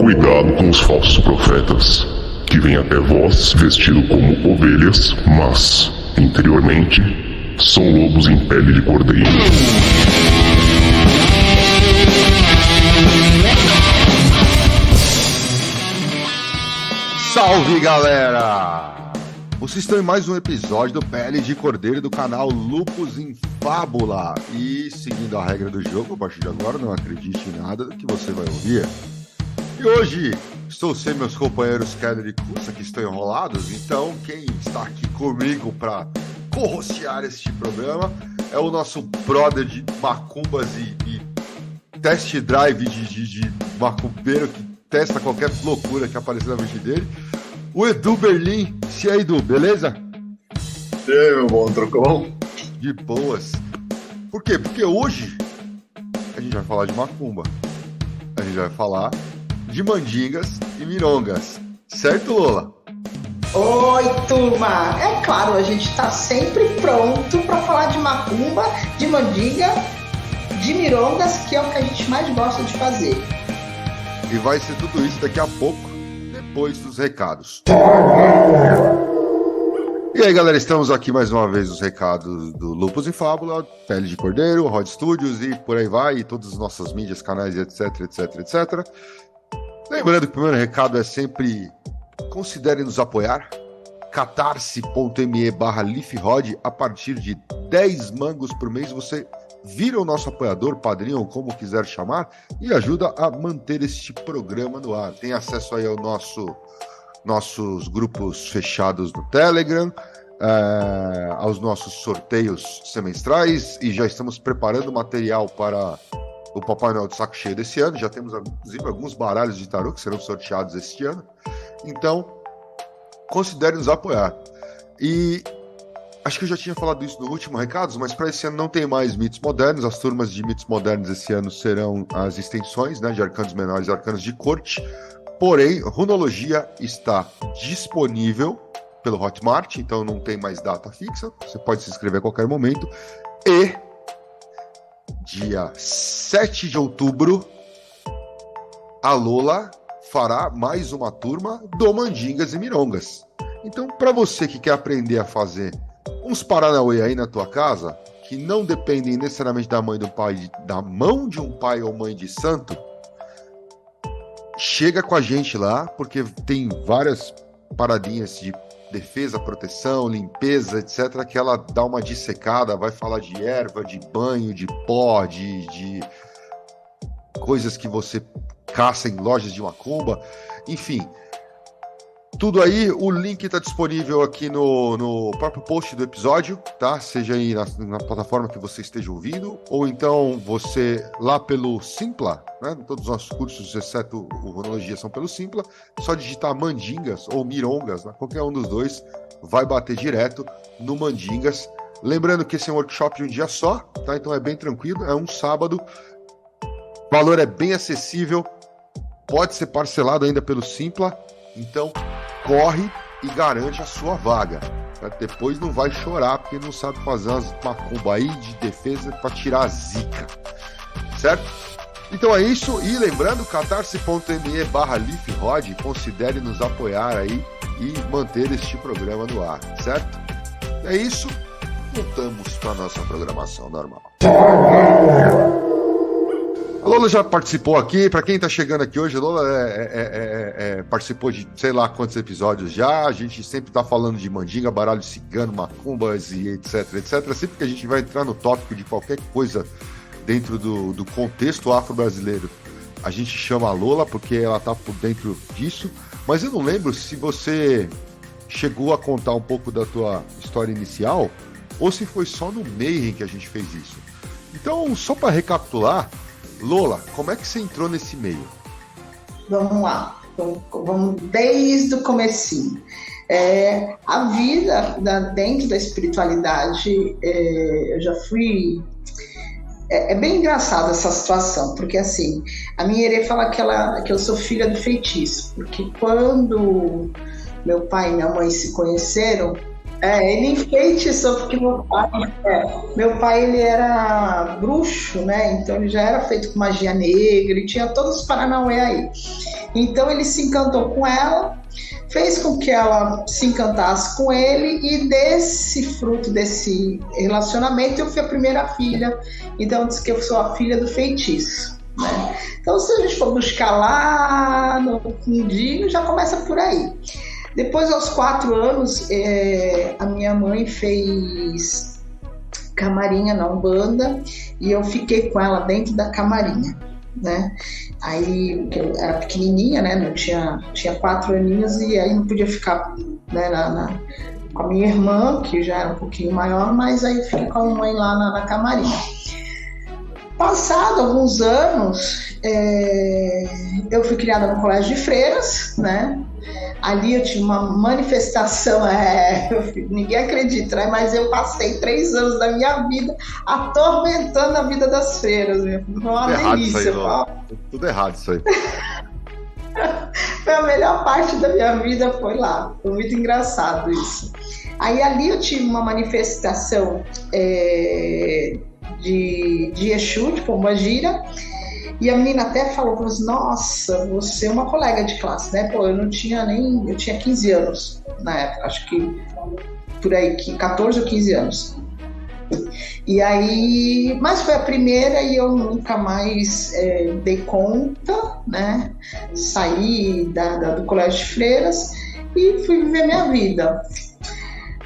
Cuidado com os falsos profetas, que vêm até vós vestido como ovelhas, mas, interiormente, são lobos em pele de cordeiro. Salve, galera! Vocês estão em mais um episódio do Pele de Cordeiro do canal Lupus em Fábula. E, seguindo a regra do jogo, a partir de agora, não acredite em nada do que você vai ouvir. E hoje, estou sem meus companheiros Keller e Kussa, que estão enrolados. Então, quem está aqui comigo para co-hostear este programa é o nosso brother de macumbas e test drive de macumbeiro que testa qualquer loucura que aparecer na mente dele, o Edu Berlim. E aí, Edu, beleza? E aí, meu bom, trocou? De boas. Por quê? Porque hoje a gente vai falar de macumba, a gente vai falar de mandingas e mirongas, certo, Lola? Oi, turma! É claro, a gente tá sempre pronto para falar de macumba, de mandinga, de mirongas, que é o que a gente mais gosta de fazer. E vai ser tudo isso daqui a pouco, depois dos recados. E aí, galera, estamos aqui mais uma vez os recados do Lupus em Fábula, Pele de Cordeiro, Rod Studios e por aí vai, e todas as nossas mídias, canais, etc. Lembrando que o primeiro recado é sempre: considerem nos apoiar. catarse.me/lifrod. A partir de 10 mangos por mês você vira o nosso apoiador, padrinho, ou como quiser chamar, e ajuda a manter este programa no ar. Tem acesso aí ao nossos grupos fechados no Telegram, aos nossos sorteios semestrais, e já estamos preparando material para o Papai Noel de Saco Cheio desse ano. Já temos, inclusive, alguns baralhos de tarô que serão sorteados este ano. Então, considere nos apoiar. E acho que eu já tinha falado isso no último recados, mas para esse ano não tem mais mitos modernos. As turmas de mitos modernos esse ano serão as extensões, né, de arcanos menores e arcanos de corte. Porém, runologia está disponível pelo Hotmart, então não tem mais data fixa. Você pode se inscrever a qualquer momento. E dia 7 de outubro, a Lola fará mais uma turma do Mandingas e Mirongas. Então, para você que quer aprender a fazer uns paranauê aí na tua casa, que não dependem necessariamente da mãe do pai, da mão de um pai ou mãe de santo, chega com a gente lá, porque tem várias paradinhas de defesa, proteção, limpeza, etc., que ela dá uma dissecada, vai falar de erva, de banho, de pó, de coisas que você caça em lojas de macumba, enfim. Tudo aí, o link está disponível aqui no próprio post do episódio, tá? Seja aí na plataforma que você esteja ouvindo, ou então você lá pelo Simpla, né? Todos os nossos cursos, exceto o Runologia, são pelo Simpla. Só digitar Mandingas ou Mirongas, né? Qualquer um dos dois vai bater direto no Mandingas. Lembrando que esse é um workshop de um dia só, tá? Então é bem tranquilo, é um sábado. O valor é bem acessível, pode ser parcelado ainda pelo Simpla, então corre e garante a sua vaga. Depois não vai chorar porque não sabe fazer umas macumba aí de defesa para tirar a zica, certo? Então é isso, e lembrando, catarse.me/lifrod, considere nos apoiar aí e manter este programa no ar, certo? É isso, voltamos para nossa programação normal. A Lola já participou aqui. Para quem tá chegando aqui hoje, a Lola participou de sei lá quantos episódios já. A gente sempre tá falando de mandinga, baralho cigano, macumbas e etc. Sempre que a gente vai entrar no tópico de qualquer coisa dentro do contexto afro-brasileiro, a gente chama a Lola porque ela tá por dentro disso. Mas eu não lembro se você chegou a contar um pouco da tua história inicial ou se foi só no Mayhem que a gente fez isso. Então, só para recapitular, Lola, como é que você entrou nesse meio? Vamos lá, vamos desde o comecinho. A vida dentro da espiritualidade, eu já fui... É bem engraçada essa situação, porque assim, a minha herê fala que eu sou filha do feitiço, porque quando meu pai e minha mãe se conheceram, Ele enfeitiçou, porque meu pai ele era bruxo, né? Então ele já era feito com magia negra, ele tinha todos os paranauê aí. Então ele se encantou com ela, fez com que ela se encantasse com ele, e desse fruto desse relacionamento eu fui a primeira filha. Então diz que eu sou a filha do feitiço, né? Então se a gente for buscar lá no fundinho, já começa por aí. Depois, aos 4 anos, a minha mãe fez camarinha na Umbanda e eu fiquei com ela dentro da camarinha, né? Aí, eu era pequenininha, né? Não tinha 4 aninhos, e aí não podia ficar, né, com a minha irmã, que já era um pouquinho maior, mas aí eu fiquei com a mãe lá na camarinha. Passado alguns anos, eu fui criada no colégio de freiras, né? Ali eu tive uma manifestação, ninguém acredita, né? Mas eu passei 3 anos da minha vida atormentando a vida das freiras. Foi uma delícia. Tudo errado isso aí. Foi a melhor parte da minha vida, foi lá. Foi muito engraçado isso. Aí ali eu tive uma manifestação de Exu, de Pombagira. E a menina até falou assim: nossa, você é uma colega de classe, né? Pô, eu tinha 15 anos na época, acho que por aí, 14 ou 15 anos. E aí, mas foi a primeira e eu nunca mais dei conta, né? Saí do colégio de freiras e fui viver minha vida.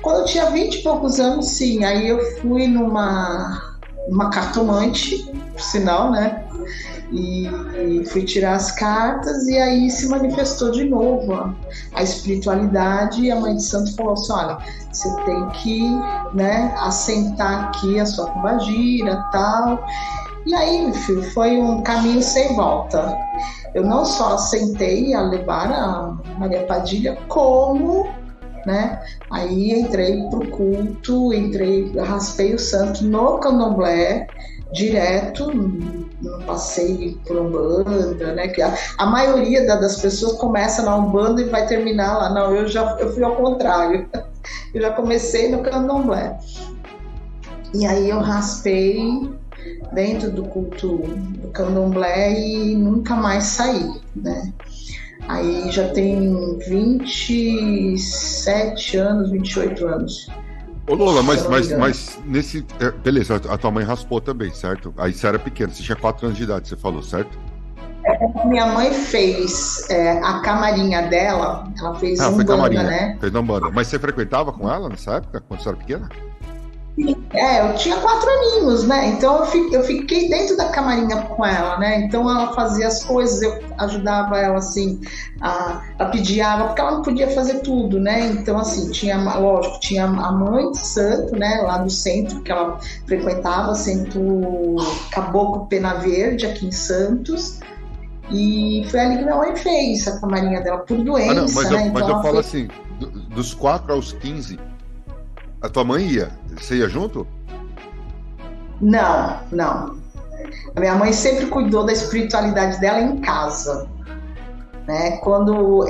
Quando eu tinha 20 e poucos anos, sim, aí eu fui numa cartomante, por sinal, né? E fui tirar as cartas, e aí se manifestou de novo a espiritualidade, e a mãe de santo falou assim: olha, você tem que, né, assentar aqui a sua pombagira e tal. E aí, filho, foi um caminho sem volta. Eu não só assentei a levar a Maria Padilha, como, né, aí entrei pro culto, raspei o santo no candomblé direto, não passei por Umbanda, né? Que a maioria das pessoas começa na Umbanda e vai terminar lá. Não, eu fui ao contrário. Eu já comecei no candomblé. E aí eu raspei dentro do culto do candomblé e nunca mais saí, né? Aí já tem 27 anos, 28 anos. Ô Lola, mas nesse... beleza, a tua mãe raspou também, certo? Aí você era pequena, você tinha 4 anos de idade, você falou, certo? Minha mãe fez a camarinha dela, ela fez Umbanda, né? Fez Umbanda. Mas você frequentava com ela nessa época, quando você era pequena? Eu tinha 4 aninhos, né? Então eu fiquei dentro da camarinha com ela, né? Então ela fazia as coisas, eu ajudava ela, assim, a pedir água, porque ela não podia fazer tudo, né? Então, assim, tinha a mãe de santo, né? Lá do centro, que ela frequentava, centro Caboclo Pena Verde, aqui em Santos. E foi ali que minha mãe fez a camarinha dela, por doença, né? Mas eu falo assim, dos 4 aos 15... A tua mãe ia? Você ia junto? Não. A minha mãe sempre cuidou da espiritualidade dela em casa, né? Quando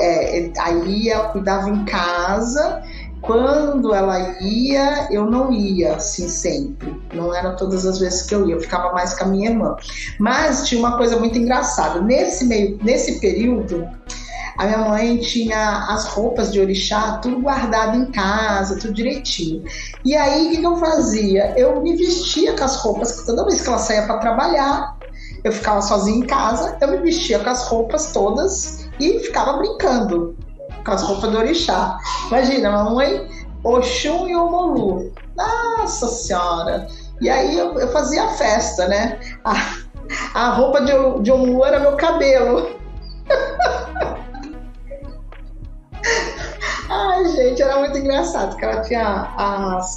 aí ela cuidava em casa, quando ela ia, eu não ia, assim, sempre. Não era todas as vezes que eu ia, eu ficava mais com a minha irmã. Mas tinha uma coisa muito engraçada. Nesse período, a minha mãe tinha as roupas de orixá, tudo guardado em casa, tudo direitinho. E aí, o que eu fazia? Eu me vestia com as roupas, toda vez que ela saía para trabalhar, eu ficava sozinha em casa, eu me vestia com as roupas todas e ficava brincando com as roupas do orixá. Imagina, a mamãe, Oxum e Omolu. Nossa Senhora! E aí eu fazia a festa, né? A roupa de Omolu era meu cabelo. Ai, gente, era muito engraçado, porque ela tinha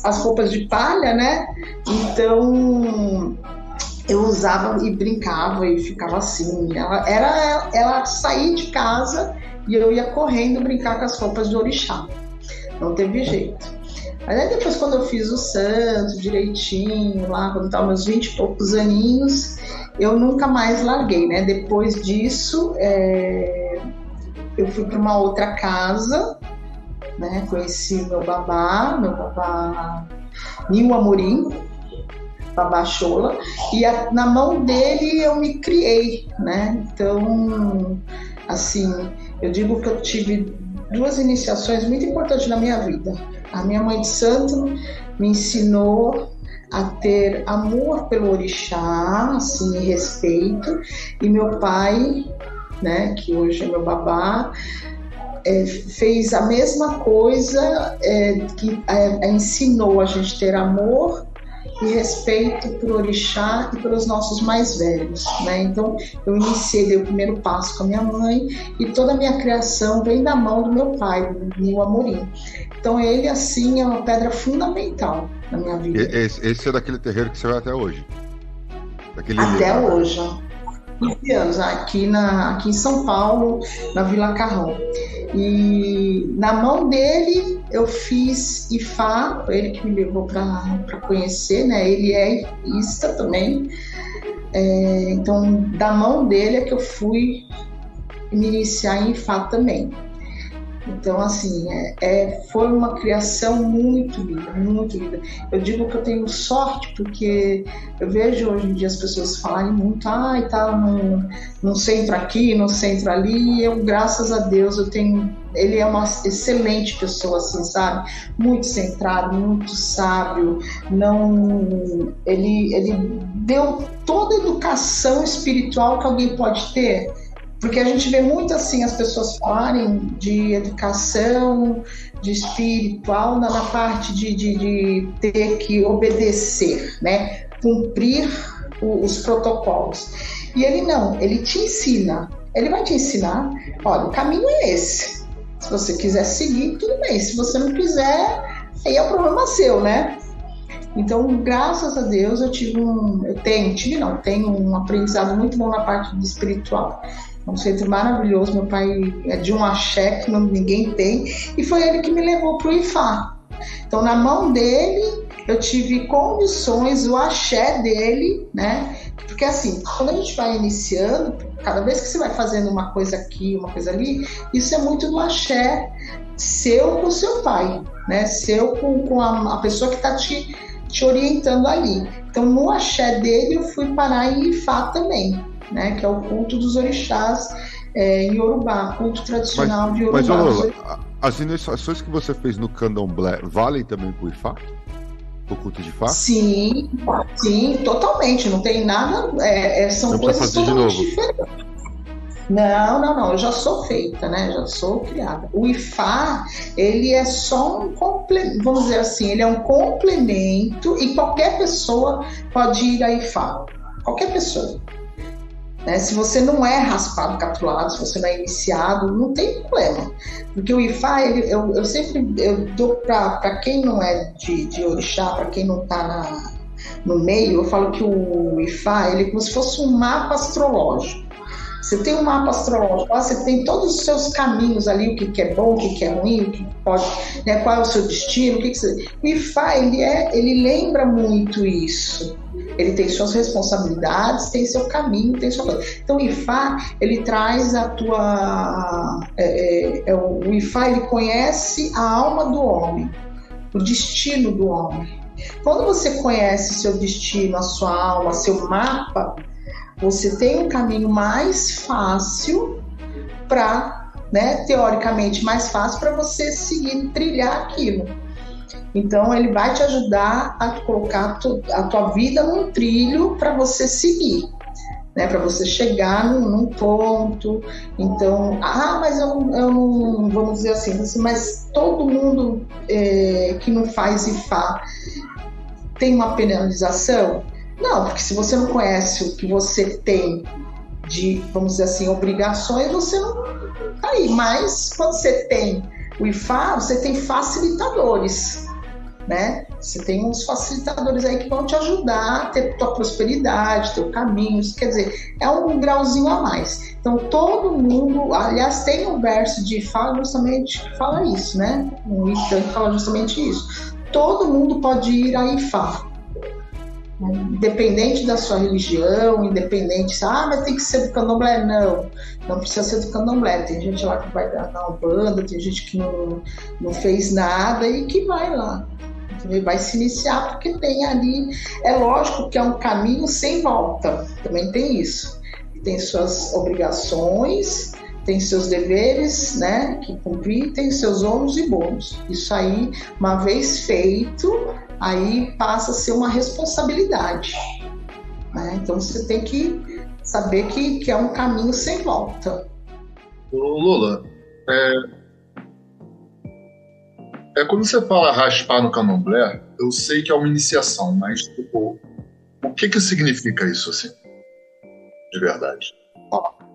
as roupas de palha, né? Então eu usava e brincava e ficava assim. Ela saía de casa e eu ia correndo brincar com as roupas do orixá. Não teve jeito. Mas aí depois, quando eu fiz o santo direitinho, lá quando estava meus 20 e poucos aninhos, eu nunca mais larguei, né? Depois disso, eu fui para uma outra casa, né? Conheci meu babá Nil Amorim, babá Chola, e na mão dele eu me criei, né? Então, assim, eu digo que eu tive 2 iniciações muito importantes na minha vida. A minha mãe de santo me ensinou a ter amor pelo orixá, assim, e respeito, e meu pai, né, que hoje é meu babá, fez a mesma coisa, que ensinou a gente ter amor e respeito por orixá e pelos nossos mais velhos, né? Então eu dei o primeiro passo com a minha mãe e toda a minha criação vem da mão do meu pai, Nil Amorim. Então ele, assim, é uma pedra fundamental na minha vida. Esse é daquele terreiro que você vai até hoje? Até hoje, 15 anos, aqui em São Paulo, na Vila Carrão. E na mão dele eu fiz Ifá, foi ele que me levou para conhecer, né? Ele é ifista também. Então, da mão dele é que eu fui me iniciar em Ifá também. Então, assim, foi uma criação muito linda, muito linda. Eu digo que eu tenho sorte porque eu vejo hoje em dia as pessoas falarem muito, tá num centro aqui, no centro ali, e eu, graças a Deus, ele é uma excelente pessoa, assim, sabe? Muito centrado, muito sábio, ele deu toda a educação espiritual que alguém pode ter. Porque a gente vê muito assim as pessoas falarem de educação, de espiritual, na parte de ter que obedecer, né? Cumprir os protocolos. E ele não, ele te ensina. Ele vai te ensinar, olha, o caminho é esse. Se você quiser seguir, tudo bem. Se você não quiser, aí é o problema seu, né? Então, graças a Deus, eu tenho um aprendizado muito bom na parte de espiritual. Um centro maravilhoso, meu pai é de um axé que ninguém tem, e foi ele que me levou para o Ifá. Então, na mão dele, eu tive condições, o axé dele, né? Porque assim, quando a gente vai iniciando, cada vez que você vai fazendo uma coisa aqui, uma coisa ali, isso é muito do axé seu com o seu pai, né? Seu com a pessoa que está te orientando ali. Então, no axé dele, eu fui parar em Ifá também, né, que é o culto dos orixás em Yorubá, culto tradicional de Yorubá. Mas, Lola, as iniciações que você fez no Candomblé valem também para o Ifá? O culto de Ifá? Sim, totalmente. Não tem nada, são coisas totalmente diferentes. Não, eu já sou feita, né? Já sou criada. O Ifá, ele é só um complemento, vamos dizer assim, ele é um complemento e qualquer pessoa pode ir a Ifá. Qualquer pessoa. Né? Se você não é raspado, capturado, se você não é iniciado, não tem problema. Porque o Ifá, eu sempre dou para quem não é de orixá, para quem não está no meio, eu falo que o Ifá, ele é como se fosse um mapa astrológico. Você tem um mapa astrológico, você tem todos os seus caminhos ali, o que é bom, o que é ruim, o que pode, né, qual é o seu destino, o que você... O Ifá, ele lembra muito isso. Ele tem suas responsabilidades, tem seu caminho, tem sua coisa. Então o Ifá, ele traz a tua... o Ifá, ele conhece a alma do homem, o destino do homem. Quando você conhece seu destino, a sua alma, seu mapa, você tem um caminho mais fácil para, né, teoricamente mais fácil para você seguir, trilhar aquilo. Então ele vai te ajudar a colocar a tua vida num trilho para você seguir, né, para você chegar num ponto. Então, mas eu não, vamos dizer assim, mas todo mundo que não faz Ifá tem uma penalização? Não, porque se você não conhece o que você tem de, vamos dizer assim, obrigações, você não tá aí. Mas quando você tem o Ifá, você tem facilitadores, né? Você tem uns facilitadores aí que vão te ajudar a ter tua prosperidade, teu caminho, quer dizer, é um grauzinho a mais. Então todo mundo, aliás, tem um verso de Ifá justamente que fala isso, né? Um Itan que fala justamente isso. Todo mundo pode ir a Ifá. Independente da sua religião, independente, mas tem que ser do candomblé, não precisa ser do candomblé. Tem gente lá que vai na Umbanda, tem gente que não fez nada e que vai lá, entendeu? Vai se iniciar porque tem ali, é lógico que é um caminho sem volta, também tem isso, tem suas obrigações, tem seus deveres, né, que cumprir, tem seus ônus e bônus. Isso aí, uma vez feito, aí passa a ser uma responsabilidade, né? Então você tem que saber que é um caminho sem volta. Ô, Lula, quando você fala raspar no candomblé, eu sei que é uma iniciação, mas tipo, o que significa isso, assim, de verdade?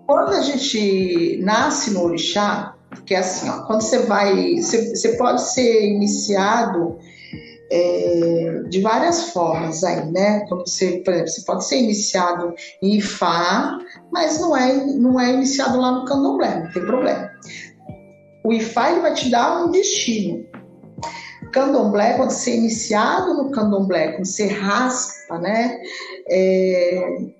Quando a gente nasce no orixá, porque assim, quando você pode ser iniciado de várias formas aí, né? Quando você, por exemplo, você pode ser iniciado em Ifá, mas não é iniciado lá no candomblé, não tem problema. O Ifá, ele vai te dar um destino. Candomblé, quando você é iniciado no candomblé, quando você raspa, né?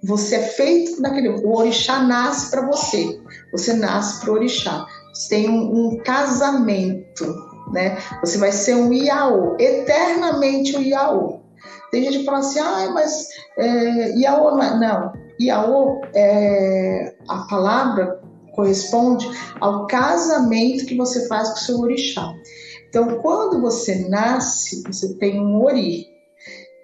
Você é feito naquele. O orixá nasce para você. Você nasce para o orixá. Você tem um casamento, né? Você vai ser um Iaô, eternamente um Iaô. Tem gente que fala assim, mas Iaô não é. Não, Iaô, a palavra corresponde ao casamento que você faz com o seu orixá. Então, quando você nasce, você tem um ori.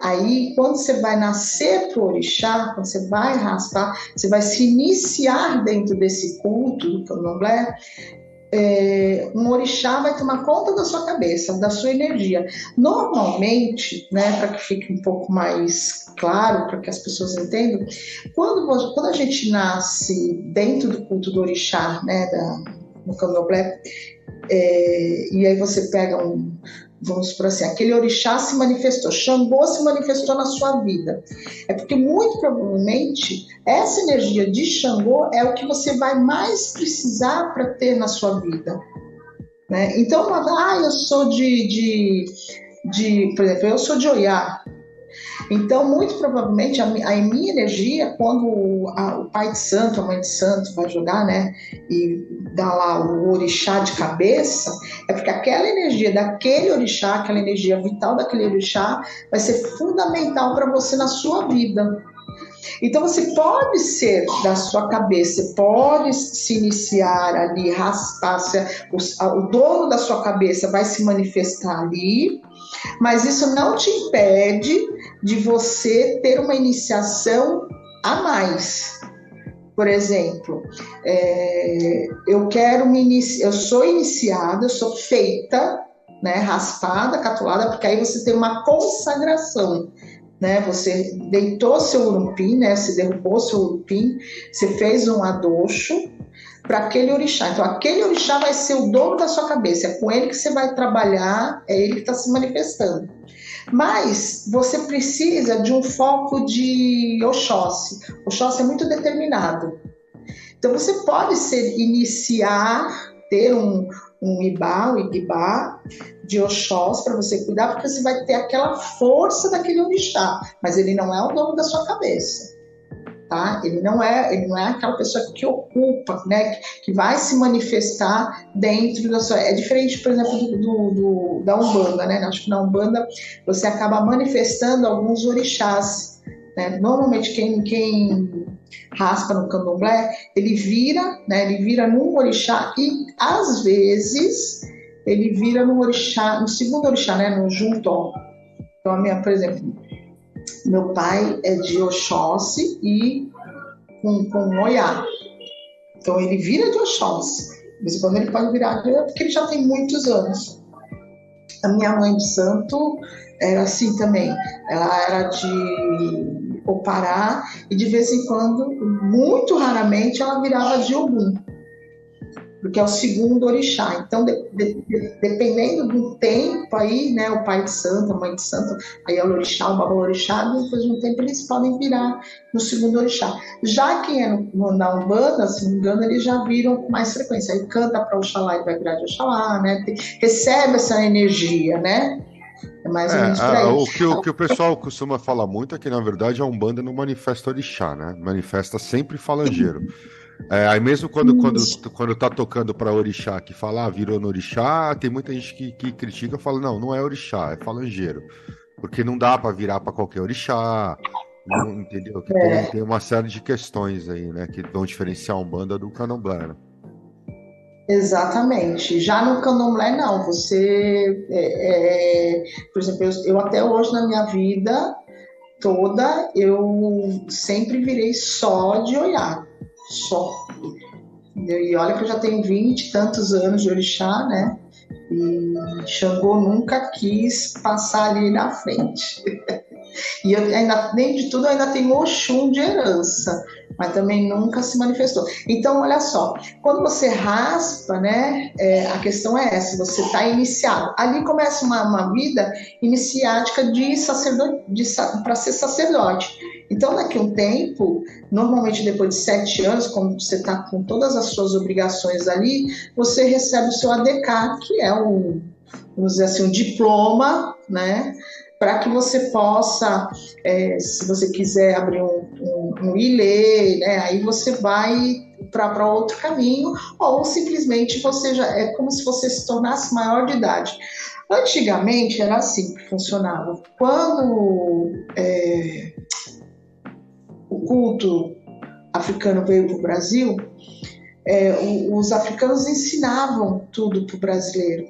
Aí, quando você vai nascer para o orixá, quando você vai raspar, você vai se iniciar dentro desse culto do candomblé, um orixá vai tomar conta da sua cabeça, da sua energia. Normalmente, né, para que fique um pouco mais claro, para que as pessoas entendam, quando a gente nasce dentro do culto do orixá, né, no candomblé, e aí você pega vamos supor assim, aquele orixá se manifestou, Xangô se manifestou na sua vida. É porque muito provavelmente essa energia de Xangô é o que você vai mais precisar para ter na sua vida, né? Então, eu sou por exemplo, eu sou de Oiá. Então, muito provavelmente, a minha energia, quando o pai de santo, a mãe de santo vai jogar, né, e dá lá o orixá de cabeça, é porque aquela energia daquele orixá, aquela energia vital daquele orixá, vai ser fundamental para você na sua vida. Então, você pode ser da sua cabeça, você pode se iniciar ali, raspar, o dono da sua cabeça vai se manifestar ali, mas isso não te impede de você ter uma iniciação a mais. Por exemplo, eu sou iniciada, eu sou feita, né, raspada, catulada, porque aí você tem uma consagração, né? Você deitou seu urupim, né? Você derrubou seu urupim, você fez um adocho para aquele orixá. Então, aquele orixá vai ser o dono da sua cabeça, é com ele que você vai trabalhar, é ele que está se manifestando. Mas você precisa de um foco de Oxóssi. Oxóssi é muito determinado. Então, você pode ter um Ibá, o Igibá de Oxóssi para você cuidar, porque você vai ter aquela força daquele orixá, mas ele não é o dono da sua cabeça. Tá? Ele não é aquela pessoa que ocupa, né, que vai se manifestar dentro da sua... É diferente, por exemplo, da Umbanda, né? Acho que na Umbanda você acaba manifestando alguns orixás, né? Normalmente quem raspa no candomblé, ele vira num orixá e, às vezes, ele vira no segundo orixá, né? No Juntó. Então, por exemplo, meu pai é de Oxóssi e com Oiá. Então ele vira de Oxóssi. De vez em quando ele pode virar, porque ele já tem muitos anos. A minha mãe de santo era assim também. Ela era de Opará e de vez em quando, muito raramente, ela virava de Ogum, porque é o segundo orixá. Então, dependendo do tempo aí, né, o pai de santo, a mãe de santo, aí é o orixá, o babalorixá, depois de um tempo eles podem virar no segundo orixá. Já quem é na Umbanda, se não me engano, eles já viram com mais frequência. Aí canta para Oxalá e vai virar de Oxalá, né, recebe essa energia, né, mais ou menos por aí. O que o pessoal costuma falar muito é que, na verdade, a Umbanda não manifesta orixá, né? Manifesta sempre falangeiro. Aí mesmo quando tá tocando para orixá, que fala, virou no orixá, tem muita gente que critica e fala, não é orixá, é falangeiro. Porque não dá para virar para qualquer orixá, não, entendeu? Que tem uma série de questões aí, né? Que vão diferenciar a Umbanda do Candomblé, né? Exatamente. Já no candomblé, não. Você, por exemplo, eu até hoje na minha vida toda, eu sempre virei só de olhar. Só. E olha que eu já tenho 20 e tantos anos de orixá, né? E Xangô nunca quis passar ali na frente. E eu ainda, além de tudo, eu ainda tenho Oxum de herança, mas também nunca se manifestou. Então, olha só, quando você raspa, né, a questão é essa, você está iniciado. Ali começa uma vida iniciática para ser sacerdote. Então, daqui a um tempo, normalmente depois de 7 anos, quando você está com todas as suas obrigações ali, você recebe o seu ADK, que é vamos dizer assim, um diploma, né? Para que você possa, se você quiser abrir um ILE, né, aí você vai para outro caminho, ou simplesmente você já é como se você se tornasse maior de idade. Antigamente era assim que funcionava. Quando o culto africano veio para o Brasil, os africanos ensinavam tudo para o brasileiro,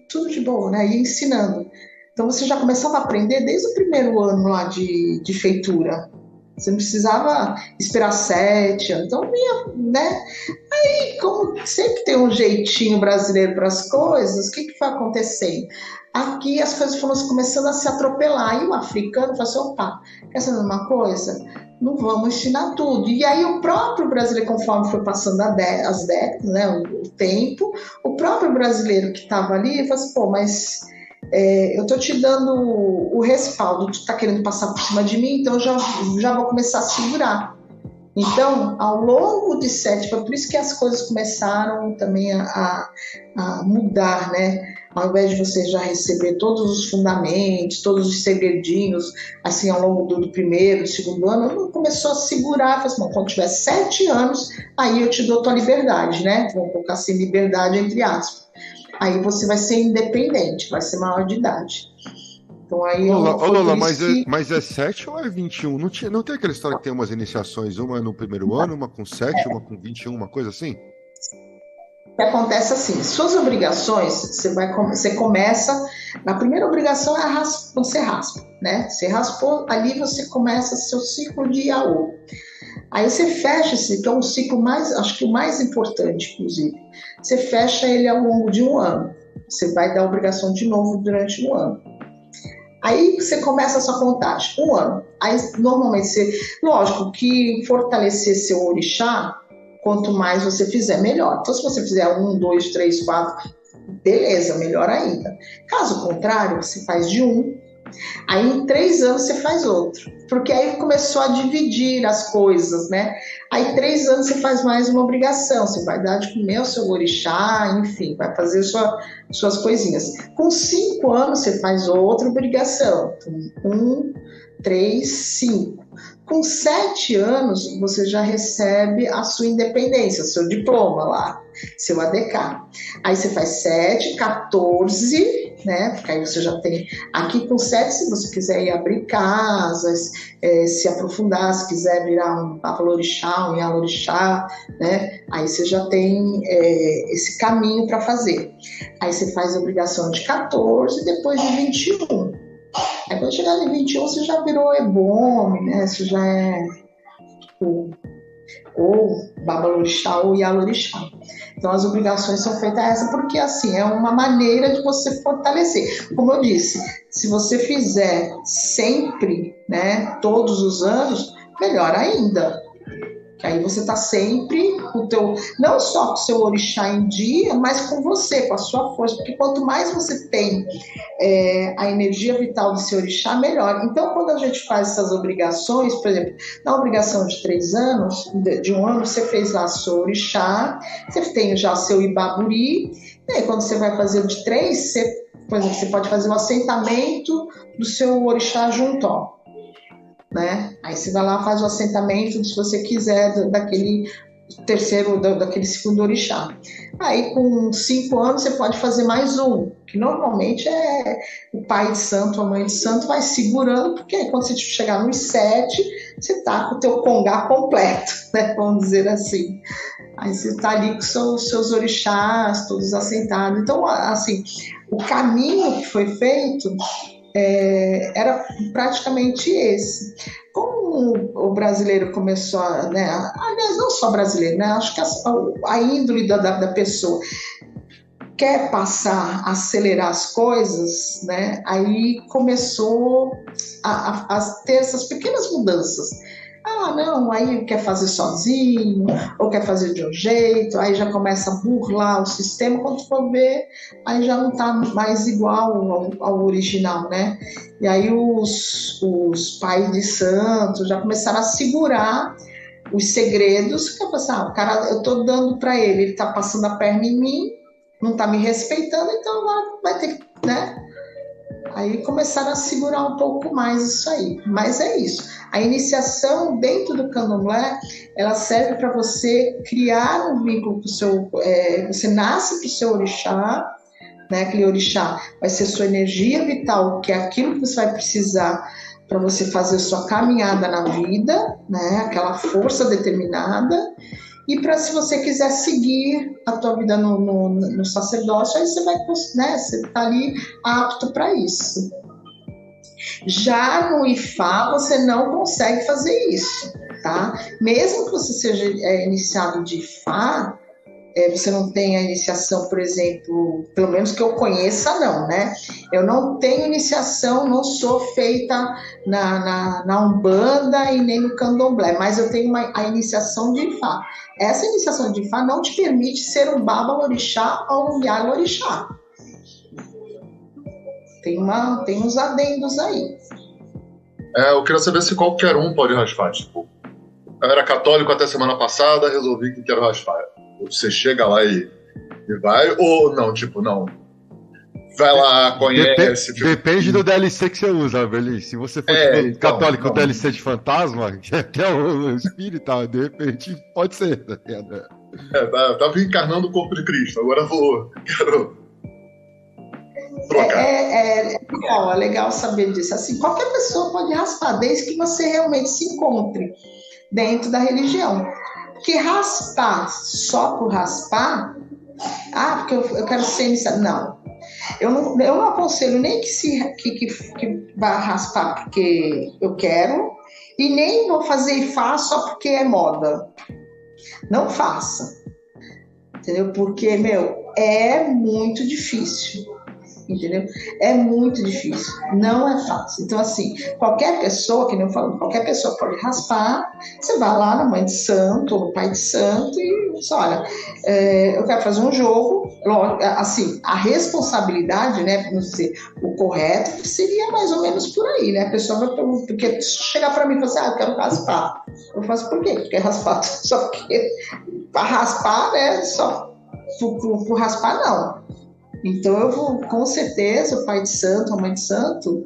tudo de bom, né? Ia ensinando. Então você já começava a aprender desde o primeiro ano lá de feitura. Você não precisava esperar 7 anos. Então vinha, né? Aí, como sempre tem um jeitinho brasileiro para as coisas, o que foi acontecendo? Aqui as coisas foram começando a se atropelar. E o africano falou assim, opa, quer saber uma coisa? Não vamos ensinar tudo. E aí o próprio brasileiro, conforme foi passando as décadas, né, o tempo, o próprio brasileiro que estava ali, falou assim, pô, mas eu estou te dando o respaldo, tu está querendo passar por cima de mim, então eu já vou começar a segurar. Então, ao longo de 7, foi por isso que as coisas começaram também a mudar, né? Ao invés de você já receber todos os fundamentos, todos os segredinhos, assim, ao longo do primeiro, do segundo ano, começou a segurar, falou assim, bom, quando tiver 7 anos, aí eu te dou tua liberdade, né? Vamos colocar assim, liberdade entre aspas. Aí você vai ser independente, vai ser maior de idade. Então aí Lola, mas é 7 ou é 21? Não tem aquela história que tem umas iniciações, uma no primeiro ano, uma com 7, uma com 21, uma coisa assim? O que acontece assim, suas obrigações, você começa, a primeira obrigação é quando você raspa, né? Você raspou, ali você começa seu ciclo de Iaô. Aí você fecha esse, que é um ciclo mais, acho que o mais importante, inclusive. Você fecha ele ao longo de 1 ano. Você vai dar obrigação de novo durante 1 ano. Aí você começa a sua contagem, 1 ano. Aí normalmente lógico que fortalecer seu orixá, quanto mais você fizer, melhor. Então se você fizer 1, 2, 3, 4, beleza, melhor ainda. Caso contrário, você faz de 1. Aí em 3 anos você faz outro, porque aí começou a dividir as coisas, né? Aí 3 anos você faz mais uma obrigação, você vai dar de comer o seu orixá, enfim, vai fazer suas coisinhas. Com 5 anos você faz outra obrigação, então, 1, 3, 5. Com 7 anos você já recebe a sua independência, seu diploma lá, seu ADK. Aí você faz 7, 14, né? Porque aí você já tem. Aqui com 7, se você quiser ir abrir casas, se aprofundar, se quiser virar um Babalorixá, um Ialorixá, né? Aí você já tem esse caminho para fazer. Aí você faz a obrigação de 14 e depois de 21. Aí quando chegar em 21, você já virou Ebome, né? Você já é ou Babalorixá ou Ialorixá. Então as obrigações são feitas essa porque assim é uma maneira de você fortalecer. Como eu disse, se você fizer sempre, né, todos os anos, melhor ainda. Que aí você está sempre com não só com o seu orixá em dia, mas com você, com a sua força. Porque quanto mais você tem a energia vital do seu orixá, melhor. Então, quando a gente faz essas obrigações, por exemplo, na obrigação de 3 anos, de 1 ano, você fez lá seu orixá, você tem já seu ibaburi, e aí quando você vai fazer o de 3, você por exemplo, você pode fazer um assentamento do seu orixá Juntó, né? Aí você vai lá, faz o assentamento, se você quiser, daquele terceiro, daquele segundo orixá. Aí com 5 anos você pode fazer mais um, que normalmente é o pai de santo, a mãe de santo vai segurando, porque aí quando você chegar nos 7, você tá com o teu congá completo, né? Vamos dizer assim. Aí você está ali com os seus orixás, todos assentados. Então, assim, o caminho que foi feito era praticamente esse. Como o brasileiro começou a, né, aliás, não só brasileiro, né, acho que a índole da pessoa quer passar, acelerar as coisas, né, aí começou a ter essas pequenas mudanças. Ah, não, aí quer fazer sozinho, ou quer fazer de um jeito, aí já começa a burlar o sistema, quando for ver, aí já não está mais igual ao original, né? E aí os pais de santo já começaram a segurar os segredos, que é passar, o cara, eu estou dando para ele está passando a perna em mim, não está me respeitando, então agora vai ter que, né? Aí começaram a segurar um pouco mais isso aí. Mas é isso. A iniciação dentro do candomblé, ela serve para você criar um vínculo com o seu... você nasce para o seu orixá, né? Aquele orixá vai ser sua energia vital, que é aquilo que você vai precisar para você fazer sua caminhada na vida, né? Aquela força determinada. E para, se você quiser seguir a tua vida no sacerdócio, aí você vai, né, você está ali apto para isso. Já no Ifá, você não consegue fazer isso, tá? Mesmo que você seja iniciado de Ifá, você não tem a iniciação, por exemplo, pelo menos que eu conheça, não, né? Eu não tenho iniciação, não sou feita na Umbanda e nem no Candomblé, mas eu tenho a iniciação de Ifá. Essa iniciação de Ifá não te permite ser um Baba Orixá ou um Yala Orixá. Tem uns adendos aí. Eu queria saber se qualquer um pode raspar. Tipo, eu era católico até semana passada, resolvi que quero raspar. Você chega lá e vai, ou não, tipo, não. Vai lá, conhece. Depende do DLC que você usa, Berlim. Se você for então, católico, não. DLC de fantasma, que é o espírita, de repente pode ser. Tava encarnando o corpo de Cristo, agora quero trocar. É legal saber disso. Assim, qualquer pessoa pode raspar, desde que você realmente se encontre dentro da religião. Porque raspar só por raspar, porque eu quero ser iniciado. Não. Eu não aconselho nem que vá raspar porque eu quero, e nem vou fazer Ifá só porque é moda. Não faça. Entendeu? Porque, é muito difícil. Entendeu? É muito difícil, não é fácil. Então, assim, qualquer pessoa, que nem eu falo, qualquer pessoa pode raspar, você vai lá na mãe de santo ou no pai de santo e diz, olha, eu quero fazer um jogo, assim, a responsabilidade, né, não sei, o correto seria mais ou menos por aí, né, a pessoa vai perguntar, porque se chegar para mim e falar assim, eu quero raspar, eu faço por quê? Porque raspar, só porque para raspar, né, só por raspar, não. Então eu vou, com certeza, o pai de santo, a mãe de santo,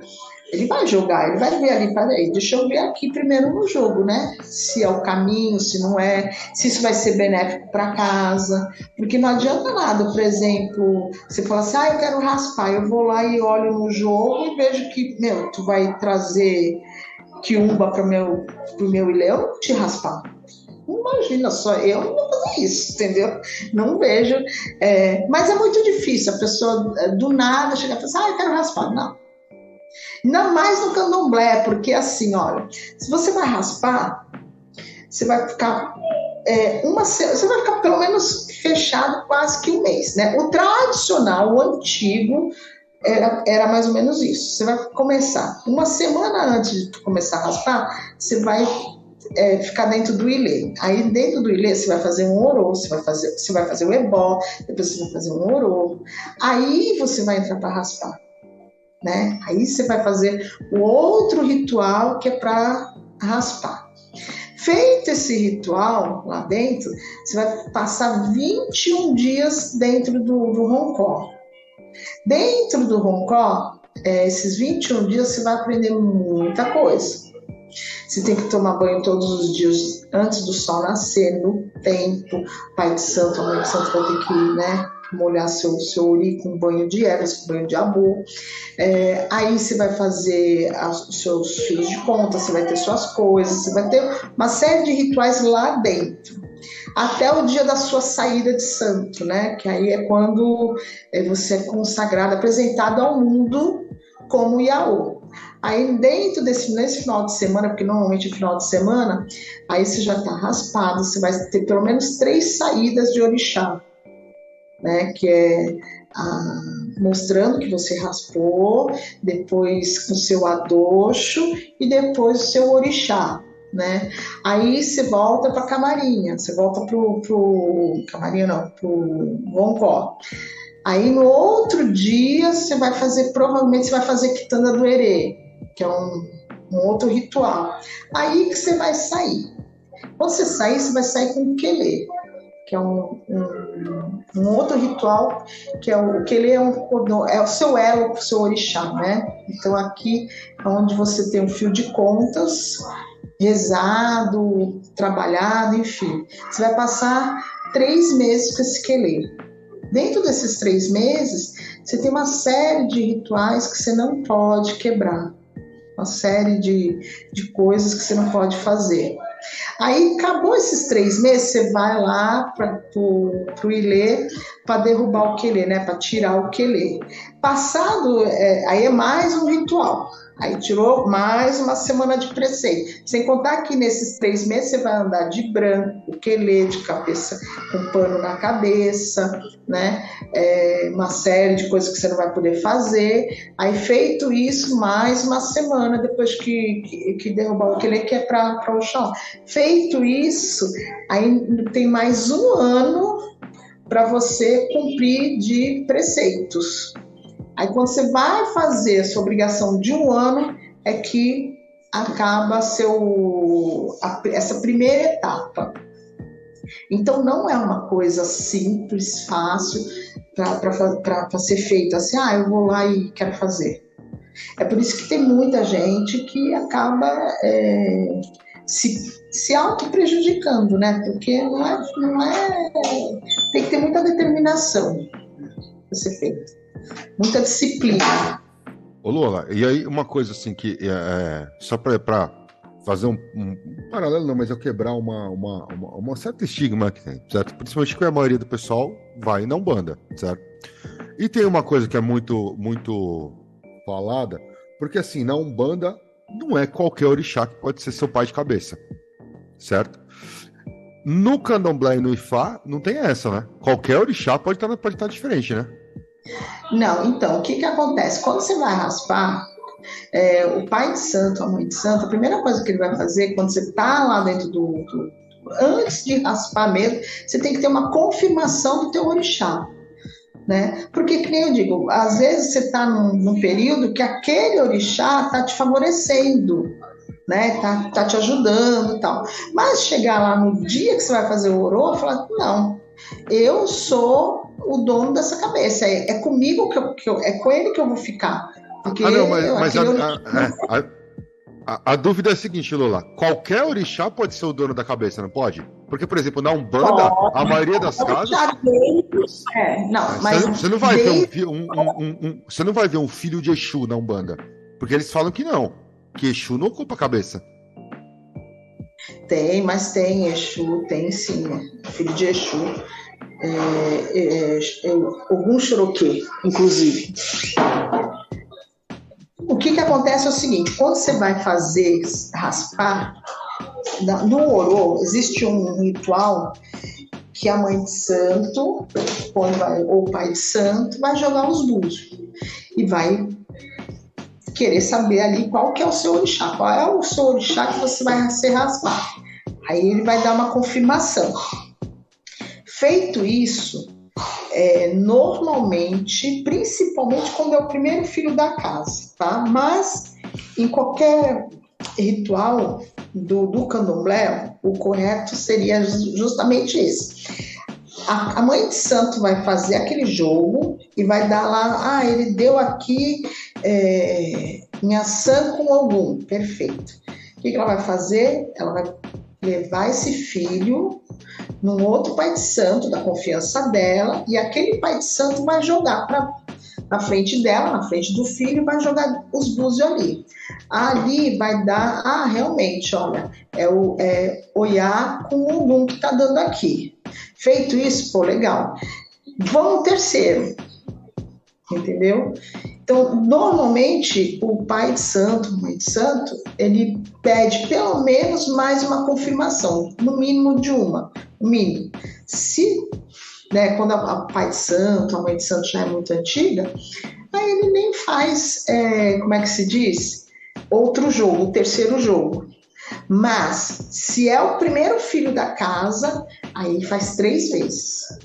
ele vai jogar, ele vai ver ali, peraí, deixa eu ver aqui primeiro no jogo, né? Se é o caminho, se não é, se isso vai ser benéfico para casa, porque não adianta nada, por exemplo, você fala assim, eu quero raspar, eu vou lá e olho no jogo e vejo que, tu vai trazer quiumba pro meu ilê, eu não vou te raspar. Imagina só, eu não vou fazer isso, entendeu? Não vejo. Mas é muito difícil a pessoa do nada chegar e falar assim, eu quero raspar. Não. Ainda mais no candomblé, porque assim, olha, se você vai raspar, você vai ficar você vai ficar pelo menos fechado quase que um mês, né? O tradicional, o antigo, era mais ou menos isso. Você vai começar uma semana antes de começar a raspar, você vai ficar dentro do ilê. Aí dentro do ilê você vai fazer um orô, você vai fazer o ebó, depois você vai fazer um orô. Aí você vai entrar para raspar, né? Aí você vai fazer o outro ritual que é para raspar. Feito esse ritual lá dentro, você vai passar 21 dias dentro do roncó. Dentro do Roncó, esses 21 dias você vai aprender muita coisa. Você tem que tomar banho todos os dias antes do sol nascer, no tempo. Pai de santo, a mãe de santo vai ter que, né, molhar seu uri com banho de ervas, com banho de abu. Aí você vai fazer os seus fios de conta, você vai ter suas coisas, você vai ter uma série de rituais lá dentro. Até o dia da sua saída de santo, né? Que aí é quando você é consagrado, apresentado ao mundo como Yaô. Aí dentro nesse final de semana, porque normalmente é final de semana, aí você já está raspado, você vai ter pelo menos 3 saídas de orixá, né? Que é mostrando que você raspou, depois com o seu adocho e depois o seu orixá, né? Aí você volta para a camarinha, você volta pro Roncó. Aí no outro dia provavelmente você vai fazer quitanda do Herê, que é um outro ritual. Aí que você vai sair. Quando você sair, você vai sair com o quelê, que é um outro ritual, que é o quelê, é o seu elo com o seu orixá, né? Então aqui é onde você tem um fio de contas, rezado, trabalhado, enfim. Você vai passar 3 meses com esse quelê. Dentro desses 3 meses, você tem uma série de rituais que você não pode quebrar. Uma série de coisas que você não pode fazer. Aí, acabou esses 3 meses, você vai lá para o Ilê para derrubar o quelê, né? Para tirar o quelê. Passado, aí é mais um ritual. Aí tirou mais uma semana de preceito. Sem contar que nesses 3 meses você vai andar de branco, quelê, de cabeça, com pano na cabeça, né? Uma série de coisas que você não vai poder fazer. Aí feito isso, mais uma semana depois que derrubar o quelê, que é para o chão. Feito isso, aí tem mais um ano para você cumprir de preceitos. Aí quando você vai fazer a sua obrigação de 1 ano, é que acaba essa primeira etapa. Então não é uma coisa simples, fácil, para ser feito assim, eu vou lá e quero fazer. É por isso que tem muita gente que acaba se auto-prejudicando, né? Porque não é. Tem que ter muita determinação para ser feito. Muita disciplina. Ô Lola, e aí uma coisa assim que só para fazer um paralelo, não, mas eu quebrar uma certa estigma que tem, certo? Principalmente que a maioria do pessoal vai na Umbanda, certo? E tem uma coisa que é muito, muito falada, porque assim, na Umbanda não é qualquer orixá que pode ser seu pai de cabeça, certo? No Candomblé e no Ifá não tem essa, né? Qualquer orixá pode estar diferente, né? Não, então, o que acontece? Quando você vai raspar, o pai de santo, a mãe de santo, a primeira coisa que ele vai fazer quando você está lá dentro antes de raspar mesmo, você tem que ter uma confirmação do teu orixá, né? Porque, que nem eu digo, às vezes você está num período que aquele orixá está te favorecendo, né? Tá te ajudando e tal. Mas chegar lá no dia que você vai fazer o orô, falar, não, eu sou o dono dessa cabeça, é comigo é com ele que eu vou ficar. Porque não, mas a dúvida é a seguinte, Lola, qualquer orixá pode ser o dono da cabeça, não pode? Porque, por exemplo, na Umbanda, a maioria das casas... mas você não vai ver você não vai ver um filho de Exu na Umbanda, porque eles falam que não, que Exu não ocupa a cabeça. Tem, mas tem Exu, tem sim, filho de Exu. Ogum Xoroquê, inclusive. O que acontece é o seguinte, quando você vai fazer raspar, no orô existe um ritual que a mãe de santo, ou o pai de santo, vai jogar os búzios e vai querer saber ali qual que é o seu orixá, qual é o seu orixá que você vai ser raspar. Aí ele vai dar uma confirmação. Feito isso, normalmente, principalmente quando é o primeiro filho da casa, tá? Mas em qualquer ritual do candomblé, o correto seria justamente esse. A mãe de santo vai fazer aquele jogo e vai dar lá, ele deu aqui em ação com algum, perfeito. O que ela vai fazer? Ela vai levar esse filho num outro pai de santo da confiança dela, e aquele pai de santo vai jogar na frente dela, na frente do filho, vai jogar os búzios ali. Ali vai dar, realmente, olha, é Oiá com o Ogum que tá dando aqui. Feito isso, pô, legal. Vamos terceiro, entendeu? Então, normalmente, o pai de santo, mãe de santo, ele pede pelo menos mais uma confirmação, no mínimo de uma, no mínimo. Se, quando a pai de santo, a mãe de santo já é muito antiga, aí ele nem faz, como é que se diz? Outro jogo, o terceiro jogo. Mas, se é o primeiro filho da casa, aí faz 3 vezes.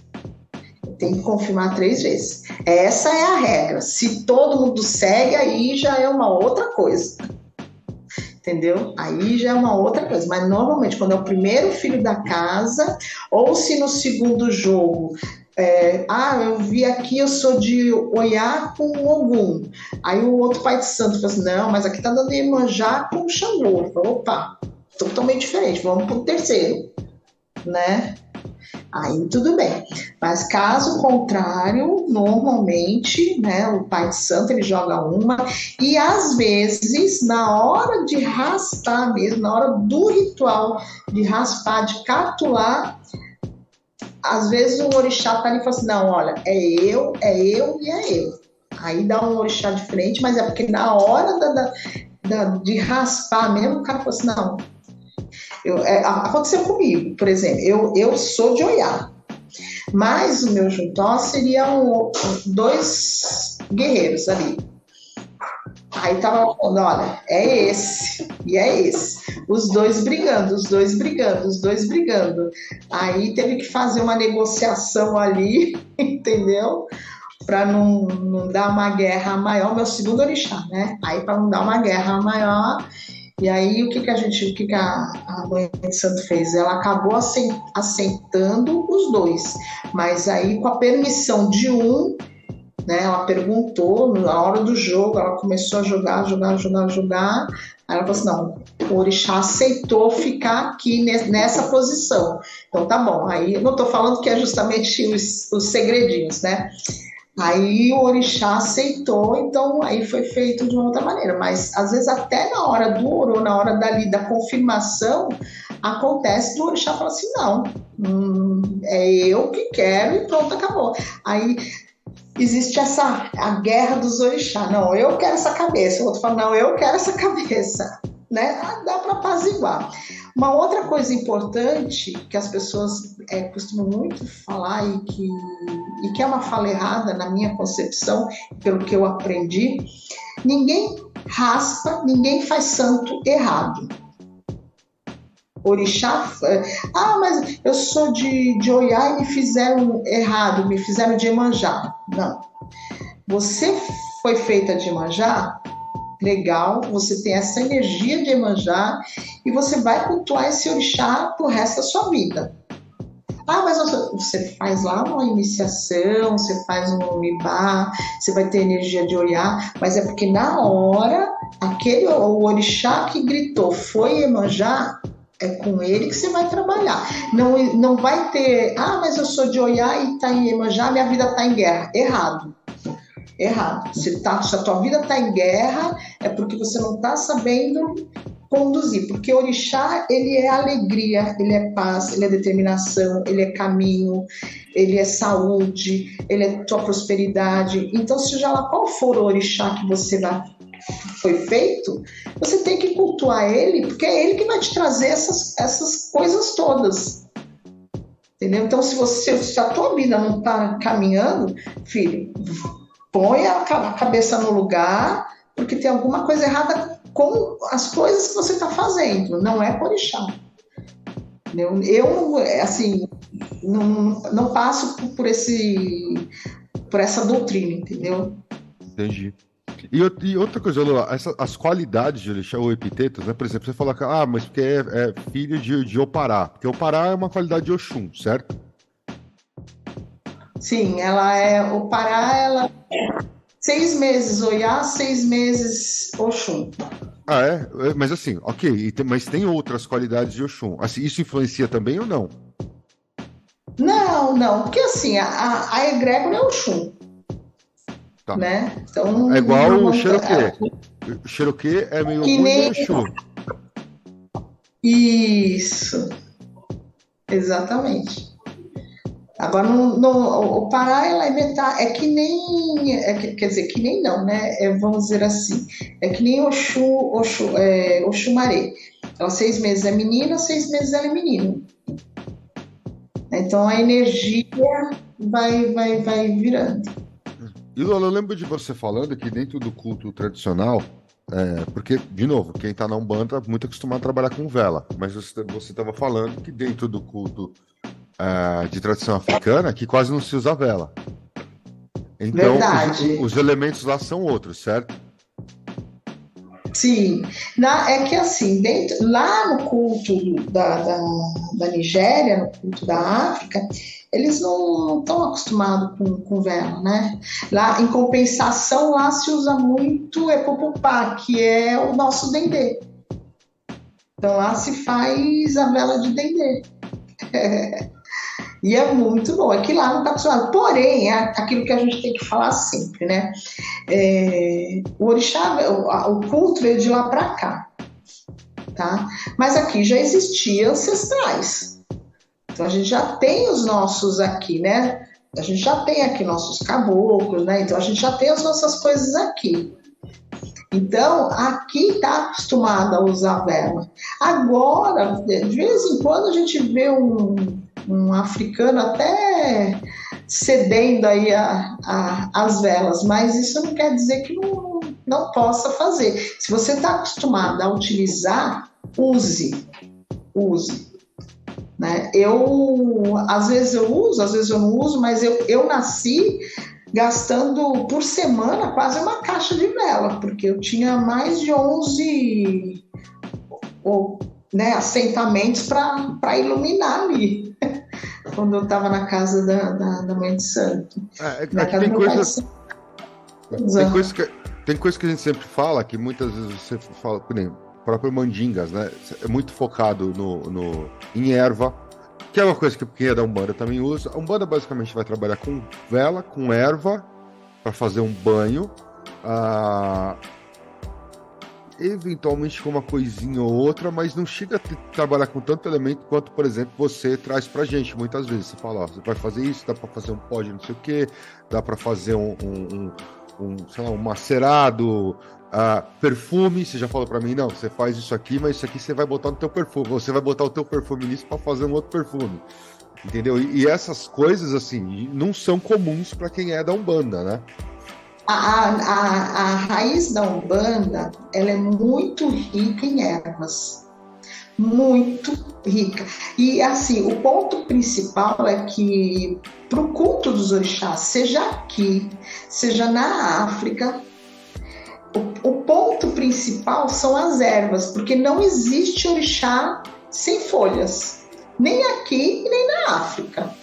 Tem que confirmar 3 vezes. Essa é a regra. Se todo mundo segue, aí já é uma outra coisa. Entendeu? Aí já é uma outra coisa. Mas normalmente, quando é o primeiro filho da casa, ou se no segundo jogo, eu vi aqui, eu sou de Oiá com Ogum. Aí o outro pai de santo fala assim, não, mas aqui tá dando Iemanjá com Xangô. Opa, totalmente diferente. Vamos pro terceiro, né? Aí tudo bem, mas caso contrário, normalmente, o pai de santo ele joga uma, e às vezes na hora de raspar mesmo, na hora do ritual de raspar, de catular, às vezes o orixá tá ali e fala assim, não, olha, é eu e é eu. Aí dá um orixá diferente, mas é porque na hora de raspar mesmo, o cara fala assim, não. Aconteceu comigo, por exemplo, eu sou de Oiá, mas o meu juntó seriam 2 guerreiros ali. Aí tava falando, olha, é esse e é esse. Os dois brigando. Aí teve que fazer uma negociação ali, entendeu? Para não dar uma guerra maior, meu segundo orixá, né? Aí para não dar uma guerra maior. E aí, o que a mãe de santo fez? Ela acabou aceitando os 2, mas aí, com a permissão de um, ela perguntou, na hora do jogo, ela começou a jogar, aí ela falou assim, não, o orixá aceitou ficar aqui nessa posição, então tá bom, aí eu não estou falando que é justamente os segredinhos, né? Aí o orixá aceitou, então aí foi feito de uma outra maneira. Mas às vezes até na hora do orô, na hora da confirmação, acontece do orixá falar assim, não, é eu que quero e pronto, acabou. Aí existe a guerra dos orixás. Não, eu quero essa cabeça. O outro fala, não, eu quero essa cabeça. Né? Dá para apaziguar. Uma outra coisa importante que as pessoas costumam muito falar e que é uma fala errada na minha concepção, pelo que eu aprendi, ninguém raspa, ninguém faz santo errado. Orixá, mas eu sou de Oiá e me fizeram errado, me fizeram de Iemanjá. Não. Você foi feita de Iemanjá, legal, você tem essa energia de Iemanjá e você vai cultuar esse orixá pro resto da sua vida. Mas você faz lá uma iniciação, você faz um mibá, você vai ter energia de Oiá, mas é porque na hora, o orixá que gritou foi Iemanjá, é com ele que você vai trabalhar. Não vai ter, mas eu sou de Oiá e tá em Iemanjá, minha vida tá em guerra. Errado. Se a tua vida está em guerra, é porque você não está sabendo conduzir. Porque o orixá, ele é alegria, ele é paz, ele é determinação, ele é caminho, ele é saúde, ele é tua prosperidade. Então, seja lá qual for o orixá que foi feito, você tem que cultuar ele, porque é ele que vai te trazer essas coisas todas. Entendeu? Então, se a tua vida não está caminhando, filho, põe a cabeça no lugar, porque tem alguma coisa errada com as coisas que você está fazendo, não é por orixá. Eu assim, não passo por essa doutrina, entendeu? Entendi. E outra coisa, Lula, as qualidades de orixá ou epitetos, né? Por exemplo, você fala que, mas porque é filho de Opará, porque Opará é uma qualidade de Oxum, certo? Sim, ela é. O Pará, ela. 6 meses Oiá, 6 meses Oxum. Ah, é? Mas assim, ok, mas tem outras qualidades de Oxum. Assim, isso influencia também ou não? Não, não, porque assim, a egrégora é Oxum, Tá. né? Então, É igual o não, Cherokee. O Cherokee é meio que Ogum e nem. meio Exu. Isso, exatamente. Agora, o Pará, ela é metade, é que nem, quer dizer, que nem não, né? Vamos dizer assim, é que nem Oxumaré. Então, 6 meses é menina, 6 meses ela é menino. Então, a energia vai virando. E Lola, eu lembro de você falando que dentro do culto tradicional, porque, de novo, quem está na Umbanda é muito acostumado a trabalhar com vela, mas você estava falando que dentro do culto de tradição africana, que quase não se usa vela. Então, Verdade. os elementos lá são outros, certo? Sim, é que assim, lá no culto da Nigéria, no culto da África, eles não estão acostumados com vela, né? Lá, em compensação, lá se usa muito Epopopá, que é o nosso dendê. Então lá se faz a vela de dendê. E é muito bom, é que lá não está acostumado. Porém, é aquilo que a gente tem que falar sempre, né? O orixá, o culto veio de lá para cá, tá? Mas aqui já existiam ancestrais. Então a gente já tem os nossos aqui, né? A gente já tem aqui nossos caboclos, né? Então a gente já tem as nossas coisas aqui. Então, aqui está acostumado a usar vela. Agora, de vez em quando, a gente vê um africano até cedendo aí as velas, mas isso não quer dizer que não possa fazer. Se você está acostumado a utilizar, use. Né? Às vezes eu uso, às vezes eu não uso, mas eu nasci gastando por semana quase uma caixa de vela, porque eu tinha mais de 11 assentamentos para iluminar ali, quando eu estava na casa da Mãe de Santo. Tem coisa que a gente sempre fala, que muitas vezes você fala, por exemplo, o próprio Mandingas, né? É muito focado em erva, que é uma coisa que quem é da Umbanda também usa. A Umbanda basicamente vai trabalhar com vela, com erva, para fazer um banho, eventualmente com uma coisinha ou outra, mas não chega a trabalhar com tanto elemento quanto, por exemplo, você traz pra gente muitas vezes. Você fala, você vai fazer isso, dá para fazer um pó de não sei o que, dá para fazer sei lá, um macerado, perfume. Você já falou para mim, não, você faz isso aqui, mas isso aqui você vai botar no teu perfume, você vai botar o teu perfume nisso para fazer um outro perfume, entendeu? E essas coisas, assim, não são comuns para quem é da Umbanda, né? A raiz da Umbanda, ela é muito rica em ervas, muito rica. E assim, o ponto principal é que para o culto dos orixás, seja aqui, seja na África, o ponto principal são as ervas, porque não existe orixá sem folhas, nem aqui e nem na África.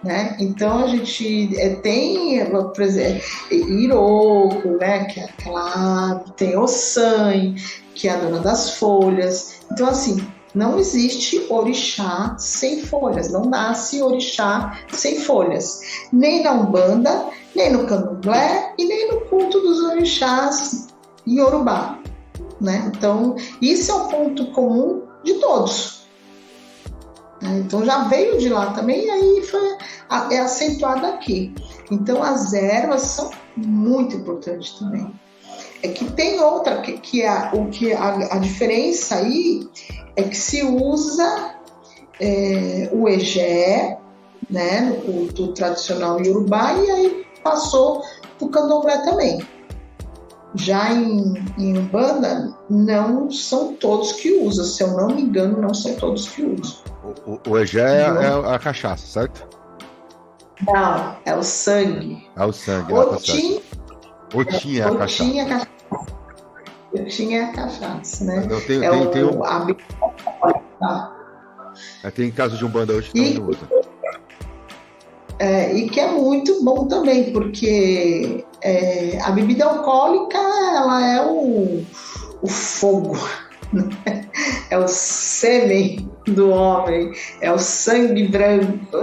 Né? Então a gente tem, por exemplo, Iroko, né? Que é aquela, tem Ossan, que é a dona das folhas. Então, assim, não existe orixá sem folhas, não nasce orixá sem folhas, nem na Umbanda, nem no Candomblé e nem no culto dos orixás Yorubá, né? Então, isso é um ponto comum de todos. Então já veio de lá também e aí é acentuado aqui. Então as ervas são muito importantes também. É que tem outra a diferença aí é que se usa o egé, né, no culto tradicional iorubá, e aí passou para o candomblé também. Já em Umbanda, não são todos que usam, se eu não me engano, não são todos que usam. O egé é a cachaça, certo? Não, é o sangue. É o sangue. Otim é a cachaça. Otim é a cachaça, né? Tem caso de Umbanda hoje que não usa. E que é muito bom também, porque a bebida alcoólica, ela é o fogo, né? É o sêmen do homem, é o sangue branco.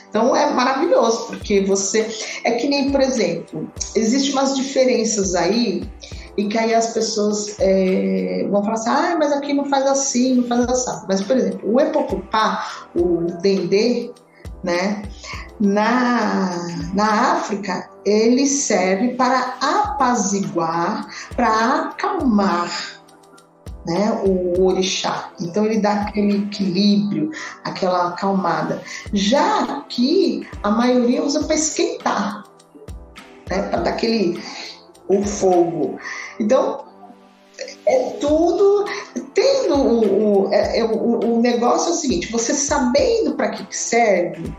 Então é maravilhoso, porque você... É que nem, por exemplo, existem umas diferenças aí, e que aí as pessoas vão falar assim, mas aqui não faz assim, não faz assim. Mas, por exemplo, o epocupá, o dendê, né? Na África, ele serve para apaziguar, para acalmar, né, o orixá. Então ele dá aquele equilíbrio, aquela acalmada. Já aqui, a maioria usa para esquentar, né, para dar o fogo. Então, é tudo... Tendo o negócio é o seguinte, você sabendo para que serve,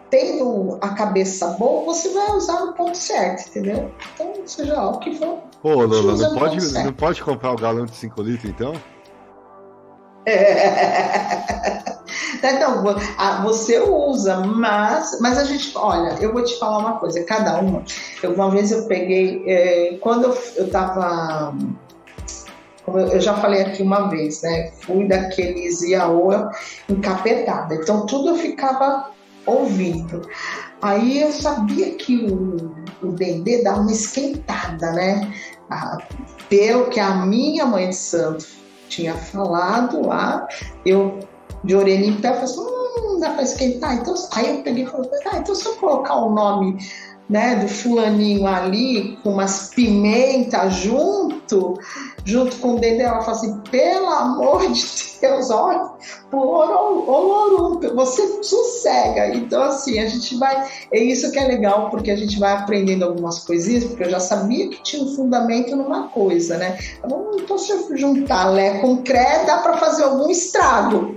tendo a cabeça boa, você vai usar no ponto certo, entendeu? Então, seja lá o que for. Pô, Lola, não pode comprar o galão de 5 litros, então? Então, você usa, mas a gente... Olha, eu vou te falar uma coisa, cada uma... Uma vez eu peguei... quando eu tava... Como eu já falei aqui uma vez, né? Fui daqueles Iaoa encapetada. Então, tudo eu ficava ouvindo. Aí eu sabia que o dendê dá uma esquentada, né? Pelo que a minha mãe de santo tinha falado lá, eu de orelha em pé falei assim, dá para esquentar? Então, aí eu peguei e falei, então se eu colocar o nome, né, do fulaninho ali, com umas pimentas junto com o dendê, ela fala assim, pelo amor de Deus, olha, Olorum, você sossega. Então, assim, a gente vai... É isso que é legal, porque a gente vai aprendendo algumas coisinhas, porque eu já sabia que tinha um fundamento numa coisa, né? Então, se eu juntar Lé com Cré, dá para fazer algum estrago.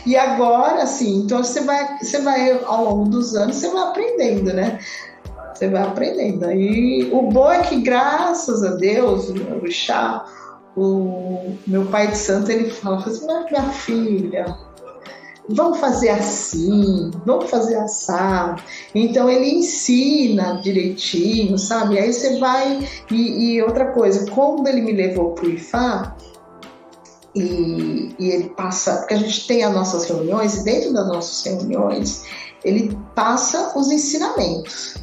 E agora, assim, então você vai, ao longo dos anos, você vai aprendendo, né? Você vai aprendendo. E o bom é que, graças a Deus, o chá, o meu pai de santo, ele fala assim, mas minha filha, vamos fazer assim, vamos fazer assado. Então ele ensina direitinho, sabe? Aí você vai... E outra coisa, quando ele me levou para o Ifá, e ele passa, porque a gente tem as nossas reuniões, e dentro das nossas reuniões, ele passa os ensinamentos.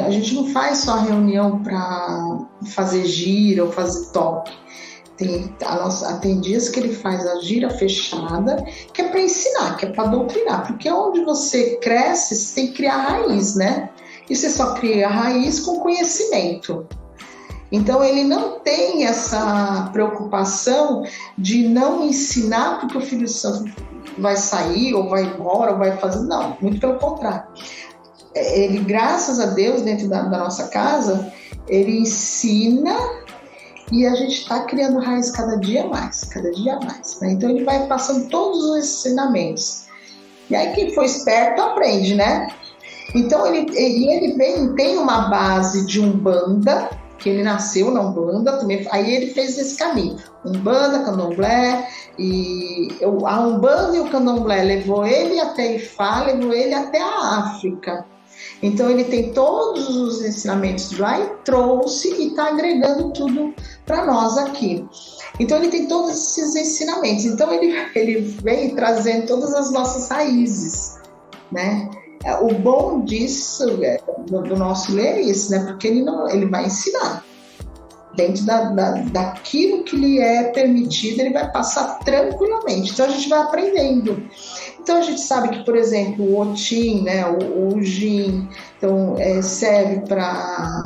A gente não faz só reunião para fazer gira ou fazer toque. Tem dias que ele faz a gira fechada, que é para ensinar, que é para doutrinar, porque onde você cresce, você tem que criar raiz, né? E você só cria raiz com conhecimento. Então, ele não tem essa preocupação de não ensinar porque o Filho Santo vai sair, ou vai embora, ou vai fazer. Não, muito pelo contrário. Ele, graças a Deus, dentro da nossa casa, ele ensina e a gente está criando raiz cada dia mais, né? Então, ele vai passando todos os ensinamentos. E aí, quem for esperto aprende, né? Então, ele tem uma base de Umbanda, que ele nasceu na Umbanda também, aí ele fez esse caminho, Umbanda, Candomblé, e a Umbanda e o Candomblé levou ele até Ifá, levou ele até a África. Então ele tem todos os ensinamentos de lá e trouxe e está agregando tudo para nós aqui. Então ele tem todos esses ensinamentos, então ele vem trazendo todas as nossas raízes, né? O bom disso, do nosso ler, é isso, né? Porque ele vai ensinar. Dentro daquilo que lhe é permitido, ele vai passar tranquilamente. Então, a gente vai aprendendo. Então, a gente sabe que, por exemplo, o Otim, né? o Jin, então, serve para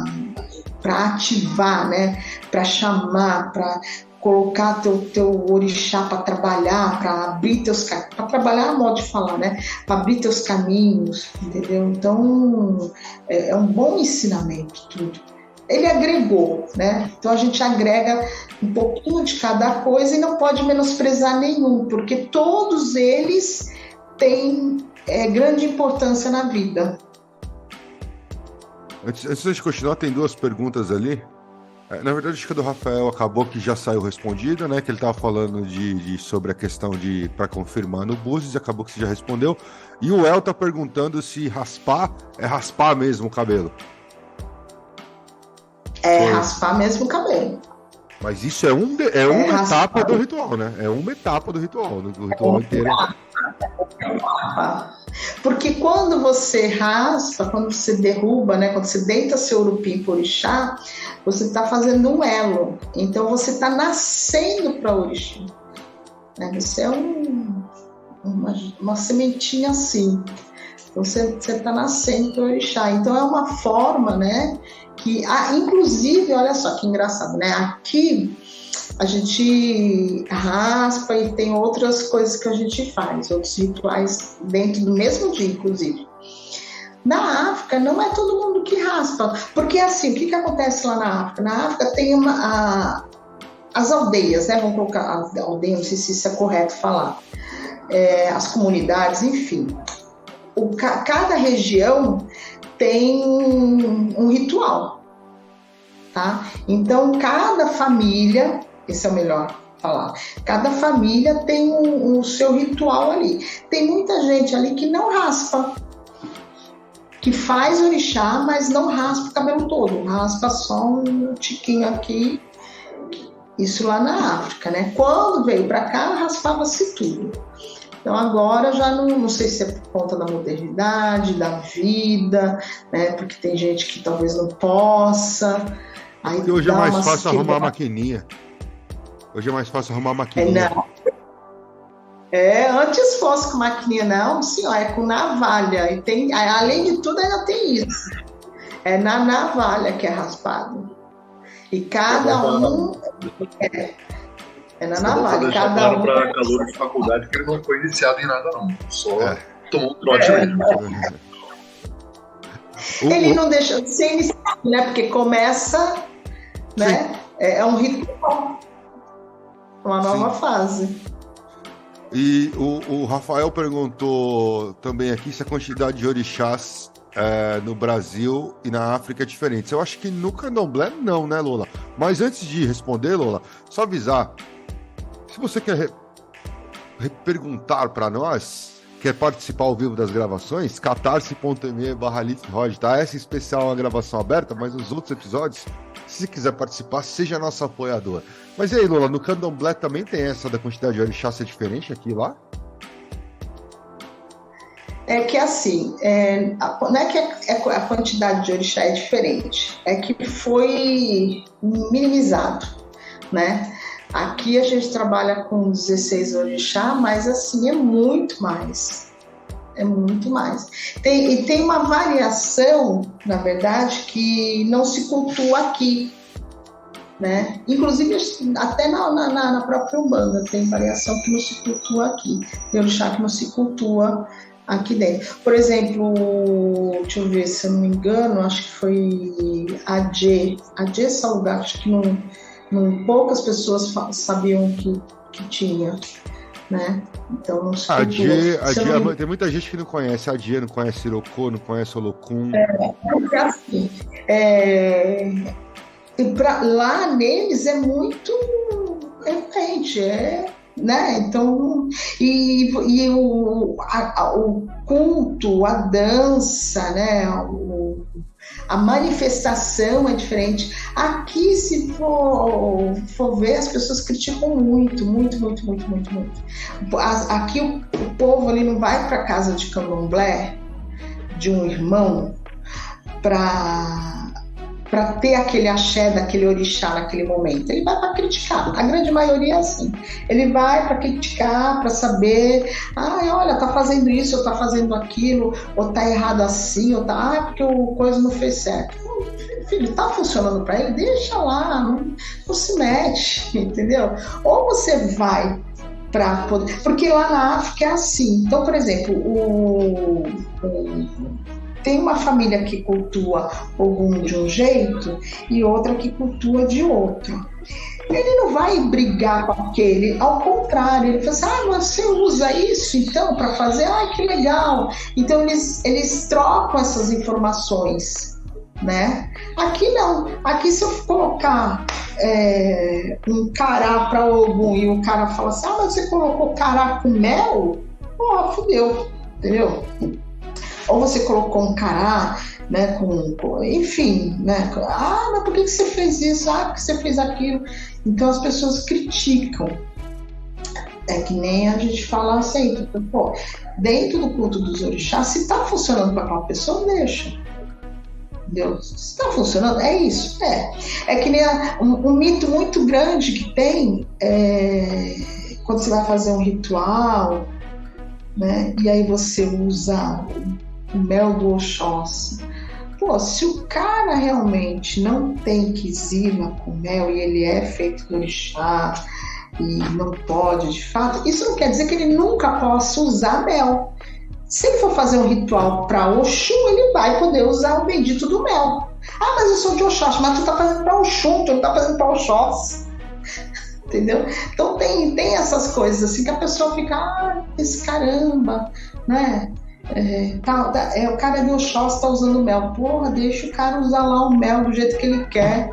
ativar, né? Para chamar, para colocar teu orixá para trabalhar, para abrir teus caminhos, para trabalhar a modo de falar, né? Para abrir teus caminhos, entendeu? Então, é um bom ensinamento tudo. Ele agregou, né? Então a gente agrega um pouquinho de cada coisa e não pode menosprezar nenhum, porque todos eles têm grande importância na vida. Antes de continuar, tem duas perguntas ali. Na verdade, acho que a do Rafael acabou que já saiu respondida, né? Que ele tava falando sobre a questão de para confirmar no Búzios, acabou que você já respondeu. E o El tá perguntando se raspar é raspar mesmo o cabelo. Raspar mesmo o cabelo. Mas isso é uma etapa do ritual, né? É uma etapa do ritual inteiro. Porque quando você raspa, quando você derruba, né? Quando você deita seu urupim por orixá, você está fazendo um elo. Então você está nascendo para o orixá. Né? Você é uma sementinha assim. Então você está nascendo para o orixá. Então é uma forma, né? Que, inclusive, olha só que engraçado, né? Aqui a gente raspa e tem outras coisas que a gente faz, outros rituais dentro do mesmo dia, inclusive. Na África, não é todo mundo que raspa, porque assim, o que acontece lá na África? Na África tem as aldeias, né? Vamos colocar a aldeia, não sei se isso é correto falar, as comunidades, enfim. Cada região tem um ritual, tá? Então, cada família, esse é o melhor falar, cada família tem o seu ritual ali. Tem muita gente ali que não raspa, que faz orixá, mas não raspa o cabelo todo, raspa só um tiquinho aqui, isso lá na África, né? Quando veio para cá, raspava-se tudo. Então agora já não sei se é por conta da modernidade, da vida, né? Porque tem gente que talvez não possa. Porque hoje é mais fácil arrumar a maquininha. Não. Antes fosse com maquininha, não, senhor, é com navalha. E tem, além de tudo, ainda tem isso. É na navalha que é raspado. E cada um... É na navalha, cada um... para calor de faculdade, que ele não foi iniciado em nada, não. Só tomou um trote mesmo. Ele não deixa de ser iniciado, né? Porque começa, né? É um ritual. Uma nova fase. E o Rafael perguntou também aqui se a quantidade de orixás no Brasil e na África é diferente. Eu acho que no Candomblé não, né, Lola? Mas antes de responder, Lola, só avisar, se você quer perguntar para nós, quer participar ao vivo das gravações, catarse.me/LitzRod, tá? Essa especial é uma gravação aberta, mas os outros episódios, se você quiser participar, seja nosso apoiador. Mas e aí, Lola, no Candomblé também tem essa da quantidade de orixá ser diferente aqui e lá? É que assim, não é que a quantidade de orixá é diferente, é que foi minimizado, né? Aqui a gente trabalha com 16 orixá, mas assim, é muito mais. É muito mais. E tem uma variação, na verdade, que não se cultua aqui, né? Inclusive, até na própria Umbanda tem variação que não se cultua aqui. Tem orixá que não se cultua aqui dentro. Por exemplo, deixa eu ver, se eu não me engano, acho que foi Adjê Salgado, acho que poucas pessoas sabiam que tinha, né? Então não se Adjê, tem muita gente que não conhece Adjê, não conhece Irokô, não conhece Olokun. Porque assim, lá neles é muito recente, né? Então, o culto, a dança, né? A manifestação é diferente. Aqui, se for ver, as pessoas criticam muito. Aqui o povo ali não vai para casa de candomblé de um irmão para ter aquele axé daquele orixá naquele momento. Ele vai para criticar. A grande maioria é assim. Ele vai para criticar, para saber, olha, tá fazendo isso, ou tá fazendo aquilo, ou tá errado assim, ou tá, porque o coisa não fez certo. Filho, tá funcionando para ele? Deixa lá, não se mete, entendeu? Ou você vai para poder... Porque lá na África é assim. Então, por exemplo, tem uma família que cultua Ogum de um jeito e outra que cultua de outro. Ele não vai brigar com aquele, ao contrário, ele fala assim, você usa isso então para fazer? Que legal! Então eles trocam essas informações, né? Aqui não. Aqui se eu colocar um cará para Ogum e o cara fala assim, mas você colocou cará com mel? Pô, fudeu, entendeu? Ou você colocou um cará, né, enfim, né? Mas por que você fez isso? Porque você fez aquilo. Então as pessoas criticam. É que nem a gente fala assim, pô, dentro do culto dos orixás, se tá funcionando para aquela pessoa, deixa. Entendeu? Se está funcionando, é isso. É que nem um mito muito grande que tem quando você vai fazer um ritual, né? E aí você usa o mel do Oxóssi. Pô, se o cara realmente não tem quizila com mel e ele é feito do orixá e não pode, de fato, isso não quer dizer que ele nunca possa usar mel. Se ele for fazer um ritual para Oxum, ele vai poder usar o bendito do mel. Mas eu sou de Oxóssi, mas tu tá fazendo para Oxum, tu não tá fazendo para Oxóssi. Entendeu? Então tem essas coisas assim que a pessoa fica, esse caramba, né? O cara de Oxóssi tá usando mel. Porra, deixa o cara usar lá o mel do jeito que ele quer.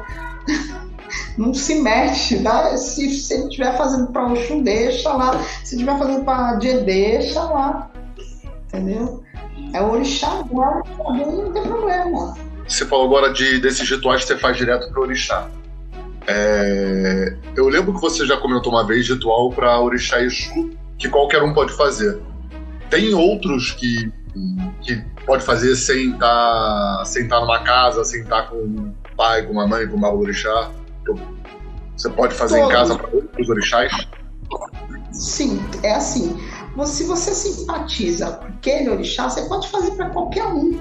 Não se mete, né? Se ele estiver fazendo para Oxum, deixa lá. Se estiver fazendo para Dje, deixa lá. Entendeu? É o orixá agora, não tem problema. Você falou agora desses rituais que você faz direto para o orixá. Eu lembro que você já comentou uma vez ritual para orixá Exu, que qualquer um pode fazer. Tem outros que pode fazer sem estar numa casa, sem estar com um pai, com uma mãe, com uma orixá. Você pode fazer em casa para outros orixás? Sim, é assim. Se você simpatiza com aquele orixá, você pode fazer para qualquer um.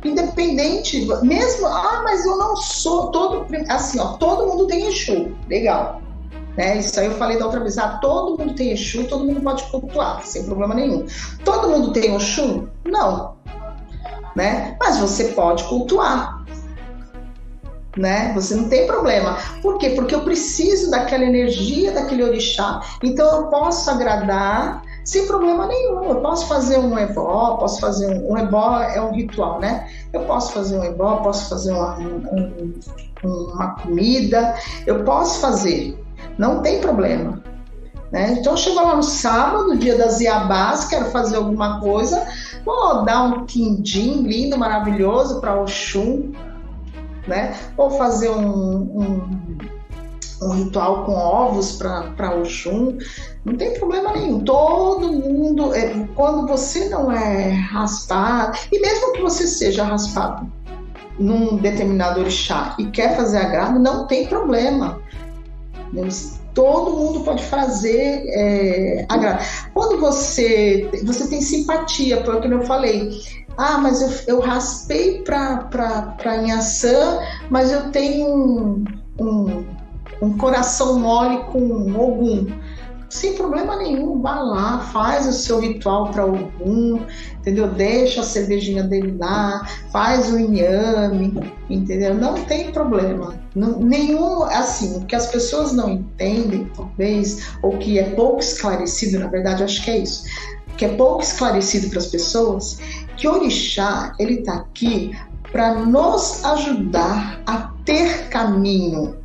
Independente, mesmo, mas eu não sou assim, todo mundo tem Exu, legal. Né? Isso aí eu falei da outra vez, todo mundo tem Exu, todo mundo pode cultuar, sem problema nenhum. Todo mundo tem Oxum? Não. Né? Mas você pode cultuar. Né? Você não tem problema. Por quê? Porque eu preciso daquela energia daquele orixá. Então eu posso agradar sem problema nenhum. Eu posso fazer um ebó, um ebó é um ritual, né? Eu posso fazer um ebó, posso fazer uma comida, eu posso fazer, não tem problema. Né? Então eu chego lá no sábado, dia das Iabás, quero fazer alguma coisa, vou dar um quindim lindo, maravilhoso para Oxum, né? Ou fazer um ritual com ovos para Oxum, não tem problema nenhum. Todo mundo, quando você não é raspado, e mesmo que você seja raspado num determinado orixá e quer fazer agrado, não tem problema. Todo mundo pode fazer agrado. Quando você tem simpatia, por aquilo que eu falei, mas eu raspei para Inhaçã, mas eu tenho um coração mole com Ogum. Sem problema nenhum, vá lá, faz o seu ritual para Ogum, entendeu? Deixa a cervejinha dele lá, faz o inhame, entendeu? Não tem problema. Nenhum, assim, o que as pessoas não entendem, talvez, ou que é pouco esclarecido, na verdade, eu acho que é isso, que é pouco esclarecido para as pessoas, que o orixá, ele está aqui para nos ajudar a ter caminho.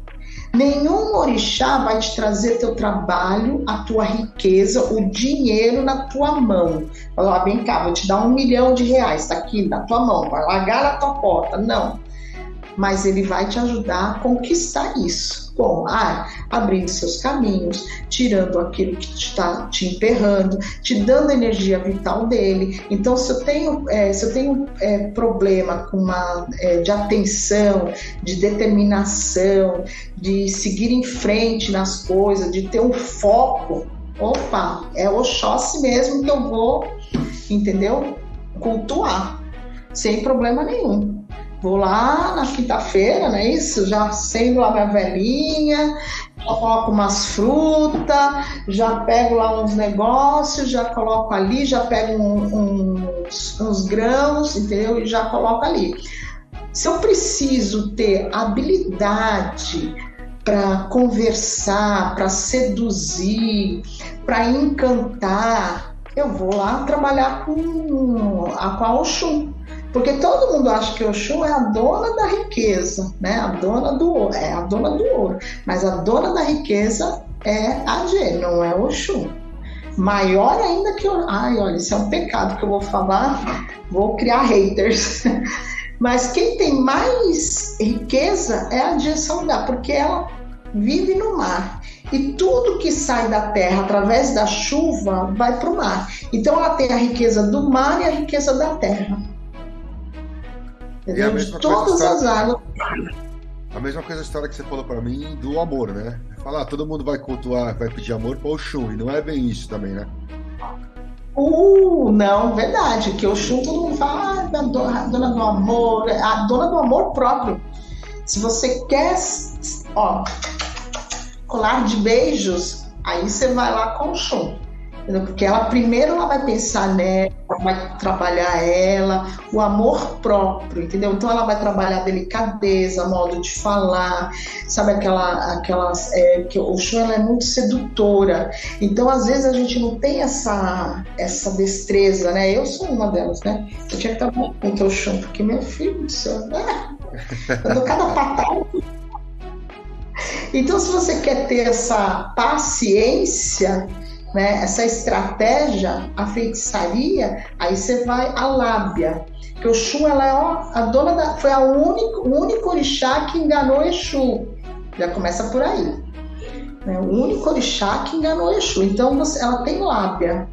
Nenhum orixá vai te trazer teu trabalho, a tua riqueza, o dinheiro na tua mão. Fala, vem cá, vou te dar R$1 milhão, tá aqui na tua mão, vai largar na tua porta. Não. Mas ele vai te ajudar a conquistar isso. Como? Abrindo seus caminhos, tirando aquilo que está te emperrando, te dando a energia vital dele. Então, se eu tenho problema de atenção, de determinação, de seguir em frente nas coisas, de ter um foco, é Oxóssi mesmo que eu vou, entendeu? Cultuar, sem problema nenhum. Vou lá na quinta-feira, não é isso? Já acendo lá minha velinha, já coloco umas frutas, já pego lá uns negócios, já coloco ali, já pego uns grãos, entendeu? E já coloco ali. Se eu preciso ter habilidade para conversar, para seduzir, para encantar, eu vou lá trabalhar com a Oxum. Porque todo mundo acha que Oxum é a dona da riqueza, né? A dona do ouro, é a dona do ouro. Mas a dona da riqueza é a Agé, não é Oxum. Maior ainda que o... Ai, olha, isso é um pecado que eu vou falar, vou criar haters. Mas quem tem mais riqueza é a Agé Saudá, porque ela vive no mar. E tudo que sai da terra através da chuva vai para o mar. Então ela tem a riqueza do mar e a riqueza da terra. E a De mesma todas coisa, as águas. a mesma coisa a história que você falou pra mim do amor, né? Falar, todo mundo vai cultuar, vai pedir amor para Oxum, e não é bem isso também, né? Não, verdade, que Oxum todo mundo fala, a dona do amor, a dona do amor próprio. Se você quer, ó, colar de beijos, aí você vai lá com Oxum. Entendeu? Porque ela primeiro ela vai pensar nela, vai trabalhar ela, o amor próprio, entendeu? Então ela vai trabalhar a delicadeza, modo de falar, sabe que o Oxum ela é muito sedutora. Então às vezes a gente não tem essa destreza, né? Eu sou uma delas, né? Eu tinha que trabalhar com o Oxum, porque meu filho do céu, né? Eu dou cada patada. Então se você quer ter essa paciência, né, essa estratégia, a feitiçaria, aí você vai à lábia. Porque o Oxum, ela é a dona da... Foi o único orixá que enganou Exu. Já começa por aí. Né? O único orixá que enganou Exu. Então, ela tem lábia.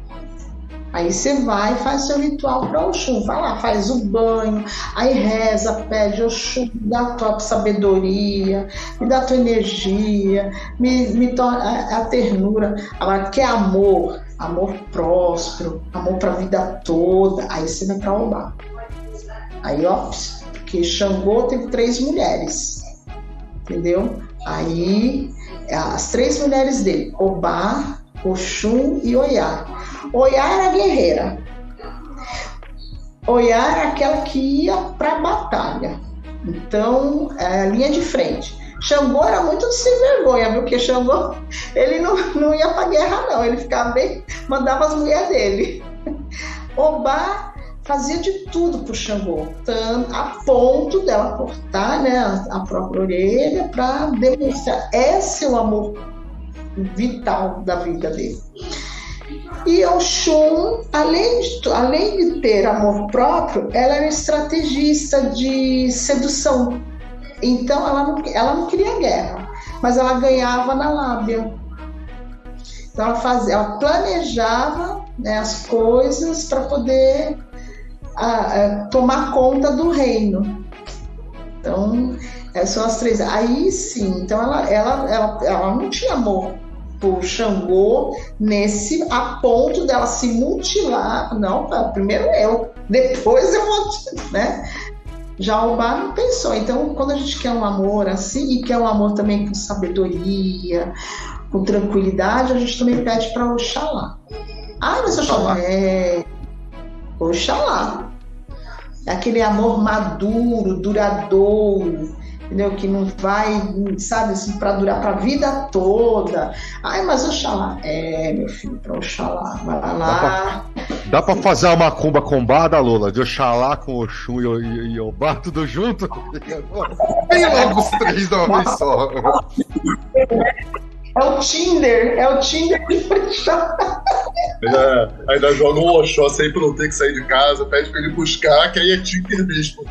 Aí você vai e faz seu ritual para Oxum. Vai lá, faz o banho, aí reza, pede Oxum, me dá a tua sabedoria, me dá a tua energia, me torna a ternura. Agora, quer amor próspero, amor para a vida toda, aí você vai para Obá. Aí, ó, porque Xangô teve 3 mulheres, entendeu? Aí, as 3 mulheres dele, Obá, Oxum e Oiá. Oiá era guerreira. Oiá era aquela que ia para a batalha. Então, é a linha de frente. Xangô era muito sem vergonha, viu? Porque Xangô, ele não ia para guerra, não. Ele ficava bem, mandava as mulheres dele. Obá fazia de tudo pro Xangô, a ponto dela cortar, né, a própria orelha para demonstrar. Esse é o amor vital da vida dele. E Oxum, além de ter amor próprio, ela era estrategista de sedução. Então ela não queria guerra, mas ela ganhava na lábia. Então ela planejava, né, as coisas para poder tomar conta do reino. Então são as 3. Aí sim, então ela não tinha amor por Xangô a ponto dela se mutilar. Não, primeiro eu, depois eu vou, né? Já o Obá não pensou. Então, quando a gente quer um amor assim, e quer um amor também com sabedoria, com tranquilidade, a gente também pede para Oxalá. Mas Oxalá é Oxalá. É aquele amor maduro, duradouro, entendeu? Que não vai, sabe, assim, para durar para a vida toda. Mas Oxalá, meu filho, para Oxalá, vai lá. Dá para fazer uma macumba combada, Lola, de Oxalá com Oxum e Obá, tudo junto? Vem logo os 3 de uma vez só. É o Tinder de Oxalá. Ainda joga um Oxóssi aí pra não ter que sair de casa, pede pra ele buscar, que aí é Tinder mesmo.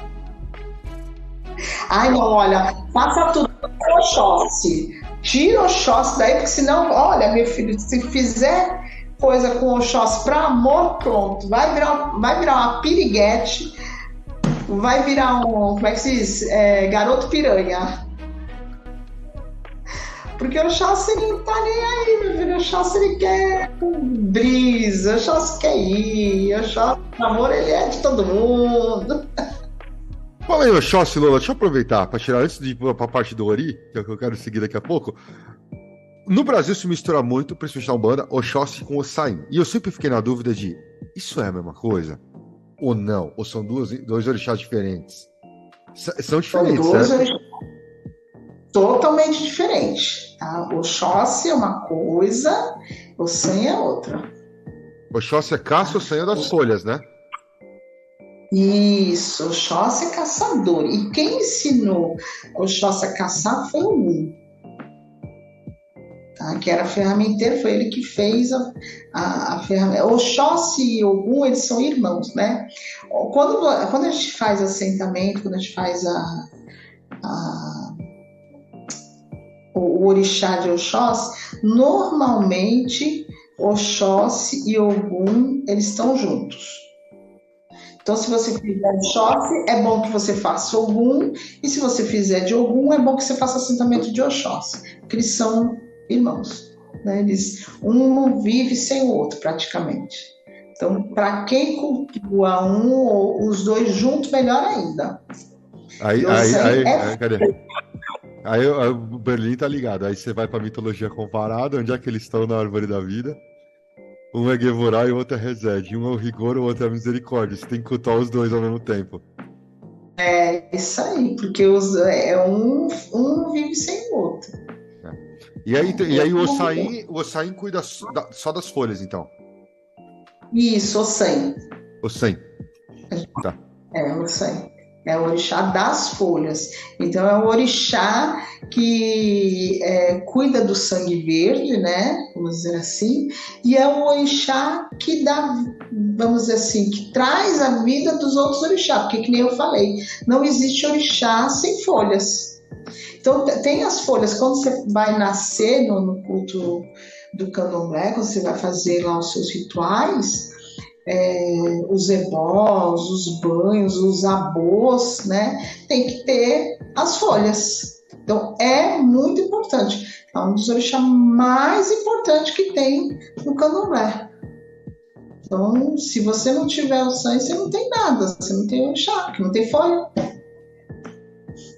Não, olha, faça tudo com Oxóssi. Tira o Oxóssi daí, porque senão, olha, meu filho, se fizer coisa com Oxóssi para amor, pronto, vai virar uma piriguete, vai virar como é que se diz? Garoto piranha. Porque o Oxóssi não tá nem aí, meu filho. O Oxóssi ele quer brisa, o Oxóssi quer ir, o Oxóssi, o amor, ele é de todo mundo. Fala aí, Oxóssi, Lola, deixa eu aproveitar para tirar antes de ir para a parte do Ori, que é o que eu quero seguir daqui a pouco. No Brasil se mistura muito, principalmente na Umbanda, Oxóssi com Ossain. E eu sempre fiquei na dúvida de, isso é a mesma coisa? Ou não? Ou são dois orixás diferentes? São diferentes, certo? Totalmente diferente. Tá? Oxóssi é uma coisa, Ossain é outra. Oxóssi é caça, Ossain é das folhas, né? Isso, Oxóssi é caçador. E quem ensinou Oxóssi a caçar foi o Ogum, tá? Que era ferramenteiro, foi ele que fez a ferramenta. Oxóssi e Ogum, eles são irmãos, né? Quando a gente faz assentamento, quando a gente faz o orixá de Oxóssi, normalmente Oxóssi e Ogum, eles estão juntos. Então, se você fizer Oxóssi, é bom que você faça Ogum, e se você fizer de Ogum, é bom que você faça assentamento de Oxóssi, porque eles são irmãos, né? Um vive sem o outro, praticamente. Então, para quem cultua um ou os dois juntos, melhor ainda. Cadê? Aí o Berlim tá ligado. Aí você vai pra mitologia comparada, onde é que eles estão na árvore da vida? Um é Gevorah e o outro é Resed. Um é o rigor, o outro é a misericórdia. Você tem que cultuar os dois ao mesmo tempo. É isso aí, porque um vive sem o outro. E aí o Ossain cuida só das folhas, então? Isso, Ossain. Ossain. Tá. É, Ossain. É o orixá das folhas. Então, é o orixá que cuida do sangue verde, né? Vamos dizer assim. E é o orixá que dá, vamos dizer assim, que traz a vida dos outros orixás. Porque, que nem eu falei, não existe orixá sem folhas. Então, tem as folhas. Quando você vai nascer no culto do candomblé, quando você vai fazer lá os seus rituais, os ebós, os banhos, os abôs, né? Tem que ter as folhas. Então, é muito importante. É um dos orixás mais importantes que tem no candomblé. Então, se você não tiver o sangue, você não tem nada. Você não tem orixá, porque não tem folha.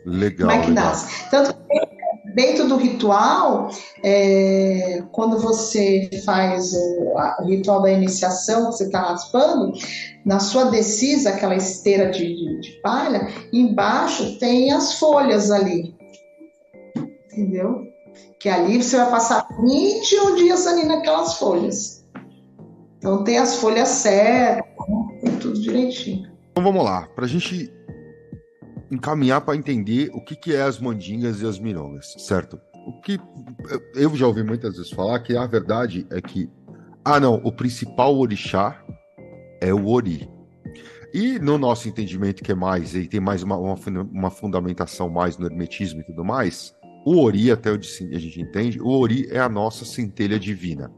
Legal. Como é que nasce? Tanto que dentro do ritual, quando você faz o ritual da iniciação, que você está raspando, na sua decisa, aquela esteira de palha, embaixo tem as folhas ali. Entendeu? Que ali você vai passar 21 dias ali naquelas folhas. Então tem as folhas certas, tem tudo direitinho. Então vamos lá, para a gente encaminhar para entender o que é as mandingas e as mirongas, certo? O que eu já ouvi muitas vezes falar que a verdade é que o principal orixá é o Ori. E no nosso entendimento que é mais, e tem mais uma fundamentação mais no hermetismo e tudo mais, o Ori, até onde a gente entende, o Ori é a nossa centelha divina,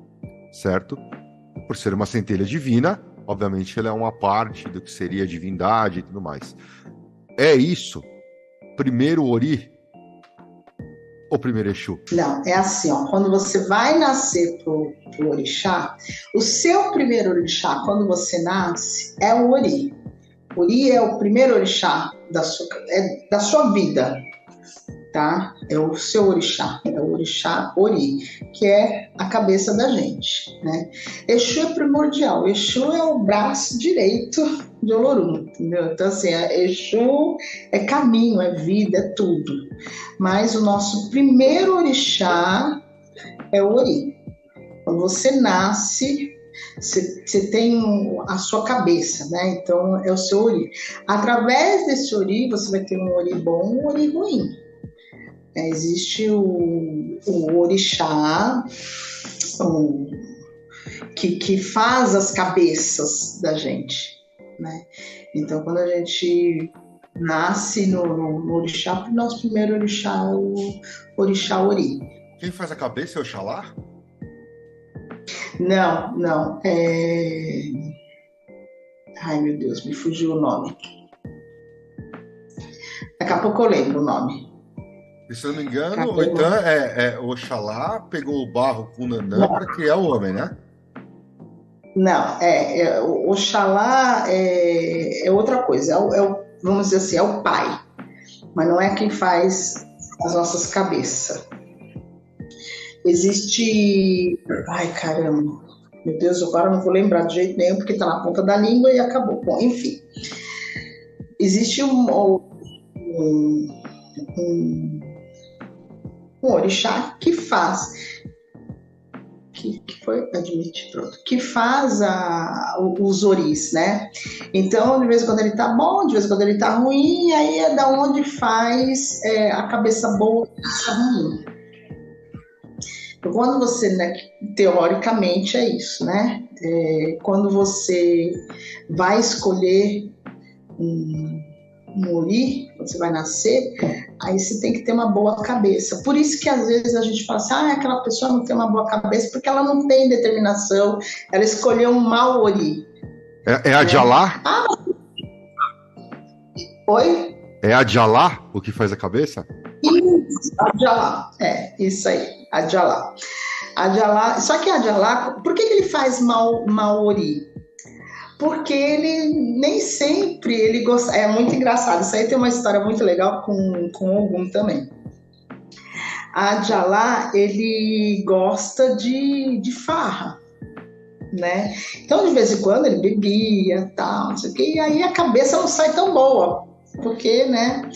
certo? Por ser uma centelha divina, obviamente ela é uma parte do que seria a divindade e tudo mais. É isso? Primeiro Ori ou primeiro Exu? Não, é assim, ó, quando você vai nascer pro orixá, o seu primeiro orixá, quando você nasce, é o Ori. Ori é o primeiro orixá da sua vida, tá? É o seu orixá, é o orixá Ori, que é a cabeça da gente, né? Exu é primordial, Exu é o braço direito de Olorum, entendeu? Então, assim, Exu é caminho, é vida, é tudo. Mas o nosso primeiro orixá é o Ori. Quando você nasce, você tem a sua cabeça, né? Então, é o seu Ori. Através desse Ori, você vai ter um Ori bom e um Ori ruim. Existe o orixá que faz as cabeças da gente, né? Então, quando a gente nasce no orixá, o nosso primeiro orixá é o orixá Ori. Quem faz a cabeça é o Oxalá? Não. Ai, meu Deus, me fugiu o nome. Daqui a pouco eu lembro o nome. Se eu não me engano, então Oxalá pegou o barro com o Nanã para criar o homem, né? Não, o Oxalá é outra coisa, vamos dizer assim, é o pai, mas não é quem faz as nossas cabeças. Existe... Ai, caramba, meu Deus, agora não vou lembrar de jeito nenhum, porque tá na ponta da língua e acabou. Bom, enfim, existe um orixá que que foi pronto, que faz os oris, né? Então, de vez em quando ele tá bom, de vez em quando ele tá ruim, e aí é da onde faz a cabeça boa e a cabeça ruim. Então, quando você, né, teoricamente é isso, né? Quando você vai escolher um ori, quando você vai nascer, aí você tem que ter uma boa cabeça. Por isso que às vezes a gente fala assim, aquela pessoa não tem uma boa cabeça porque ela não tem determinação, ela escolheu um mau ori. É a Jalá? Oi? É a Jalá o que faz a cabeça? Isso, a Jalá. Isso aí, a Jalá. A Jalá, só que a Jalá, por que ele faz mau ori? Porque ele nem sempre ele gosta. É muito engraçado. Isso aí tem uma história muito legal com Ogum também. A Jalá, ele gosta de farra, né? Então, de vez em quando, ele bebia, tal, não sei o quê, e aí a cabeça não sai tão boa, porque, né?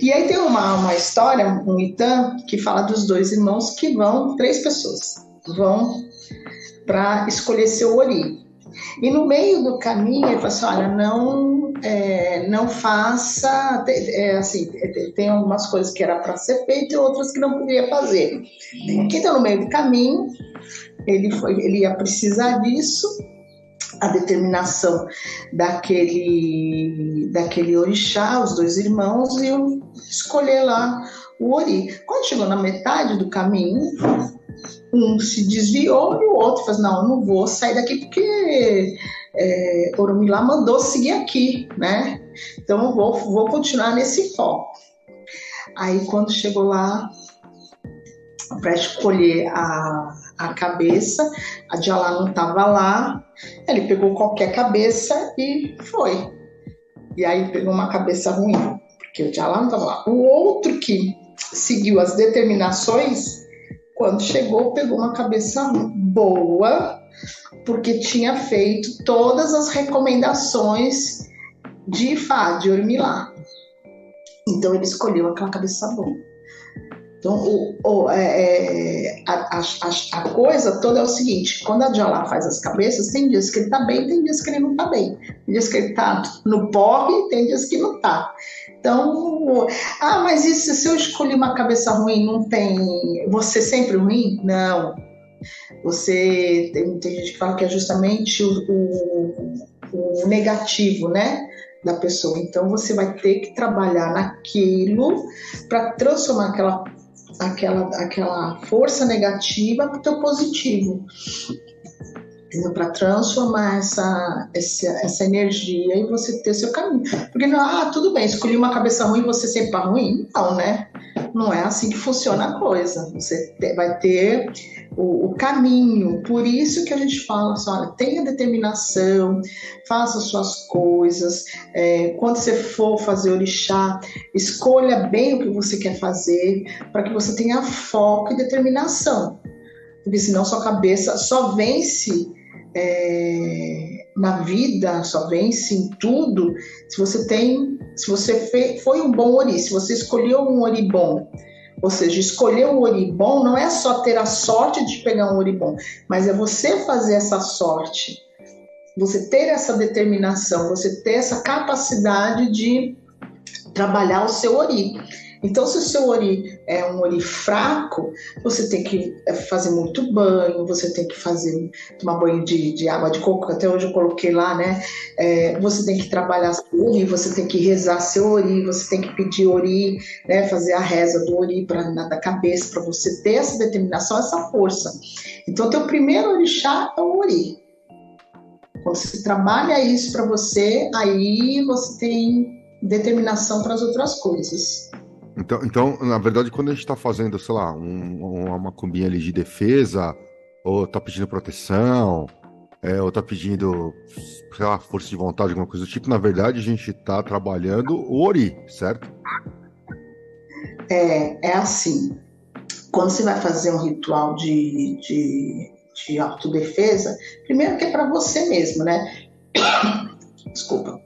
E aí tem uma história, um Itan, que fala dos dois irmãos que vão, 3 pessoas, vão para escolher seu ori. E no meio do caminho ele fala assim, olha, não faça, assim, tem algumas coisas que era para ser feito e outras que não podia fazer. Quem está no meio do caminho, ele ia precisar disso, a determinação daquele orixá, os 2 irmãos, iam escolher lá o ori. Quando chegou na metade do caminho, um se desviou e o outro falou, não vou sair daqui porque Orumilá mandou seguir aqui, né? Então eu vou continuar nesse foco. Aí quando chegou lá para escolher a cabeça, a Jalá não estava lá, ele pegou qualquer cabeça e foi. E aí pegou uma cabeça ruim, porque o Jalá não estava lá. O outro que seguiu as determinações, quando chegou, pegou uma cabeça boa, porque tinha feito todas as recomendações de Ifá, de Orumilá. Então ele escolheu aquela cabeça boa. Então a coisa toda é o seguinte, quando a Jalá faz as cabeças, tem dias que ele está bem, tem dias que ele não está bem. Tem dias que ele está no porre, tem dias que não está. Então, mas isso, se eu escolhi uma cabeça ruim, não tem... Você sempre ruim? Não. Tem gente que fala que é justamente o negativo, né, da pessoa. Então, você vai ter que trabalhar naquilo para transformar aquela força negativa para o teu positivo. Para transformar essa energia e você ter seu caminho. Porque não, tudo bem, escolhi uma cabeça ruim, você sempre está ruim? Não, né? Não é assim que funciona a coisa. Você vai ter o caminho. Por isso que a gente fala assim, olha, tenha determinação, faça suas coisas. Quando você for fazer orixá, escolha bem o que você quer fazer, para que você tenha foco e determinação. Porque senão sua cabeça só vence na vida, só vence em tudo se você foi um bom ori, se você escolheu um ori bom. Ou seja, escolher um ori bom não é só ter a sorte de pegar um ori bom, mas é você fazer essa sorte, você ter essa determinação, você ter essa capacidade de trabalhar o seu ori. Então, se o seu ori é um ori fraco, você tem que fazer muito banho, você tem que tomar banho de água de coco, até hoje eu coloquei lá, né? Você tem que trabalhar seu ori, você tem que rezar seu ori, você tem que pedir ori, né? Fazer a reza do ori da cabeça, para você ter essa determinação, essa força. Então, teu primeiro orixá é o ori. Quando você trabalha isso para você, aí você tem determinação para as outras coisas. Então, na verdade, quando a gente está fazendo, sei lá, uma combinha ali de defesa, ou tá pedindo proteção, ou tá pedindo, sei lá, força de vontade, alguma coisa do tipo, na verdade, a gente tá trabalhando o ori, certo? É assim, quando você vai fazer um ritual de autodefesa, primeiro que é para você mesmo, né? Desculpa.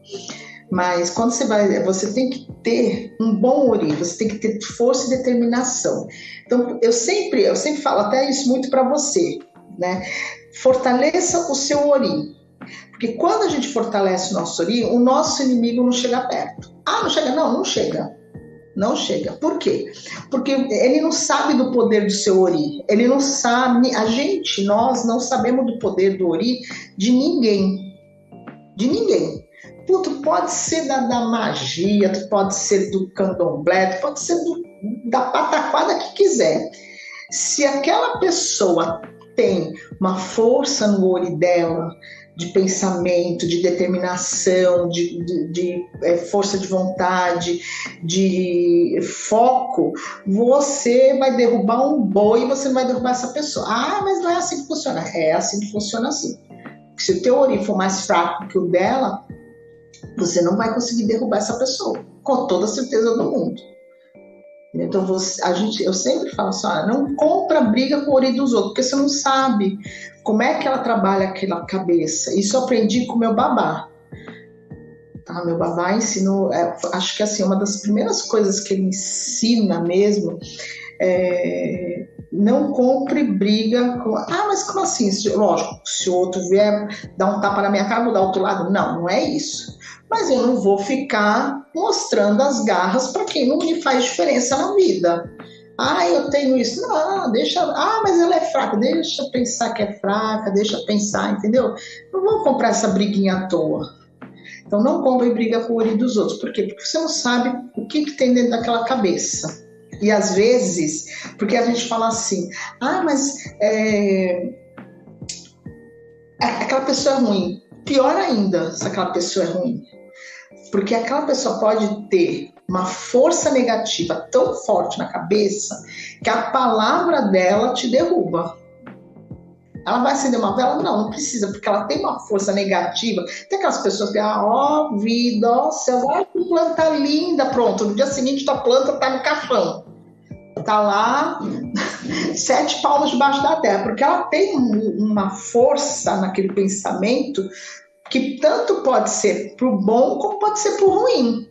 Mas quando você tem que ter um bom ori, você tem que ter força e determinação. Então, eu sempre falo até isso muito para você, né? Fortaleça o seu ori. Porque quando a gente fortalece o nosso ori, o nosso inimigo não chega perto. Ah, não chega? Não, não chega. Não chega. Por quê? Porque ele não sabe do poder do seu ori. Ele não sabe, nós não sabemos do poder do ori de ninguém. De ninguém. Tu pode ser da magia, tu pode ser do candomblé, tu pode ser da pataquada que quiser. Se aquela pessoa tem uma força no ori dela, de pensamento, de determinação, de força de vontade, de foco, você vai derrubar um boi e você não vai derrubar essa pessoa. Ah, mas não é assim que funciona. É assim que funciona assim. Se o teu ori for mais fraco que o dela, você não vai conseguir derrubar essa pessoa, com toda a certeza do mundo. Então, eu sempre falo assim, não compra briga com o ori dos outros, porque você não sabe como é que ela trabalha aquela cabeça. Isso eu aprendi com o meu babá. Tá? Meu babá ensinou, acho que assim, uma das primeiras coisas que ele ensina mesmo é não compre briga com... mas como assim? Lógico, se o outro vier dar um tapa na minha cara, eu vou dar outro lado. Não, não é isso. Mas eu não vou ficar mostrando as garras para quem não me faz diferença na vida. Eu tenho isso. Não, deixa... mas ela é fraca. Deixa pensar que é fraca, deixa pensar, entendeu? Não vou comprar essa briguinha à toa. Então não compre briga com o ori dos outros. Por quê? Porque você não sabe o que tem dentro daquela cabeça. E às vezes, porque a gente fala assim, mas aquela pessoa é ruim. Pior ainda se aquela pessoa é ruim. Porque aquela pessoa pode ter uma força negativa tão forte na cabeça que a palavra dela te derruba. Ela vai acender uma vela? Não precisa, porque ela tem uma força negativa. Tem aquelas pessoas que, vida, céu, olha que planta linda, pronto. No dia seguinte, tua planta tá no caixão. Tá lá, 7 palmos debaixo da terra, porque ela tem uma força naquele pensamento que tanto pode ser pro bom como pode ser pro ruim.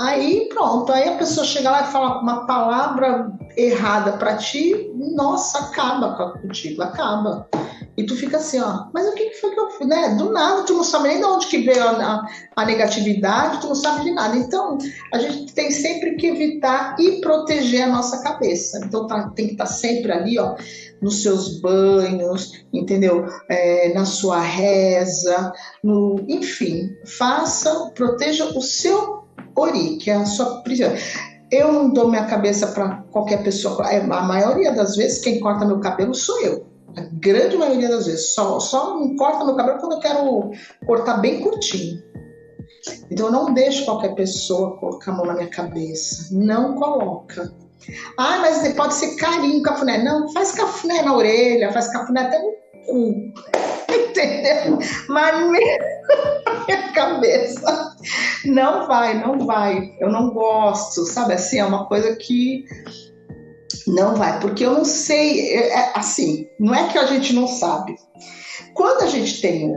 Aí pronto, aí a pessoa chega lá e fala uma palavra errada para ti, nossa, acaba contigo, acaba. E tu fica assim, mas o que foi que eu fiz? Né? Do nada, tu não sabe nem de onde que veio a negatividade, tu não sabe de nada. Então, a gente tem sempre que evitar e proteger a nossa cabeça. Então, tem que estar sempre ali, nos seus banhos, entendeu? Na sua reza, enfim, proteja o seu ori, que é a sua prisão. Eu não dou minha cabeça para qualquer pessoa. A maioria das vezes, quem corta meu cabelo sou eu. A grande maioria das vezes. Só não corta meu cabelo quando eu quero cortar bem curtinho. Então, eu não deixo qualquer pessoa colocar a mão na minha cabeça. Não coloca. Mas pode ser carinho, cafuné. Não, faz cafuné na orelha, faz cafuné até no cu. Entendeu? Mas minha cabeça não vai. Eu não gosto, sabe? Assim, é uma coisa que não vai, porque eu não sei, assim, não é que a gente não sabe. Quando a gente tem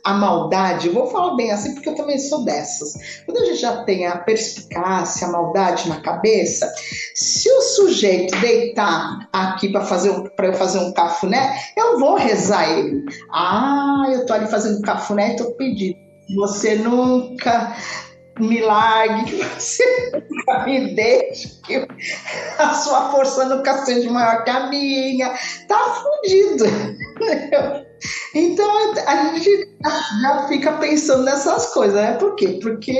a maldade, eu vou falar bem assim porque eu também sou dessas. Quando a gente já tem a perspicácia, a maldade na cabeça, se o sujeito deitar aqui para eu fazer um cafuné, eu vou rezar ele. Eu tô ali fazendo cafuné e tô pedindo. Você nunca me largue, que você nunca me deixe, que a sua força nunca seja maior que a minha. Tá fudido. Então a gente já fica pensando nessas coisas, né? Por quê? Porque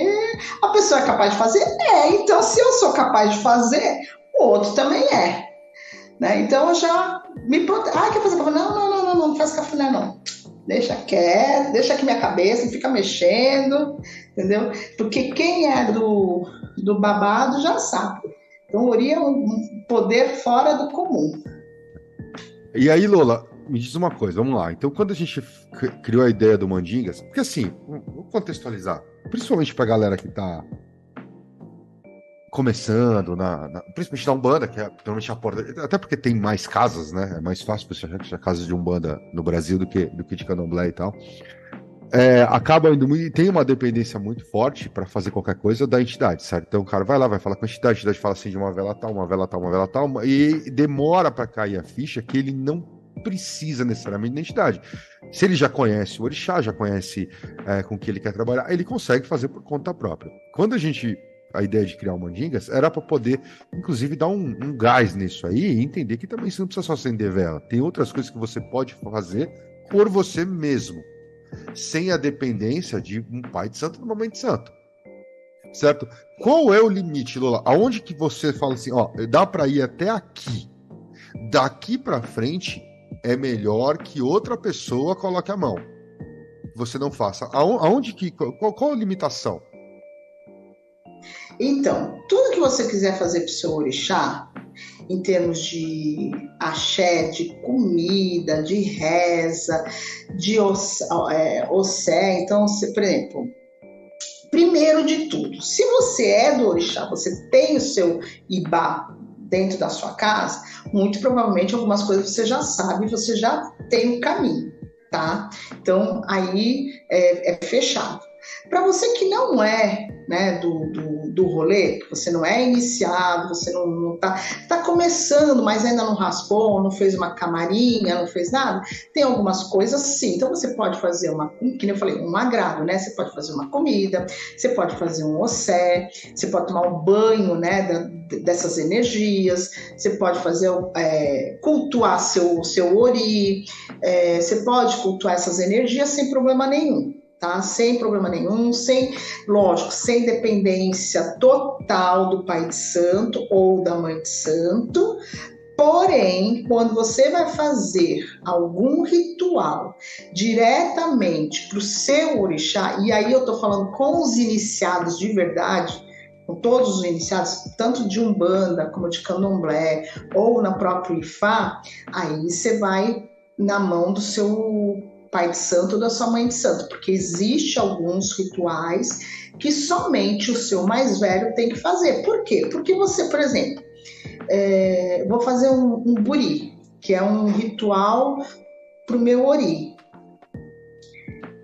a pessoa é capaz de fazer? Então se eu sou capaz de fazer, o outro também é. Né? Então eu já me protejo. Quer fazer cafuné? Não faz cafuné não. Deixa quieto, deixa aqui minha cabeça, não fica mexendo, entendeu? Porque quem é do babado já sabe. Então, o ori é um poder fora do comum. E aí, Lola, me diz uma coisa, vamos lá. Então, quando a gente criou a ideia do Mandingas, porque assim, vou contextualizar, principalmente pra galera que tá começando, principalmente na Umbanda, que é provavelmente a porta, até porque tem mais casas, né? É mais fácil você achar casas de Umbanda no Brasil do que de Candomblé e tal. Acaba indo e tem uma dependência muito forte para fazer qualquer coisa da entidade, certo? Então o cara vai lá, vai falar com a entidade fala assim de uma vela tal, uma vela tal, uma vela tal, e demora para cair a ficha que ele não precisa necessariamente de identidade. Se ele já conhece o orixá, já conhece com que ele quer trabalhar, ele consegue fazer por conta própria. Quando a ideia de criar o Mandingas era para poder, inclusive, dar um gás nisso aí e entender que também você não precisa só acender vela. Tem outras coisas que você pode fazer por você mesmo, sem a dependência de um pai de santo e uma mãe de santo. Certo? Qual é o limite, Lola? Aonde que você fala assim, ó, dá para ir até aqui? Daqui para frente é melhor que outra pessoa coloque a mão. Você não faça. Qual a limitação? Então, tudo que você quiser fazer para o seu orixá, em termos de axé, de comida, de reza, de ossé, então, por exemplo, primeiro de tudo, se você é do orixá, você tem o seu ibá dentro da sua casa, muito provavelmente algumas coisas você já sabe, você já tem o caminho, tá? Então, aí é fechado. Para você que não é, né, do rolê, que você não é iniciado, você não tá começando, mas ainda não raspou, não fez uma camarinha, não fez nada, tem algumas coisas sim. Então você pode fazer que eu falei, um agrado, né? Você pode fazer uma comida, você pode fazer um ossé, você pode tomar um banho, né, dessas energias, você pode fazer cultuar seu ori, você pode cultuar essas energias sem problema nenhum. Tá? Sem problema nenhum, sem dependência total do pai de santo ou da mãe de santo. Porém, quando você vai fazer algum ritual diretamente para o seu orixá, e aí eu estou falando com os iniciados de verdade, com todos os iniciados, tanto de Umbanda como de Candomblé, ou na própria Ifá, aí você vai na mão do seu pai de santo ou da sua mãe de santo, porque existe alguns rituais que somente o seu mais velho tem que fazer. Por quê? Porque você, por exemplo, vou fazer um buri, que é um ritual para o meu ori.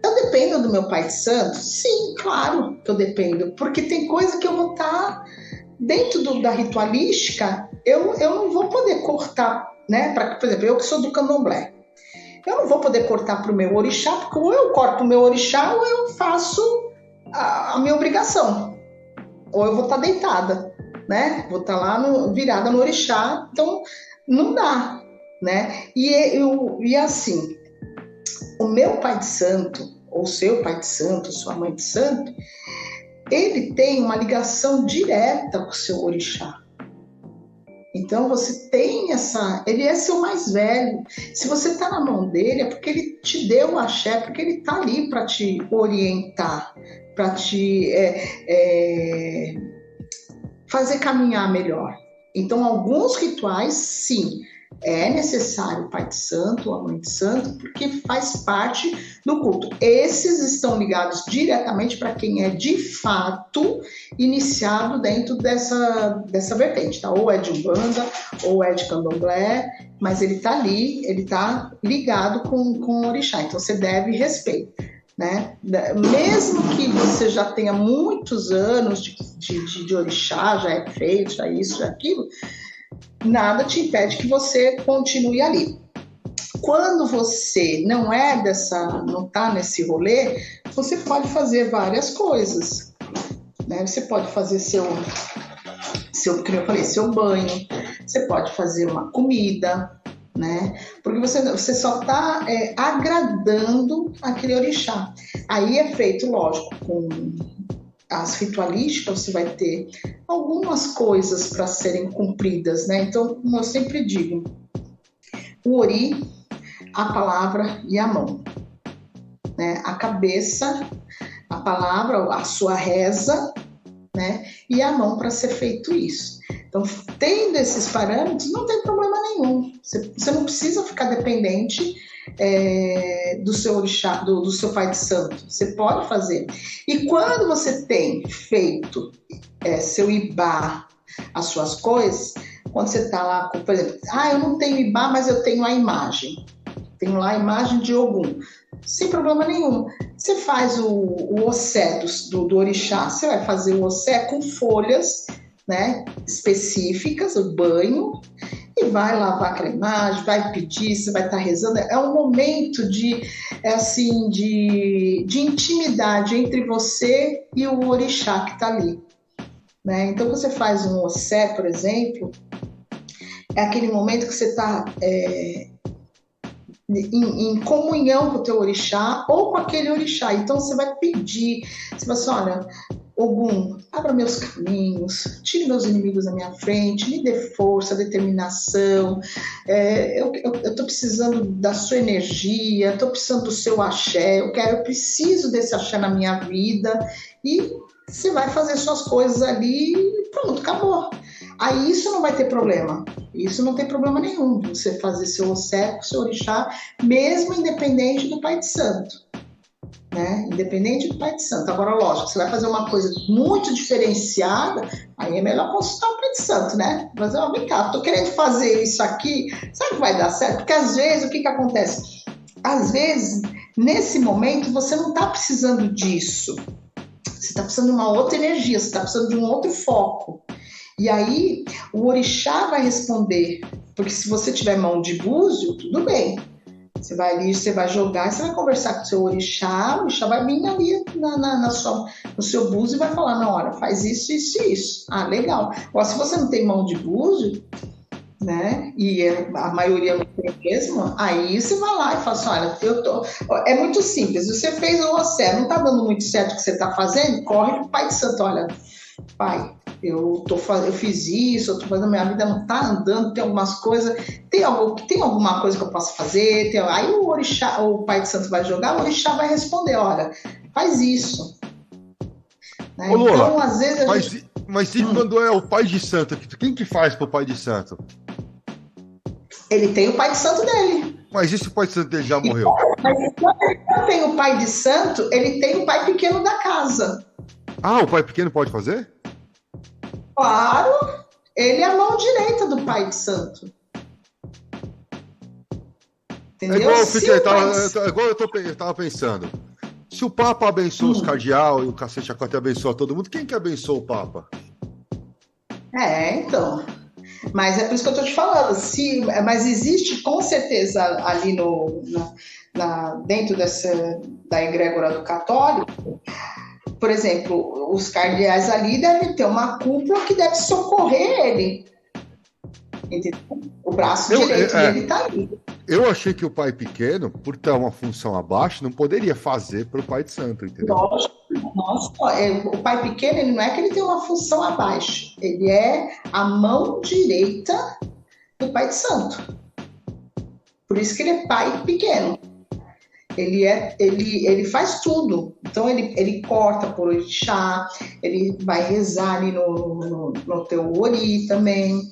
Eu dependo do meu pai de santo? Sim, claro que eu dependo, porque tem coisa que eu vou estar dentro da ritualística, eu não vou poder cortar, né? Por exemplo, eu que sou do Candomblé, eu não vou poder cortar para o meu orixá, porque ou eu corto o meu orixá ou eu faço a minha obrigação. Ou eu vou estar deitada, né? Vou estar lá virada no orixá, então não dá, né? E assim, o meu pai de santo, ou seu pai de santo, sua mãe de santo, ele tem uma ligação direta com o seu orixá. Então você tem ele é seu mais velho. Se você está na mão dele, é porque ele te deu o axé, porque ele está ali para te orientar, para te fazer caminhar melhor. Então, alguns rituais, sim, é necessário o pai de santo ou a mãe de santo, porque faz parte do culto. Esses estão ligados diretamente para quem é de fato iniciado dentro dessa vertente, tá? Ou é de Umbanda, ou é de Candomblé, mas ele está ali, ele está ligado com o orixá, então você deve respeito, né? Mesmo que você já tenha muitos anos de orixá, já é feito, já isso, já aquilo, nada te impede que você continue ali. Quando você não está nesse rolê, você pode fazer várias coisas, né? Você pode fazer como eu falei, seu banho, você pode fazer uma comida, né? Porque você só está agradando aquele orixá. Aí é feito, lógico, com as ritualísticas, você vai ter algumas coisas para serem cumpridas, né? Então, como eu sempre digo, o ori, a palavra e a mão, né? A cabeça, a palavra, a sua reza, né? E a mão para ser feito isso. Então, tendo esses parâmetros, não tem problema nenhum. Você não precisa ficar dependente do seu orixá, do seu pai de santo. Você pode fazer. E quando você tem feito seu ibá, as suas coisas, quando você está lá, por exemplo, eu não tenho ibá, mas eu tenho a imagem. Tenho lá a imagem de Ogum. Sem problema nenhum. Você faz o ossé do orixá, você vai fazer o ossé com folhas, né, específicas, o banho, e vai lavar a cremagem, vai pedir, você vai estar rezando. É um momento de intimidade entre você e o orixá que está ali. Né? Então, você faz um ossé, por exemplo, é aquele momento que você está em comunhão com o teu orixá ou com aquele orixá. Então, você vai pedir, você vai assim, olha, Ogum, abra meus caminhos, tire meus inimigos da minha frente, me dê força, determinação, eu estou precisando da sua energia, estou precisando do seu axé, eu preciso desse axé na minha vida, e você vai fazer suas coisas ali e pronto, acabou. Aí isso não vai ter problema, isso não tem problema nenhum, você fazer seu ossé, seu orixá, mesmo independente do pai de santo. Né? Independente do pai de santo. Agora, lógico, você vai fazer uma coisa muito diferenciada, aí é melhor consultar o pai de santo, né? Mas, vem cá, tô querendo fazer isso aqui, sabe que vai dar certo? Porque às vezes, o que acontece? Às vezes, nesse momento, você não tá precisando disso. Você tá precisando de uma outra energia, você tá precisando de um outro foco. E aí, o orixá vai responder, porque se você tiver mão de búzio, tudo bem. Você vai ali, você vai jogar, você vai conversar com o seu orixá, o orixá vai vir ali no seu búzio e vai falar, não, olha, faz isso, isso e isso. Ah, legal. Agora, se você não tem mão de búzio, né, e a maioria não tem mesmo, aí você vai lá e fala assim, olha, é muito simples, você fez o ossé, não tá dando muito certo o que você tá fazendo, corre pro pai de santo, olha, pai, eu fiz isso, eu tô fazendo, minha vida não tá andando, tem algumas coisas, tem alguma coisa que eu posso fazer, aí o orixá, o pai de santo vai jogar, o orixá vai responder, olha, faz isso. Né? Ô, Lola, então, às vezes mas e quando é o pai de santo, quem que faz pro pai de santo? Ele tem o pai de santo dele. Mas e se o pai de santo dele já morreu? Mas quando ele não tem o pai de santo, ele tem o pai pequeno da casa. Ah, o pai pequeno pode fazer? Claro, ele é a mão direita do pai de santo. Entendeu? Igual eu tava pensando. Se o Papa abençoa os cardeal e o cacete a quatro abençoa todo mundo, quem que abençoa o Papa? Então. Mas é por isso que eu tô te falando. Mas existe com certeza ali dentro da egrégora do católico, por exemplo, os cardeais ali devem ter uma cúpula que deve socorrer ele. Entendeu? O braço direito dele está ali. Eu achei que o pai pequeno, por ter uma função abaixo, não poderia fazer para o pai de santo, entendeu? Nossa, o pai pequeno, ele não é que ele tem uma função abaixo. Ele é a mão direita do pai de santo. Por isso que ele é pai pequeno. Ele faz tudo. Então, ele corta por orixá, ele vai rezar ali no teu ori também.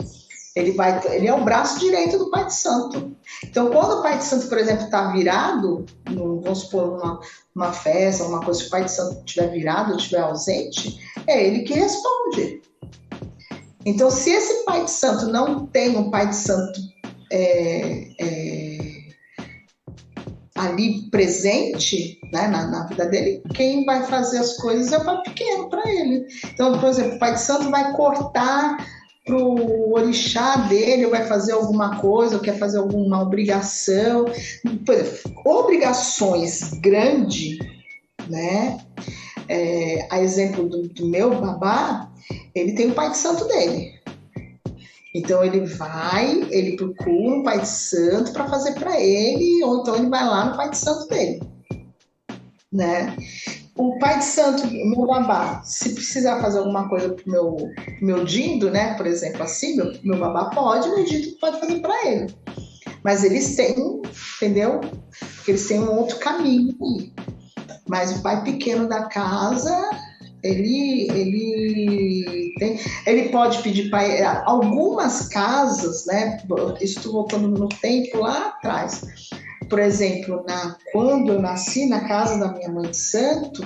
Ele é o braço direito do pai de santo. Então, quando o pai de santo, por exemplo, está virado, vamos supor, uma festa, uma coisa, se o pai de santo estiver virado, estiver ausente, é ele que responde. Então, se esse pai de santo não tem um pai de santo ali presente, né, na vida dele, quem vai fazer as coisas é o pai pequeno para ele. Então, por exemplo, o pai de santo vai cortar pro orixá dele, ou vai fazer alguma coisa, ou quer fazer alguma obrigação. Por exemplo, obrigações grandes, né? A exemplo do meu babá, ele tem o pai de santo dele. Então ele procura um pai de santo para fazer para ele, ou então ele vai lá no pai de santo dele, né? O pai de santo, meu babá, se precisar fazer alguma coisa pro meu dindo, né? Por exemplo, assim, meu babá pode, meu dindo pode fazer para ele. Mas eles têm, entendeu? Porque eles têm um outro caminho aí. Mas o pai pequeno da casa, ele pode pedir para algumas casas, né? Estou voltando no tempo lá atrás. Por exemplo, quando eu nasci na casa da minha mãe de santo,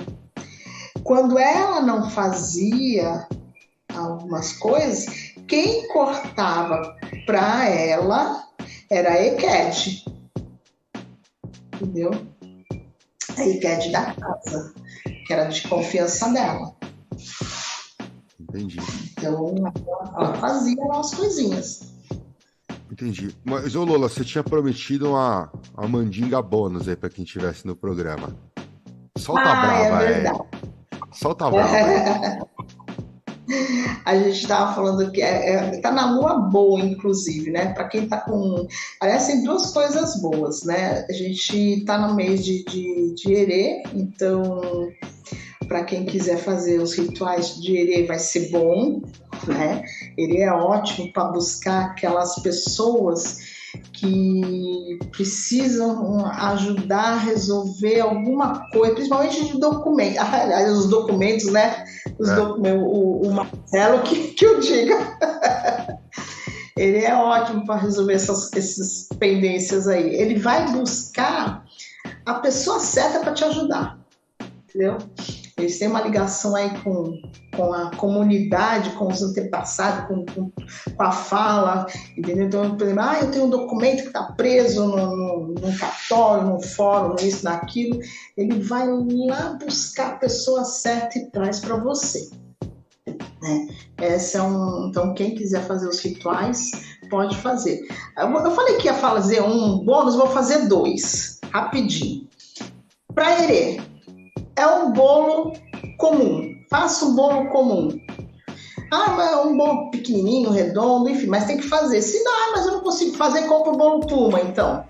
quando ela não fazia algumas coisas, quem cortava para ela era a Eked, entendeu? A Eked da casa, que era de confiança dela. Entendi. Então, ela fazia umas coisinhas. Muito Entendi. Mas, ô Lola, você tinha prometido uma mandinga bônus aí pra quem estivesse no programa. Solta a brava, é verdade. Solta a brava. A gente estava falando que tá na lua boa, inclusive, né? Para quem tá com. Aliás, tem duas coisas boas, né? A gente tá no mês de Herê, então, para quem quiser fazer os rituais de Herê, vai ser bom, né? Herê é ótimo para buscar aquelas pessoas que precisam ajudar a resolver alguma coisa, principalmente de documentos. Aliás, os documentos, né? O Marcelo que eu diga. Ele é ótimo para resolver essas pendências aí. Ele vai buscar a pessoa certa para te ajudar, entendeu? Eles têm uma ligação aí com a comunidade, com os antepassados, com a fala, entendeu? Então, por exemplo, eu tenho um documento que está preso num cartório, num fórum, isso, naquilo. Ele vai lá buscar a pessoa certa e traz para você. Né? Então, quem quiser fazer os rituais, pode fazer. Eu falei que ia fazer um bônus, vou fazer 2, rapidinho. Para Herê, é um bolo comum. Faça um bolo comum. Mas é um bolo pequenininho, redondo, enfim, mas tem que fazer. Se não, mas eu não consigo fazer, compra o bolo Puma, então.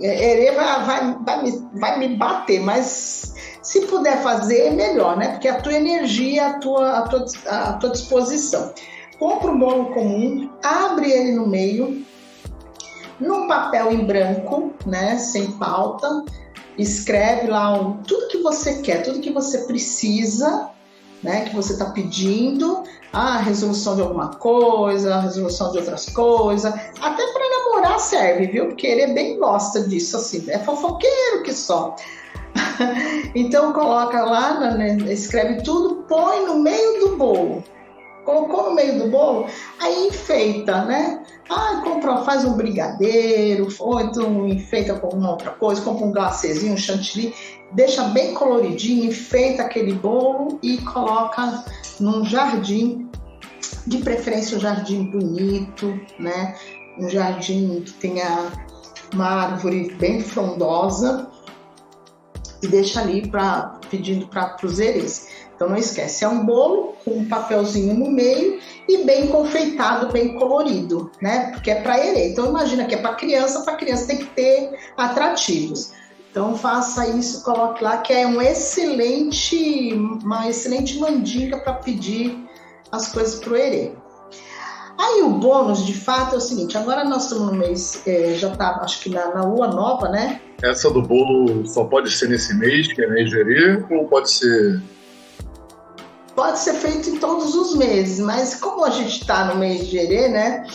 Herê vai me bater, mas se puder fazer, é melhor, né? Porque a tua energia, a tua disposição. Compra um bolo comum, abre ele no meio, num papel em branco, né? Sem pauta. Escreve lá tudo que você quer, tudo que você precisa, né, que você está pedindo, a resolução de alguma coisa, a resolução de outras coisas, até para namorar serve, viu? Porque ele bem gosta disso, assim, é fofoqueiro que só. Então coloca lá, né, escreve tudo, põe no meio do bolo. Colocou no meio do bolo, aí enfeita, né? Faz um brigadeiro, ou então enfeita com uma outra coisa, compra um glacezinho, um chantilly, deixa bem coloridinho, enfeita aquele bolo e coloca num jardim, de preferência um jardim bonito, né? Um jardim que tenha uma árvore bem frondosa e deixa ali pedindo para os herês. Então não esquece, é um bolo com um papelzinho no meio e bem confeitado, bem colorido, né? Porque é para herê. Então imagina que é para criança tem que ter atrativos. Então faça isso, coloque lá, que é uma excelente mandinga para pedir as coisas para o herê. Aí o bônus, de fato, é o seguinte, agora nós estamos no mês, já está, acho que na lua nova, né? Essa do bolo só pode ser nesse mês, que é mês de herê, ou pode ser... Pode ser feito em todos os meses, mas como a gente está no mês de herê, né?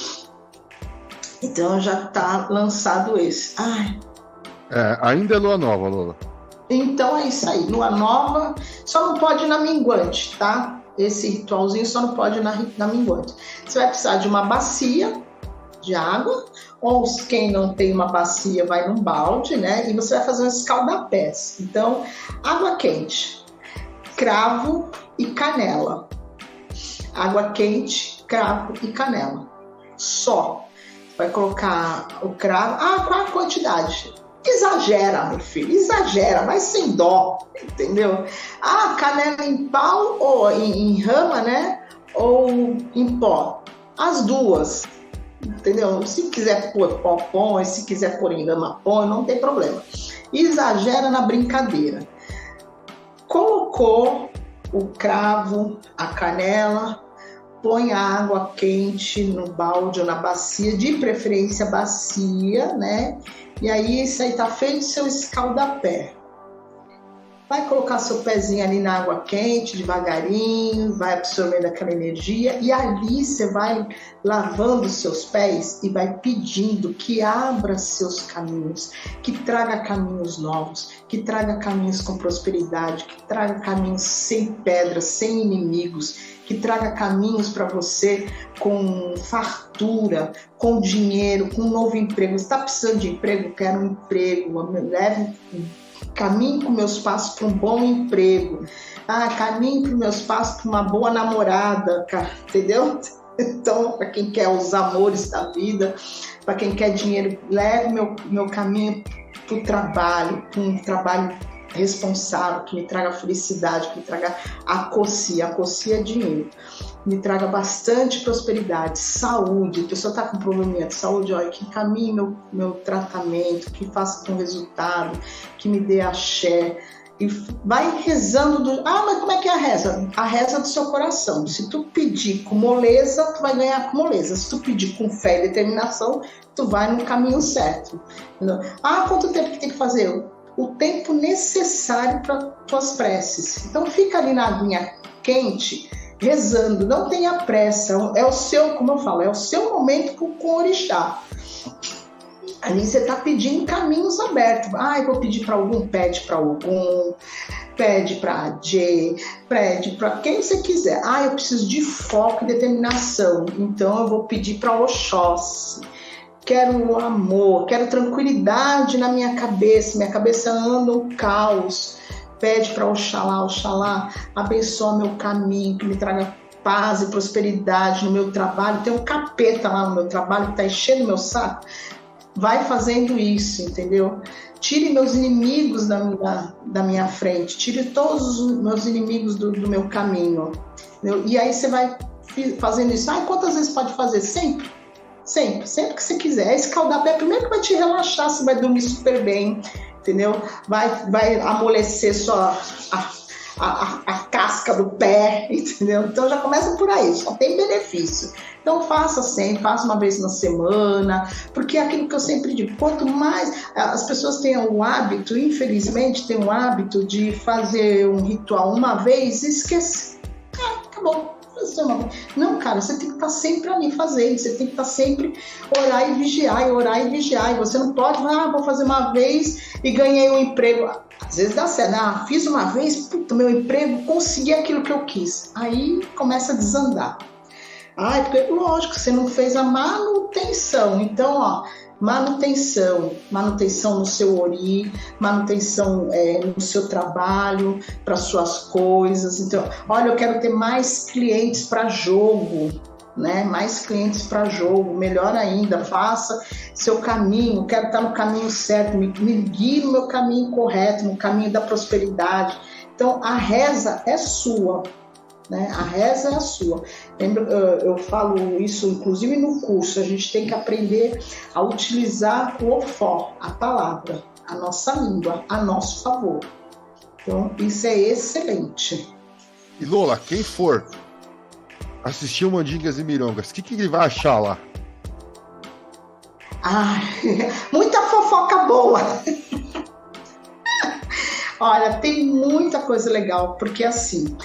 Então já está lançado esse. Ainda é lua nova, Lola. Então é isso aí. Lua nova, só não pode na minguante, tá? Esse ritualzinho só não pode na minguante. Você vai precisar de uma bacia de água, ou quem não tem uma bacia vai num balde, né? E você vai fazer um escaldapés. Então, água quente, cravo e canela. Água quente, cravo e canela. Só. Vai colocar o cravo. Qual a quantidade? Exagera, meu filho. Exagera, mas sem dó. Entendeu? Canela em pau ou em rama, né? Ou em pó. As duas. Entendeu? Se quiser pôr pó, põe. Se quiser pôr em rama, põe. Não tem problema. Exagera na brincadeira. Colocou o cravo, a canela, põe a água quente no balde ou na bacia, de preferência bacia, né? E aí isso aí tá feito seu escaldapé. Vai colocar seu pezinho ali na água quente, devagarinho, vai absorvendo aquela energia e ali você vai lavando seus pés e vai pedindo que abra seus caminhos, que traga caminhos novos, que traga caminhos com prosperidade, que traga caminhos sem pedras, sem inimigos, que traga caminhos para você com fartura, com dinheiro, com um novo emprego. Você está precisando de emprego? Quero um emprego, caminho com meus passos para um bom emprego. Caminho com meus passos para uma boa namorada, cara, entendeu? Então, para quem quer os amores da vida, para quem quer dinheiro, leve meu caminho para o trabalho, para um trabalho responsável, que me traga felicidade, que me traga a cocia é dinheiro, me traga bastante prosperidade, saúde. A pessoa está com probleminha de saúde, olha, que encaminhe meu tratamento, que faça com resultado, que me dê axé. E vai rezando mas como é que é a reza? A reza do seu coração. Se tu pedir com moleza, tu vai ganhar com moleza. Se tu pedir com fé e determinação, tu vai no caminho certo. Entendeu? Quanto tempo que tem que fazer? O tempo necessário para tuas preces. Então fica ali na aguinha quente, rezando, não tenha pressa. É o seu, como eu falo, é o seu momento com o orixá. Ali você está pedindo caminhos abertos. Eu vou pedir para algum, pede para algum, pede para a Jay, pede para quem você quiser. Eu preciso de foco e determinação, então eu vou pedir para Oxóssi. Quero amor, quero tranquilidade na minha cabeça anda um caos. Pede para Oxalá, abençoa meu caminho, que me traga paz e prosperidade no meu trabalho. Tem um capeta lá no meu trabalho que está enchendo meu saco. Vai fazendo isso, entendeu? Tire meus inimigos da minha frente, tire todos os meus inimigos do meu caminho. Entendeu? E aí você vai fazendo isso. Quantas vezes pode fazer? Sempre que você quiser. Escaldar pé, primeiro que vai te relaxar, você vai dormir super bem, entendeu? Vai amolecer só a casca do pé, entendeu? Então já começa por aí, só tem benefício. Então faça sempre, faça uma vez na semana, porque é aquilo que eu sempre digo, quanto mais as pessoas têm o hábito, infelizmente, tem o hábito de fazer um ritual uma vez e esquecer. Acabou. Não, cara, você tem que estar sempre ali fazendo, você tem que estar sempre orar e vigiar, e você não pode, vou fazer uma vez e ganhei um emprego. Às vezes dá certo, fiz uma vez, meu emprego, consegui aquilo que eu quis. Aí começa a desandar. Porque, lógico, você não fez a manutenção. Então, manutenção no seu ori, manutenção no seu trabalho, para suas coisas. Então, olha, eu quero ter mais clientes para jogo, né? Mais clientes para jogo, melhor ainda, faça seu caminho, quero estar no caminho certo, me guie no meu caminho correto, no caminho da prosperidade. Então, a reza é sua. Né? A reza é a sua. Eu falo isso, inclusive no curso, a gente tem que aprender a utilizar o ofó, a palavra, a nossa língua, a nosso favor. Então, isso é excelente. E Lola, quem for assistir o Mandingas e Mirongas, o que ele vai achar lá? Muita fofoca boa. Olha, tem muita coisa legal, porque assim...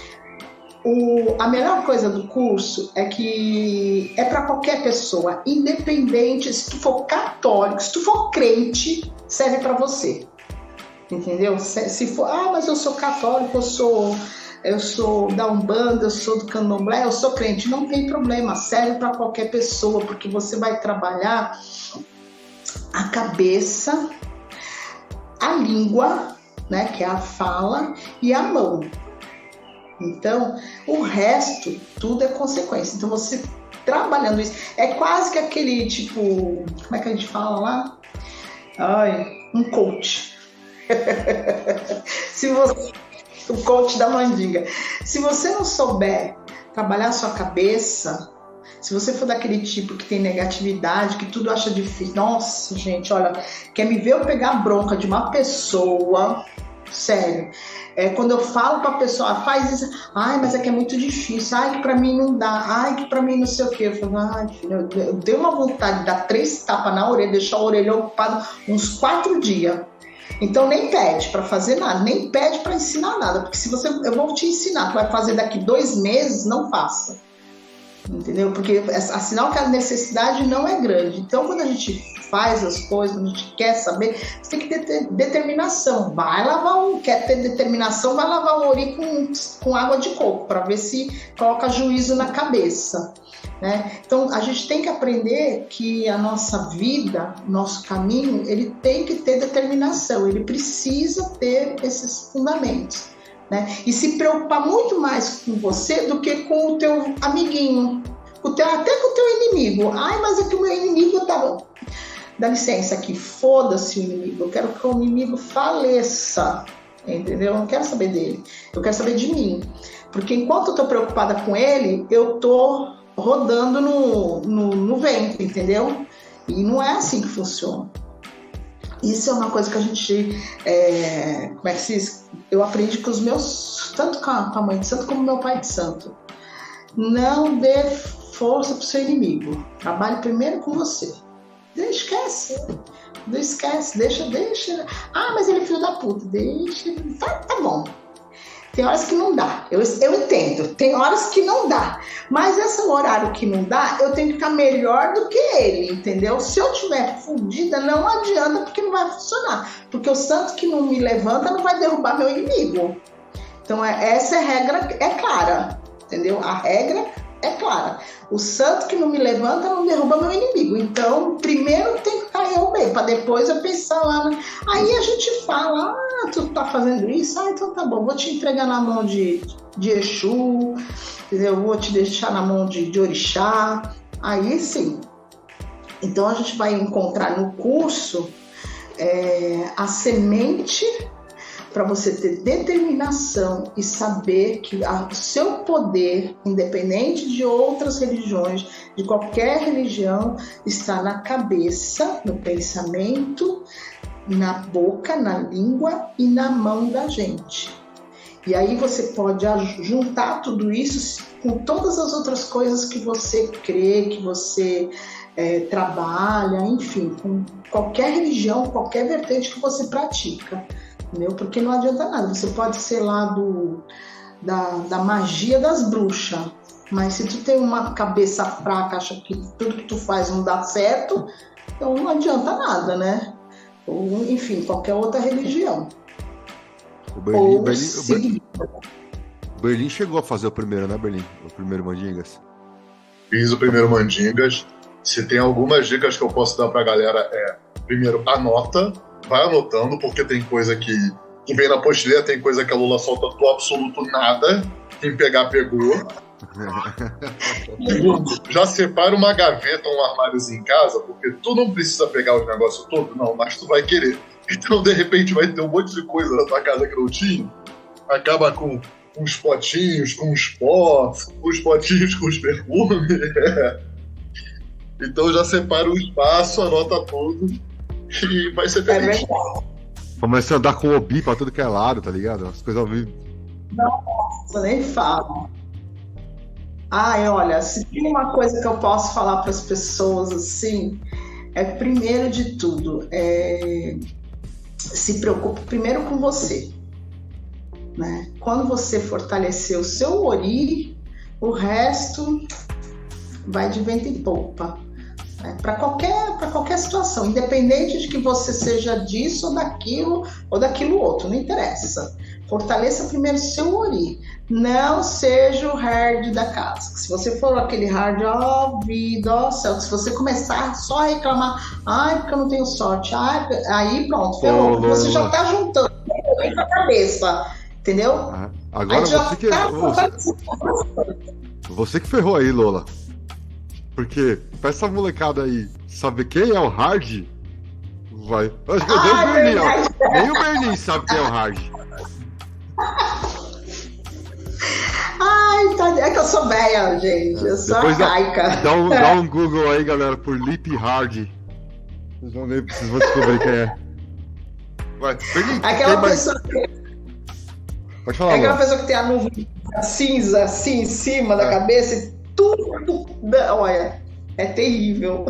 A melhor coisa do curso é que é para qualquer pessoa, independente, se tu for católico, se tu for crente, serve para você, entendeu? Se for, mas eu sou católico, eu sou da Umbanda, eu sou do Candomblé, eu sou crente, não tem problema, serve para qualquer pessoa, porque você vai trabalhar a cabeça, a língua, né, que é a fala, e a mão. Então, o resto, tudo é consequência. Então, você trabalhando isso, é quase que aquele tipo, como é que a gente fala lá? Um coach. O coach da mandinga. Se você não souber trabalhar a sua cabeça, se você for daquele tipo que tem negatividade, que tudo acha difícil, nossa, gente, olha, quer me ver eu pegar bronca de uma pessoa... Sério, quando eu falo pra pessoa, faz isso, mas é que é muito difícil, que pra mim não dá, que pra mim não sei o que, eu falo, filho, eu dei uma vontade de dar 3 tapas na orelha, deixar a orelha ocupada uns 4 dias. Então nem pede pra fazer nada, nem pede pra ensinar nada, porque se eu vou te ensinar, tu vai fazer daqui 2 meses, não faça. Entendeu? Porque é sinal que a necessidade não é grande. Então, quando a gente faz as coisas, quando a gente quer saber, você tem que ter determinação. Quer ter determinação, vai lavar o ori com água de coco, para ver se coloca juízo na cabeça. Né? Então, a gente tem que aprender que a nossa vida, nosso caminho, ele tem que ter determinação, ele precisa ter esses fundamentos. Né? E se preocupar muito mais com você do que com o teu amiguinho, até com o teu inimigo. Ai, mas é que o meu inimigo tava... Dá licença aqui, foda-se o inimigo. Eu quero que o inimigo faleça, entendeu? Eu não quero saber dele, eu quero saber de mim. Porque enquanto eu tô preocupada com ele, eu tô rodando no vento, entendeu? E não é assim que funciona. Isso é uma coisa que a gente, como é que se diz? Eu aprendi com os meus, tanto com a mãe de santo como meu pai de santo. Não dê força pro seu inimigo. Trabalhe primeiro com você. Esquece. Não esquece, deixa. Ah, mas ele é filho da puta. Deixa. Tá bom. Tem horas que não dá. Eu entendo. Tem horas que não dá. Mas esse horário que não dá, eu tenho que ficar melhor do que ele, entendeu? Se eu tiver fudida, não adianta, porque não vai funcionar. Porque o santo que não me levanta não vai derrubar meu inimigo. Então, essa regra é clara, entendeu? A regra é clara. O santo que não me levanta não derruba meu inimigo. Então, primeiro tem que cair eu bem, para depois eu pensar lá. Aí a gente fala, tu tá fazendo isso? Então tá bom, vou te entregar na mão de Exu, eu vou te deixar na mão de Orixá. Aí sim. Então a gente vai encontrar no curso a semente para você ter determinação e saber que o seu poder, independente de outras religiões, de qualquer religião, está na cabeça, no pensamento, na boca, na língua e na mão da gente. E aí você pode juntar tudo isso com todas as outras coisas que você crê, que você trabalha, enfim, com qualquer religião, qualquer vertente que você pratica. Entendeu? Porque não adianta nada, você pode ser lá da magia das bruxas, mas se tu tem uma cabeça fraca, acha que tudo que tu faz não dá certo, então não adianta nada, né? Ou, enfim, qualquer outra religião. O Berlim chegou a fazer o primeiro, né, Berlim? O primeiro Mandingas. Fiz o primeiro Mandingas. Se tem algumas dicas que eu posso dar pra galera primeiro, anota. Vai anotando, porque tem coisa que vem na postilha, tem coisa que a Lula solta do absoluto nada. Quem pegar, pegou. Segundo, já separa uma gaveta ou um armáriozinho em casa, porque tu não precisa pegar os negócios todos, não, mas tu vai querer. Então, de repente, vai ter um monte de coisa na tua casa que não tinha. Acaba com uns potinhos, com uns pós, uns potinhos com os perfumes. Então, já separa o espaço, anota tudo. E vai ser feliz. Começa a andar com o Obi pra tudo que é lado, tá ligado? As coisas ao vivo. Nossa, nem falo. Olha, se tem uma coisa que eu posso falar para as pessoas assim, primeiro de tudo, se preocupe primeiro com você. Né? Quando você fortalecer o seu ori, o resto vai de vento em popa. Para qualquer situação, independente de que você seja disso ou daquilo outro, não interessa. Fortaleça primeiro seu ori. Não seja o hard da casa. Se você for aquele hard, vida, céu, se você começar só a reclamar, porque eu não tenho sorte, aí pronto, ferrou. Você já tá juntando na cabeça, entendeu? Agora você que ferrou aí, Lola. Porque pra essa molecada aí saber quem é o hard, vai. Acho que nem o Berlim sabe quem é o hard. É que eu sou velha, gente. Eu sou arcaica. Dá um Google aí, galera, por Lip Hard. Vocês vão descobrir quem é. Vai, Berlim. Aquela pessoa Pode falar, aquela pessoa que tem a nuvem cinza assim em cima da cabeça e tudo. Olha, é terrível.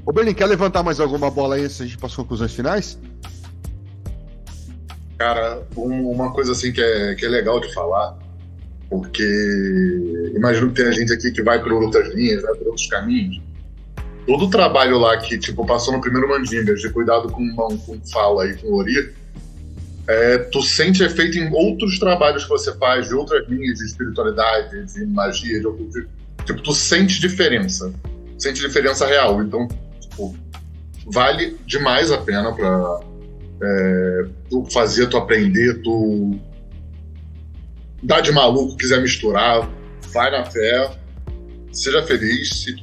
Ô Berlim, quer levantar mais alguma bola aí antes da gente ir para as conclusões finais? Cara, uma coisa assim que é legal de falar, porque imagino que tem gente aqui que vai por outras linhas, vai por outros caminhos. Todo o trabalho lá que passou no primeiro Mandingas, de cuidado com fala e com ori, tu sente efeito em outros trabalhos que você faz, de outras linhas de espiritualidade, de magia, de ocultismo. Tu sente diferença real. Então, vale demais a pena pra tu fazer, tu aprender, tu dar de maluco, quiser misturar, vai na fé, seja feliz. Se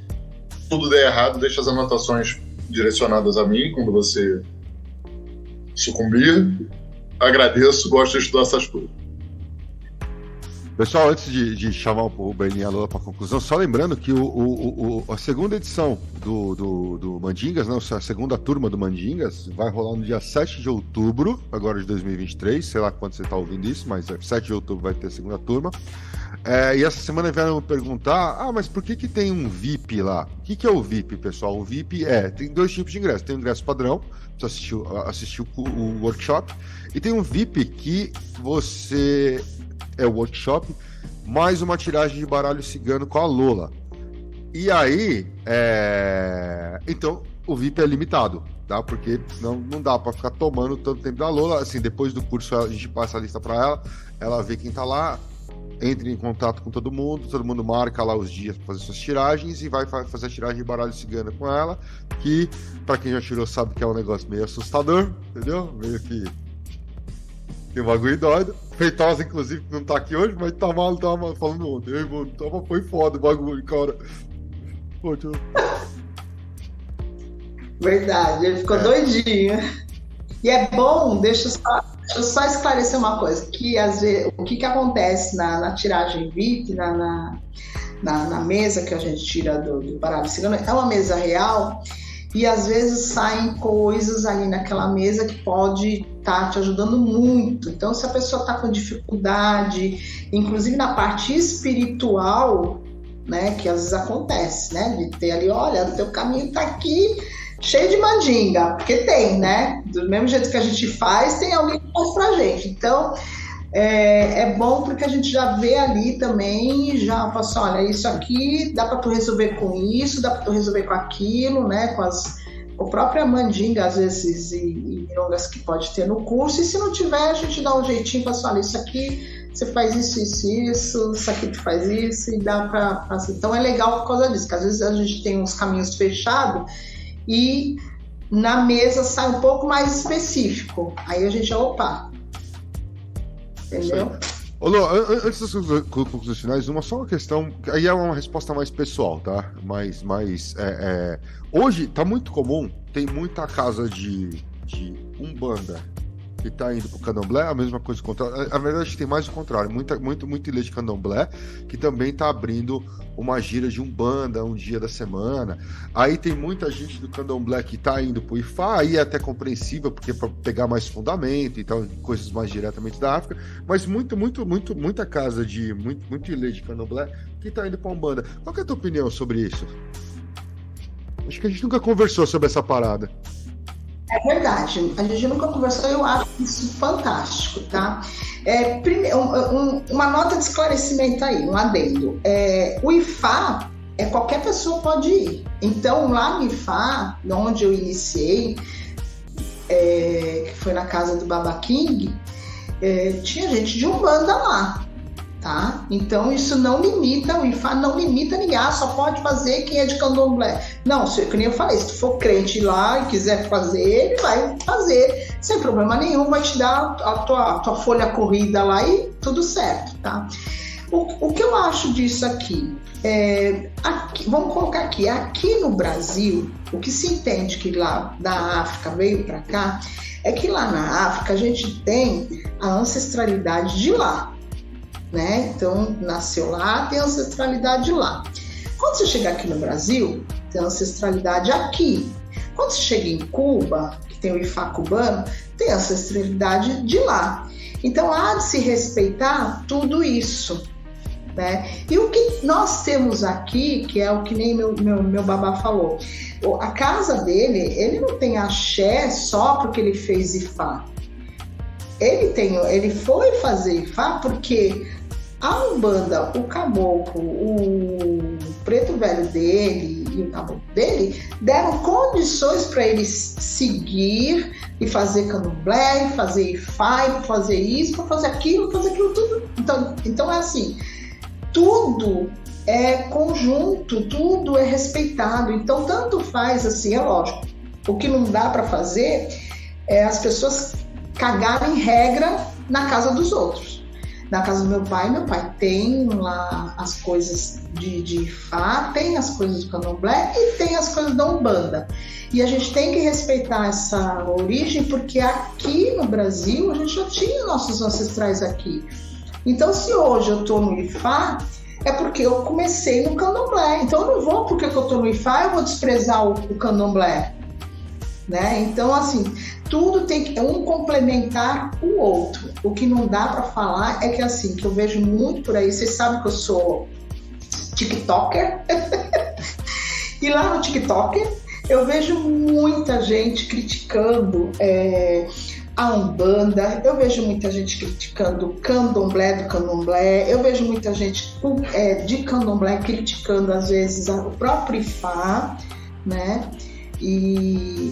tudo der errado, deixa as anotações direcionadas a mim quando você sucumbir. Agradeço, gosto de estudar essas coisas. Pessoal, antes de chamar o Benin e a Lola para conclusão, só lembrando que a segunda edição do Mandingas, não, a segunda turma do Mandingas, vai rolar no dia 7 de outubro, agora de 2023, sei lá quando você está ouvindo isso, mas 7 de outubro vai ter a segunda turma. E essa semana vieram me perguntar, mas por que tem um VIP lá? O que é o VIP, pessoal? O VIP tem dois tipos de ingresso. Tem o ingresso padrão, você assistir o workshop, e tem um VIP que você... é o workshop, mais uma tiragem de baralho cigano com a Lola. E aí, então, o VIP é limitado, tá? Porque não dá pra ficar tomando tanto tempo da Lola. Assim, depois do curso a gente passa a lista pra ela vê quem tá lá, entra em contato com todo mundo marca lá os dias pra fazer suas tiragens e vai fazer a tiragem de baralho cigano com ela, que, pra quem já tirou, sabe que é um negócio meio assustador, entendeu? Meio que tem um bagulho doido. Feitosa, inclusive, que não tá aqui hoje, mas tava falando ontem. Ei, mano, foi foda o bagulho, cara. Pô, Verdade, ele ficou doidinho. E é bom, deixa eu só esclarecer uma coisa, que às vezes, o que acontece na tiragem VIP, na mesa que a gente tira do baralho cigano, é uma mesa real, e às vezes saem coisas ali naquela mesa que pode estar te ajudando muito. Então, se a pessoa está com dificuldade, inclusive na parte espiritual, né, que às vezes acontece, né, de ter ali, olha, o teu caminho está aqui cheio de mandinga, porque tem, né, do mesmo jeito que a gente faz, tem alguém que faz pra gente. Então, é bom porque a gente já vê ali também e já fala assim, olha, isso aqui dá para tu resolver com isso, dá para tu resolver com aquilo, né, com a própria mandinga, às vezes, e mirongas que pode ter no curso, e se não tiver, a gente dá um jeitinho e fala assim, olha, isso aqui você faz isso aqui tu faz isso, e dá para fazer. Então é legal por causa disso, que às vezes a gente tem uns caminhos fechados e na mesa sai um pouco mais específico, aí a gente entendeu? Ô, Lô, antes das conclusões finais, só uma questão, aí é uma resposta mais pessoal, tá? Mas hoje tá muito comum, tem muita casa de Umbanda que tá indo pro Candomblé, a mesma coisa contrário. Na verdade, tem mais o contrário, muita ilha de Candomblé que também tá abrindo uma gira de Umbanda um dia da semana. Aí tem muita gente do Candomblé que tá indo pro Ifá, aí é até compreensível, porque é pra pegar mais fundamento e tal, coisas mais diretamente da África, mas muita casa de muita ilha de Candomblé que tá indo pra Umbanda. Qual que é a tua opinião sobre isso? Acho que a gente nunca conversou sobre essa parada. É verdade, a gente nunca conversou, eu acho isso fantástico, tá? Primeiro, uma nota de esclarecimento aí, um adendo. O Ifá, qualquer pessoa pode ir. Então, lá no Ifá, onde eu iniciei, que foi na casa do Baba King, tinha gente de Umbanda lá, tá? Então, isso não limita, o Ifá não limita ninguém, só pode fazer quem é de Candomblé. Não, que nem eu falei, se tu for crente lá e quiser fazer, ele vai fazer, sem problema nenhum, vai te dar a tua folha corrida lá e tudo certo, tá? O que eu acho disso aqui, vamos colocar aqui no Brasil, o que se entende que lá da África veio para cá, é que lá na África a gente tem a ancestralidade de lá, né? Então, nasceu lá, tem ancestralidade lá. Quando você chega aqui no Brasil, tem ancestralidade aqui. Quando você chega em Cuba, que tem o Ifá cubano, tem ancestralidade de lá. Então, há de se respeitar tudo isso, né? E o que nós temos aqui, que é o que nem meu babá falou, a casa dele, ele não tem axé só porque ele fez Ifá. Ele foi fazer Ifá porque a Umbanda, o caboclo, o preto velho dele e o caboclo dele deram condições para ele seguir e fazer candomblé, fazer Ifá, fazer isso, fazer aquilo, tudo. Então é assim, tudo é conjunto, tudo é respeitado. Então tanto faz assim, é lógico. O que não dá para fazer é as pessoas cagarem regra na casa dos outros. Na casa do meu pai tem lá as coisas de Ifá, tem as coisas do Candomblé e tem as coisas da Umbanda. E a gente tem que respeitar essa origem, porque aqui no Brasil a gente já tinha nossos ancestrais aqui. Então, se hoje eu estou no Ifá, é porque eu comecei no Candomblé. Então, eu não vou, porque eu estou no Ifá, eu vou desprezar o Candomblé. Né? Então, assim, tudo tem que um complementar o outro. O que não dá para falar é que, assim, que eu vejo muito por aí, vocês sabem que eu sou TikToker, e lá no TikToker eu vejo muita gente criticando a Umbanda, eu vejo muita gente criticando o Candomblé do Candomblé, eu vejo muita gente de Candomblé criticando, às vezes, o próprio Ifá, né?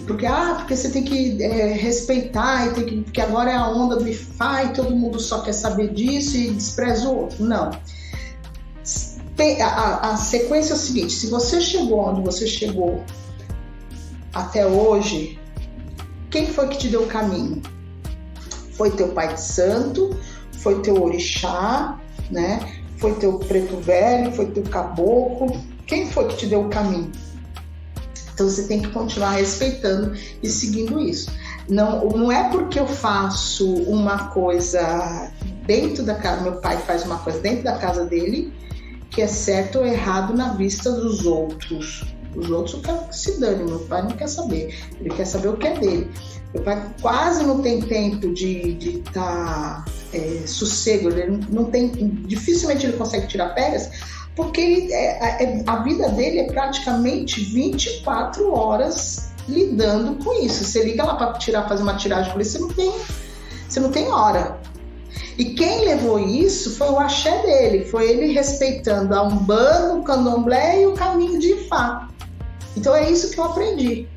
Porque você tem que respeitar, porque agora é a onda do Ifá e todo mundo só quer saber disso e despreza o outro. Não. A sequência é o seguinte: se você chegou onde você chegou até hoje, quem foi que te deu o caminho? Foi teu pai de santo, foi teu orixá, né? Foi teu preto velho, foi teu caboclo. Quem foi que te deu o caminho? Então você tem que continuar respeitando e seguindo isso. Não é porque eu faço uma coisa dentro da casa, meu pai faz uma coisa dentro da casa dele, que é certo ou errado na vista dos outros. Os outros eu quero que se dane, meu pai não quer saber. Ele quer saber o que é dele. Meu pai quase não tem tempo de estar sossego, ele não tem, dificilmente ele consegue tirar férias, porque a vida dele é praticamente 24 horas lidando com isso. Você liga lá para fazer uma tiragem por isso, você não tem hora. E quem levou isso foi o axé dele, foi ele respeitando a Umbanda, o Candomblé e o caminho de Ifá. Então é isso que eu aprendi,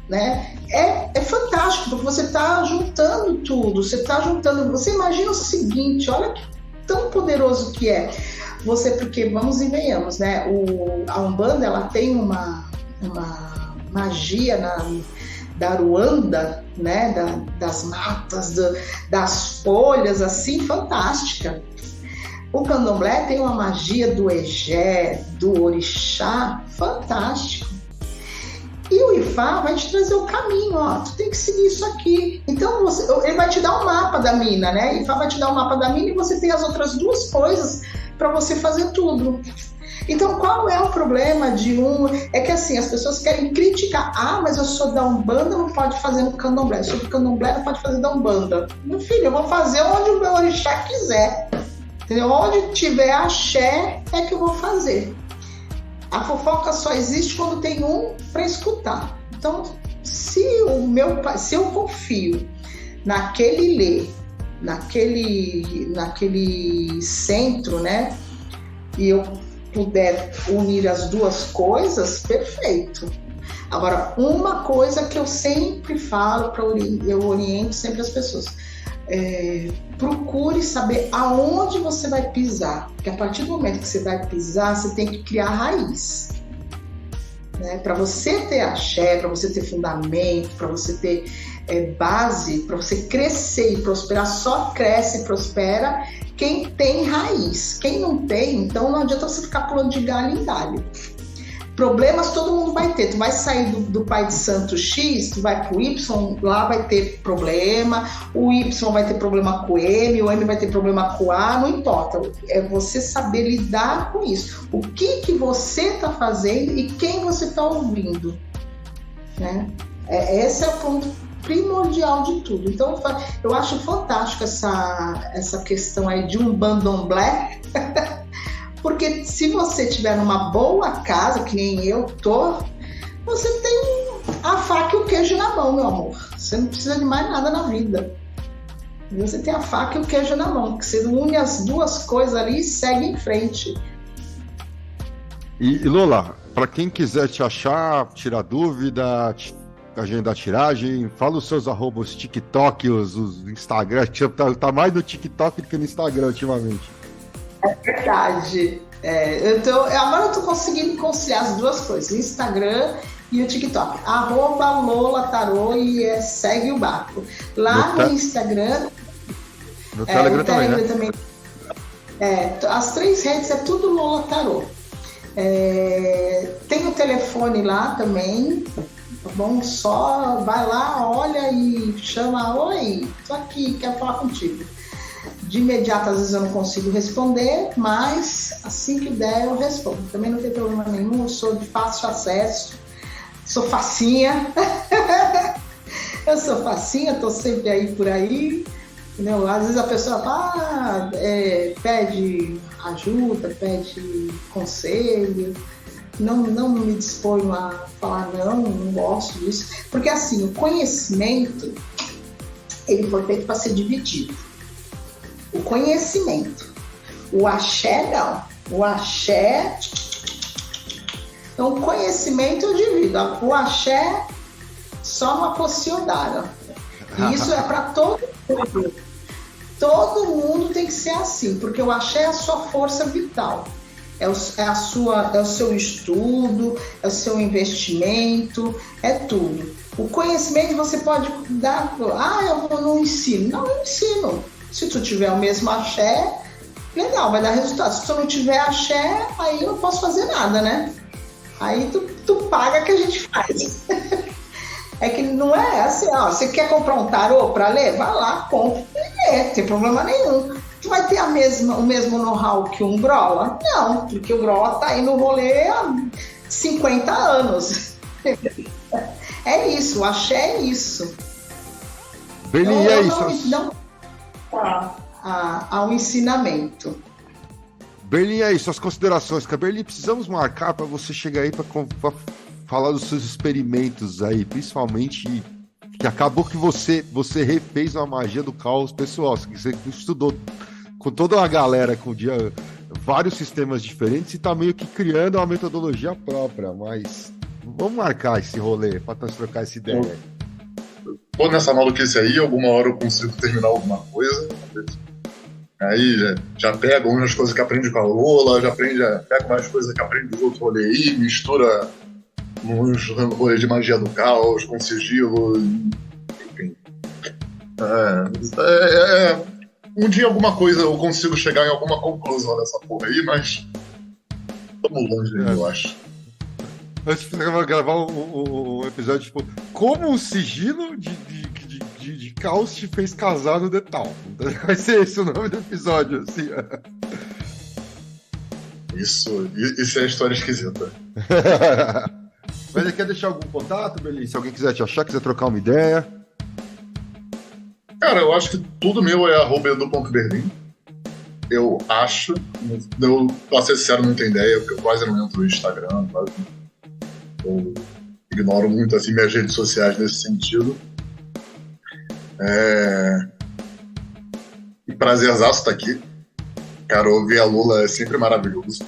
né? É fantástico, porque você está juntando tudo, você imagina o seguinte, olha que tão poderoso que é. Porque vamos e venhamos, né? A Umbanda, ela tem uma magia da Ruanda, né? Das matas, das folhas, assim, fantástica. O Candomblé tem uma magia do Egé, do Orixá, fantástico. E o Ifá vai te trazer o caminho, ó, tu tem que seguir isso aqui. Então, ele vai te dar um mapa da mina, né? Ifá vai te dar um mapa da mina e você tem as outras duas coisas para você fazer tudo. Então, qual é o problema de É que assim, as pessoas querem criticar. Mas eu sou da Umbanda, não pode fazer no Candomblé. Eu sou do Candomblé, não pode fazer da Umbanda. Meu filho, eu vou fazer onde o meu orixá quiser. Entendeu? Onde tiver axé, é que eu vou fazer. A fofoca só existe quando tem um para escutar. Então, se eu confio naquele lê, naquele centro, né? E eu puder unir as duas coisas, perfeito. Agora, uma coisa que eu sempre falo, eu oriento sempre as pessoas, procure saber aonde você vai pisar, porque a partir do momento que você vai pisar, você tem que criar raiz, né? Para você ter axé, para você ter fundamento, para você ter base, para você crescer e prosperar, só cresce e prospera quem tem raiz. Quem não tem, então não adianta você ficar pulando de galho em galho. Problemas todo mundo vai ter. Tu vai sair do pai de santo X, tu vai pro Y, lá vai ter problema, o Y vai ter problema com o M vai ter problema com o A, não importa. É você saber lidar com isso. O que você está fazendo e quem você está ouvindo, né? Esse é o ponto primordial de tudo. Então, eu acho fantástico essa questão aí de um bandomblé, porque se você estiver numa boa casa, que nem eu tô, você tem a faca e o queijo na mão, meu amor. Você não precisa de mais nada na vida. Você tem a faca e o queijo na mão, que você une as duas coisas ali e segue em frente. E Lola, para quem quiser te achar, tirar dúvida, agendar tiragem, fala os seus arrobas, TikTok, os Instagram, tá mais no TikTok do que no Instagram ultimamente. É verdade. Agora eu tô conseguindo conciliar as duas coisas, o Instagram e o TikTok. @LolaTarô e segue o barco. Lá no Instagram. No Telegram também, né? As 3 redes é tudo Lola Tarô. Tem o telefone lá também, tá bom? Só vai lá, olha e chama, oi, tô aqui, quero falar contigo. De imediato, às vezes eu não consigo responder, mas assim que der eu respondo. Também não tem problema nenhum, eu sou de fácil acesso, sou facinha. Eu sou facinha, tô sempre aí por aí. Entendeu? Às vezes a pessoa pede ajuda, pede conselho. Não me disponho a falar não gosto disso. Porque assim, o conhecimento, ele foi feito para ser dividido. O conhecimento. O axé, não. O axé... Então, o conhecimento eu divido. O axé só no Apociodara. E isso é para todo mundo. Todo mundo tem que ser assim, porque o axé é a sua força vital. É o seu estudo, é o seu investimento, é tudo. O conhecimento você pode dar, eu não ensino. Não, eu ensino. Se tu tiver o mesmo axé, legal, vai dar resultado. Se tu não tiver axé, aí eu não posso fazer nada, né? Aí tu paga que a gente faz. É que não é assim, você quer comprar um tarô para ler? Vai lá, compra e lê, não tem problema nenhum. Tu vai ter o mesmo know-how que um Grola? Não, porque o Grola tá aí no rolê há 50 anos. É isso, o axé é isso. Beli, então, é isso. Não ao ensinamento. Berlim, é isso, as considerações. Berlim, precisamos marcar para você chegar aí para falar dos seus experimentos aí, principalmente que acabou que você refez uma magia do caos pessoal, você estudou com toda a galera, com vários sistemas diferentes e tá meio que criando uma metodologia própria, mas vamos marcar esse rolê para trocar essa ideia. Tô nessa maluquice aí, alguma hora eu consigo terminar alguma coisa. Aí já pega umas coisas que aprende com a Lola, pega umas coisas que aprende dos outros rolês aí, mistura uns rolês de magia do caos, com sigilo, enfim. Um dia alguma coisa eu consigo chegar em alguma conclusão dessa porra aí, mas estamos longe ainda, eu acho. Antes de gravar um episódio, tipo, como um sigilo de caos te fez casar no Detal. Vai ser esse o nome do episódio, assim. Isso é a história esquisita. Mas você quer deixar algum contato, Beli? Se alguém quiser te achar, quiser trocar uma ideia. Cara, eu acho que tudo meu é @edu.berlim. Eu acho. Eu, pra ser sincero, não tenho ideia, porque eu quase não entro no Instagram, eu ignoro muito assim minhas redes sociais nesse sentido. E prazerzaço estar aqui. Cara, ouvir a Lula é sempre maravilhoso.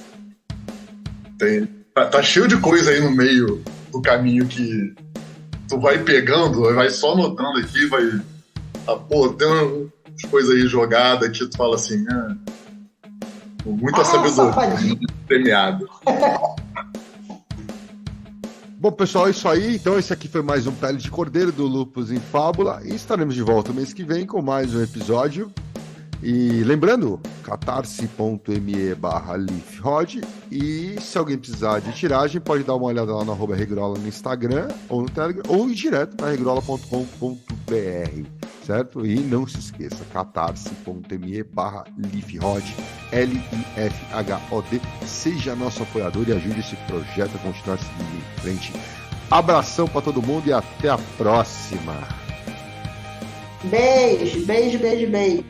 Tá cheio de coisa aí no meio do caminho que tu vai pegando, vai só anotando aqui, tem umas coisas aí jogadas que tu fala assim, muita sabedoria premiada. Bom, pessoal, é isso aí. Então, esse aqui foi mais um Pele de Cordeiro do Lupus em Fábula. E estaremos de volta mês que vem com mais um episódio. E lembrando, catarse.me/leafrod. E se alguém precisar de tiragem, pode dar uma olhada lá no @regrola no Instagram ou no Telegram, ou ir direto na regrola.com.br, certo? E não se esqueça, catarse.me/leafrod, LIFHOD. Seja nosso apoiador e ajude esse projeto a continuar seguindo em frente. Abração para todo mundo e até a próxima. Beijo, beijo, beijo, beijo.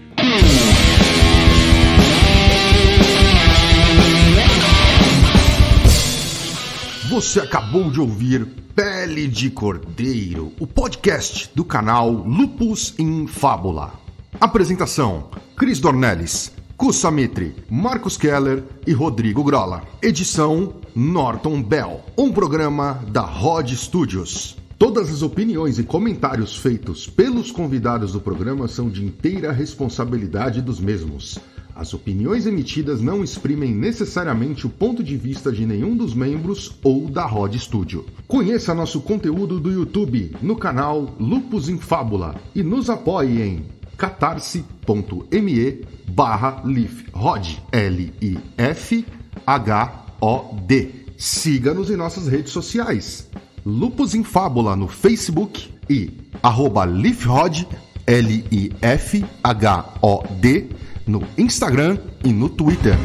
Você acabou de ouvir Pele de Cordeiro, o podcast do canal Lupus em Fábula. Apresentação: Cris Dornelles, Kussa Mitri, Marcos Keller e Rodrigo Grola. Edição: Norton Bell. Um programa da Rod Studios. Todas as opiniões e comentários feitos pelos convidados do programa são de inteira responsabilidade dos mesmos. As opiniões emitidas não exprimem necessariamente o ponto de vista de nenhum dos membros ou da Rod Studio. Conheça nosso conteúdo do YouTube no canal Lupus em Fábula e nos apoie em catarse.me/lifhod, LIFHOD. Siga-nos em nossas redes sociais, Lupus em Fábula no Facebook e @lifhod, LIFHOD, no Instagram e no Twitter.